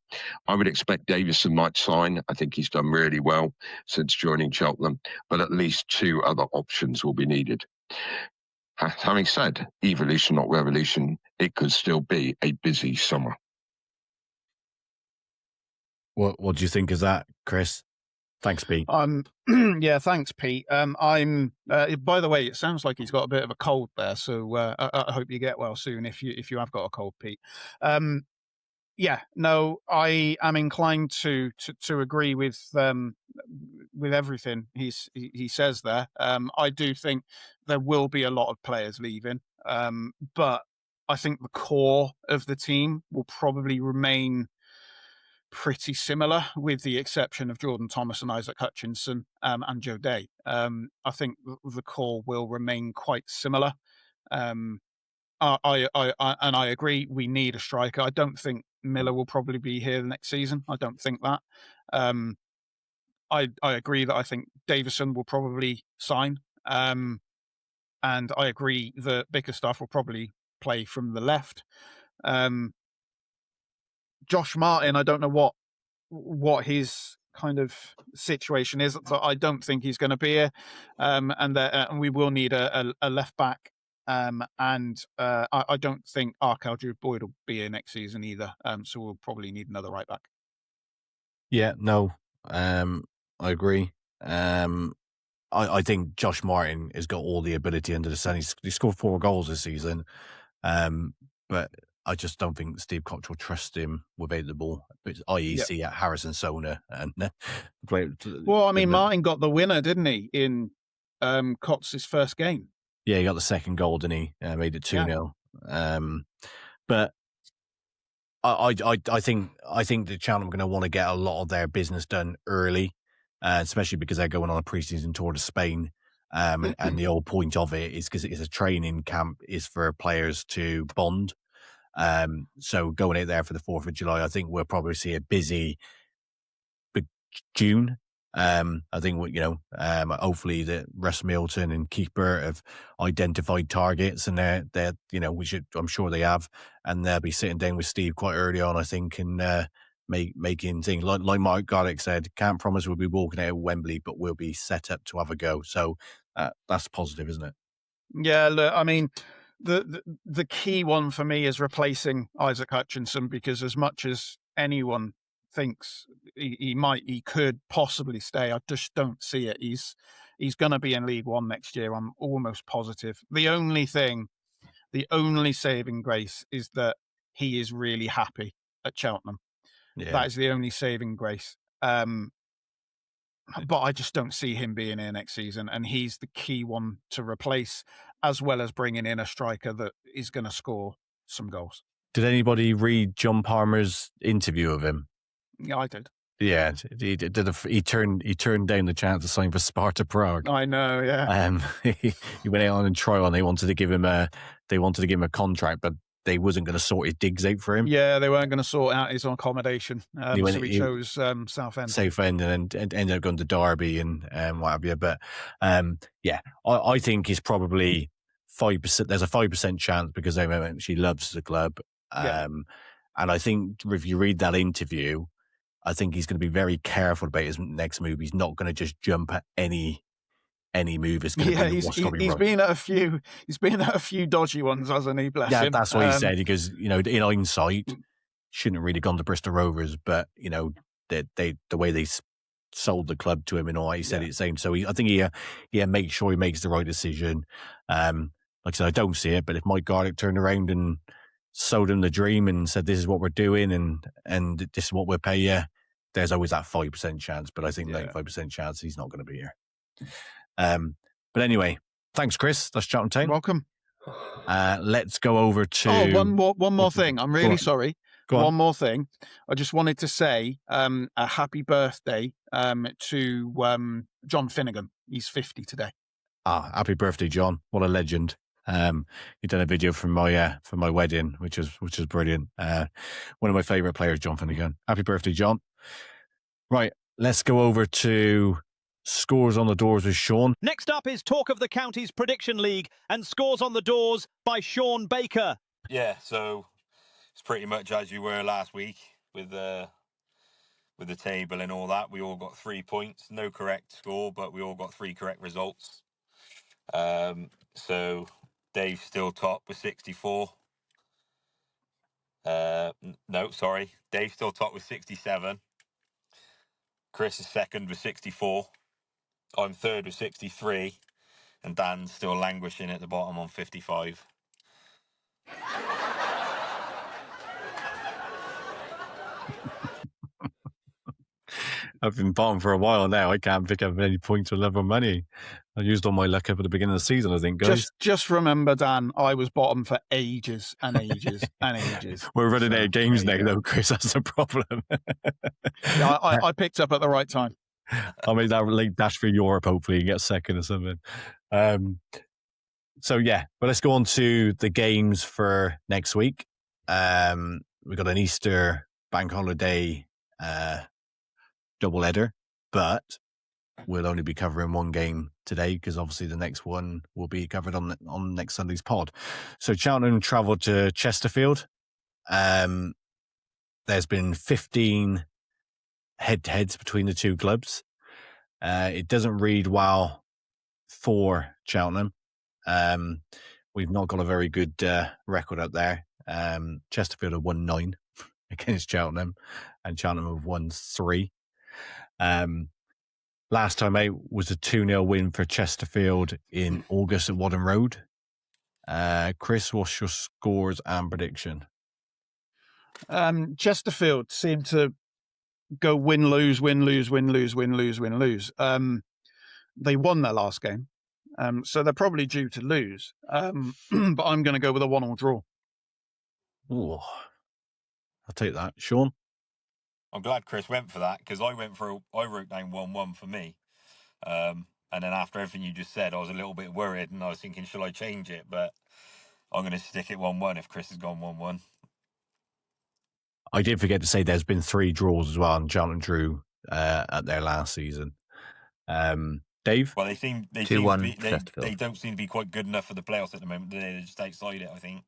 I would expect Davison might sign. I think he's done really well since joining Cheltenham, but at least 2 other options will be needed. Having said evolution, not revolution, it could still be a busy summer. What do you think of that, Chris? Thanks, Pete. Yeah, thanks, Pete. By the way, it sounds like he's got a bit of a cold there, so I hope you get well soon if you have got a cold, Pete. Yeah, no, I am inclined to agree with everything he says there. I do think there will be a lot of players leaving, but I think the core of the team will probably remain pretty similar, with the exception of Jordan Thomas and Isaac Hutchinson and Joe Day. I think the core will remain quite similar. I agree. We need a striker. I don't think Miller will probably be here the next season. I don't think that. I agree that I think Davison will probably sign, and I agree that Bickerstaff will probably play from the left. Josh Martin, I don't know what his kind of situation is, but I don't think he's going to be here, and we will need a left back. I don't think Arkel Boyd will be here next season either. So we'll probably need another right back. Yeah, no, I agree. I think Josh Martin has got all the ability under the sun. He scored 4 goals this season, but I just don't think Steve Cottrell trusts him without the ball, i.e. at Harrison Sona. And well, I mean, Martin got the winner, didn't he, in Cots' first game? Yeah, he got the second goal, didn't he? Made it 2-0. But I think that Cheltenham are going to want to get a lot of their business done early, especially because they're going on a pre-season tour to Spain. And the whole point of it is because it's a training camp, is for players to bond. So going out there for the 4th of July, I think we'll probably see a busy June. I think hopefully that Russ Milton and Keeper have identified targets, and they're I'm sure they have, and they'll be sitting down with Steve quite early on, I think, and making things like Mark Garlick said. Can't promise we'll be walking out of Wembley, but we'll be set up to have a go. So that's positive, isn't it? Yeah, look, I mean, the key one for me is replacing Isaac Hutchinson, because as much as anyone thinks he could possibly stay, I just don't see it. He's going to be in League One next year. I'm almost positive. The only saving grace is that he is really happy at Cheltenham. Yeah. That is the only saving grace. But I just don't see him being here next season, and he's the key one to replace, as well as bringing in a striker that is going to score some goals. Did anybody read John Palmer's interview of him? Yeah, I did. Yeah, he turned down the chance to sign for Sparta Prague. I know, yeah. He went out on a trial, and they wanted to give him a contract, but they wasn't going to sort his digs out for him. Yeah, they weren't going to sort out his accommodation, so he chose Southend. Southend, and ended up going to Derby and what have you. But I think he's probably 5%. There's a 5% chance because she loves the club. And I think if you read that interview, I think he's going to be very careful about his next move. He's not going to just jump at any move. It's going to be what's going to be right. He's been at a few dodgy ones, hasn't he? Bless him. That's what he said. Because in hindsight, shouldn't have really gone to Bristol Rovers, but the way they sold the club to him and all, he said it's same. So I think he makes sure he makes the right decision. Like I said, I don't see it, but if Mike Garlick turned around and sold him the dream and said, this is what we're doing and this is what we'll pay you, there's always that 5% chance. But I think 95% chance he's not going to be here. But anyway, thanks, Chris. That's Cheltenham Town. Welcome. Let's go over to one more thing. I'm really sorry. One more thing. I just wanted to say a happy birthday to John Finnegan. He's 50 today. Happy birthday, John. What a legend. You done a video from my wedding, which is brilliant. One of my favourite players, John Finnegan. Happy birthday, John. Right, let's go over to Scores on the Doors with Sean. Next up is Talk of the County's Prediction League and Scores on the Doors by Sean Baker. Yeah, so it's pretty much as you were last week with the table and all that. We all got 3 points, no correct score, but we all got 3 correct results. So Dave's still top with 64. Dave's still top with 67. Chris is second with 64. I'm third with 63. And Dan's still languishing at the bottom on 55. I've been bottom for a while now. I can't pick up any points or level money. I used all my luck up at the beginning of the season, I think, guys. Just remember, Dan, I was bottom for ages and ages and ages. We're running out of games now, though, Chris. That's the problem. I picked up at the right time. I'll make that late dash for Europe, hopefully, and get second or something. But let's go on to the games for next week. We've got an Easter bank holiday double-header, but we'll only be covering one game today because obviously the next one will be covered on next Sunday's pod. So Cheltenham travelled to Chesterfield. There's been 15 head-to-heads between the two clubs. It doesn't read well for Cheltenham. We've not got a very good record up there. Chesterfield have won 9 against Cheltenham, and Cheltenham have won 3. Last time out was a 2-0 win for Chesterfield in August at Wadham Road. Chris, what's your scores and prediction? Chesterfield seem to go win-lose, win-lose, win-lose, win-lose, win-lose. They won their last game, so they're probably due to lose. But I'm going to go with a 1-1 draw. Ooh. I'll take that. Sean? I'm glad Chris went for that because I wrote down 1-1 for me. And then after everything you just said, I was a little bit worried and I was thinking, shall I change it? But I'm going to stick it 1-1 if Chris has gone 1-1. I did forget to say there's been 3 draws as well, and Cheltenham drew at their last season. Dave? Well, they seem to 2-1 be, Chesterfield. they don't seem to be quite good enough for the playoffs at the moment. They're just outside it, I think.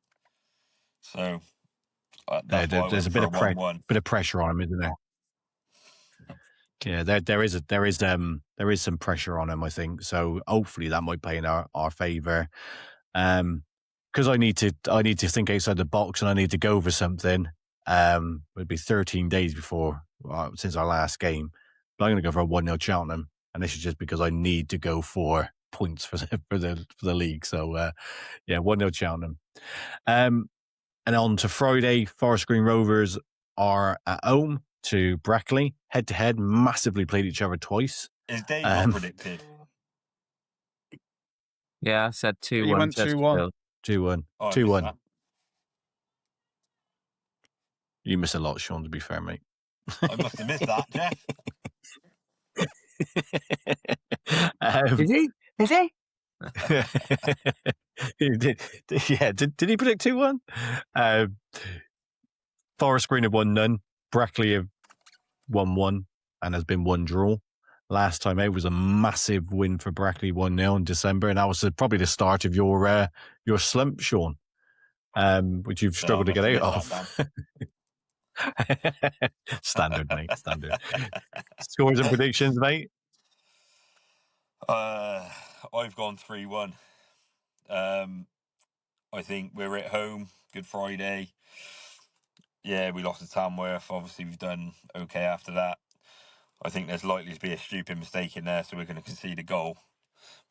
So that's why I There's went a bit for of 1-1. bit of pressure on him, isn't there? Yeah, there is some pressure on him, I think. So hopefully that might play in our favour. Because I need to think outside the box and I need to go for something. It'd be 13 days since our last game. But I'm going to go for a 1-0 Cheltenham, and this is just because I need to go for points for the league. So 1-0 Cheltenham. And on to Friday, Forest Green Rovers are at home to Brackley, head to head, massively played each other twice. Is Dave not predicted? Yeah, I said 2-1 You went 2-1. Chesterfield. 2-1. Oh, I 2-1. missed You miss a lot, Sean, to be fair, mate. that. I must have missed that, Jeff. Is he? Is he? Did he predict 2-1? Forest Green have won none. Brackley have won 1 and has been 1 draw. Last time out was a massive win for Brackley, 1-0 in December, and that was probably the start of your slump, Sean, which you've struggled to get out of. Standard, mate. Standard. Scores and predictions, mate. I've gone 3-1. I think we're at home. Good Friday. Yeah, we lost to Tamworth. Obviously, we've done okay after that. I think there's likely to be a stupid mistake in there, so we're going to concede a goal,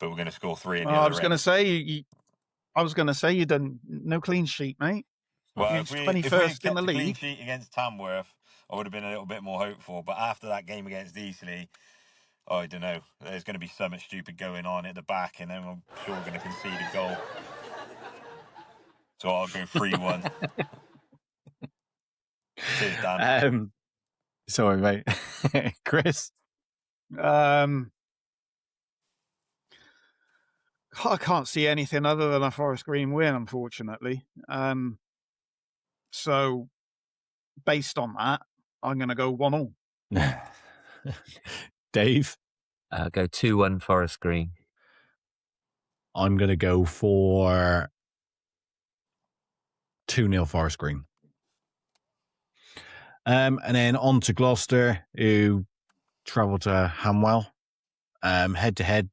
but we're going to score 3 in the other I was going to say you done no clean sheet, mate. Well, You're if we 21st kept in the a clean league. sheet against Tamworth, I would have been a little bit more hopeful. But after that game against Eastleigh, I don't know. There's going to be so much stupid going on at the back, and then I'm sure we're going to concede a goal. So I'll go 3-1. Cheers, Dan. Sorry, mate. Chris? I can't see anything other than a Forest Green win, unfortunately. So, based on that, I'm going to go 1-1. Dave? Go 2-1 Forest Green. I'm going to go for 2-0 Forest Green. And then on to Gloucester, who travel to Hanwell. Head to head,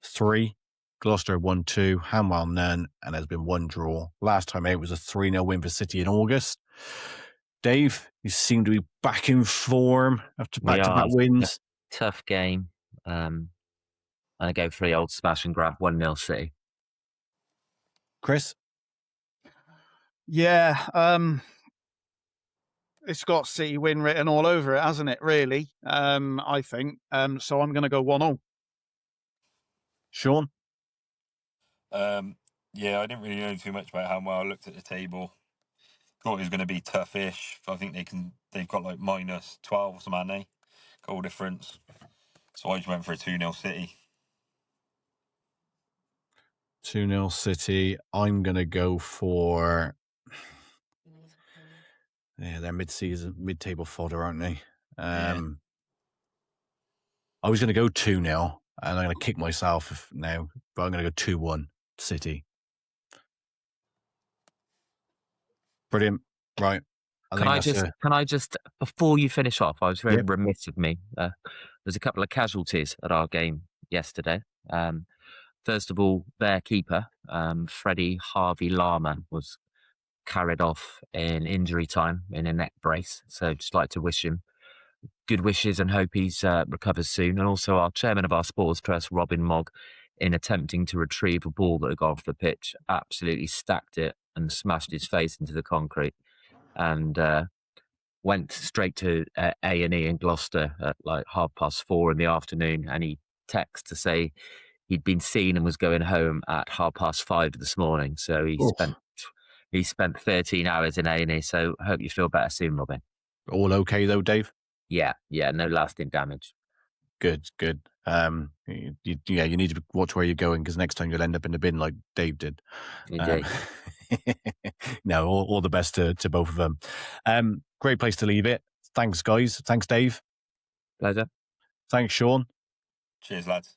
3. Gloucester 1-2, Hanwell none, and there's been 1 draw. Last time out was a 3-0 win for City in August. Dave, you seem to be back in form after back-to-back wins. Tough game. I go for the old smash and grab 1-0 City. Chris? Yeah, it's got City win written all over it, hasn't it, really? I think. So I'm going to go 1-0. Sean? Yeah, I didn't really know too much about Hanwell. I looked at the table. Thought it was going to be toughish. I think they've got like -12 or something, haven't they? Goal difference. So I just went for a 2-0 City. 2-0 City. I'm going to go for... Yeah, they're mid-table fodder, aren't they? I was going to go 2-0, and I'm going to kick myself now, but I'm going to go 2-1 City. Brilliant. Right. Can I just, before you finish off, I was very remiss of me. There's a couple of casualties at our game yesterday. First of all, their keeper, Freddie Harvey Lama, was carried off in injury time in a neck brace. So just like to wish him good wishes and hope he's recovers soon. And also our chairman of our sports trust, Robin Mogg, in attempting to retrieve a ball that had gone off the pitch, absolutely stacked it and smashed his face into the concrete, and went straight to A&E in Gloucester at like 4:30 in the afternoon. And he texted to say he'd been seen and was going home at 5:30 this morning. So he He spent 13 hours in A&E, so hope you feel better soon, Robin. All okay though, Dave? Yeah, no lasting damage. Good. You need to watch where you're going because next time you'll end up in the bin like Dave did. Indeed. No, all the best to both of them. Great place to leave it. Thanks, guys. Thanks, Dave. Pleasure. Thanks, Sean. Cheers, lads.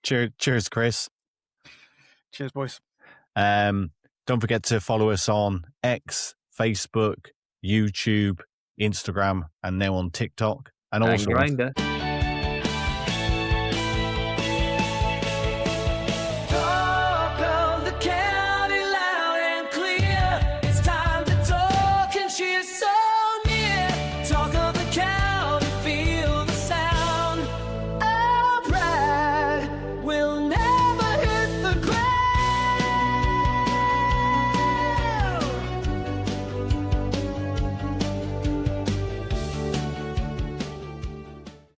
Cheers, Chris. Cheers, boys. Don't forget to follow us on X, Facebook, YouTube, Instagram, and now on TikTok. And also Grindr.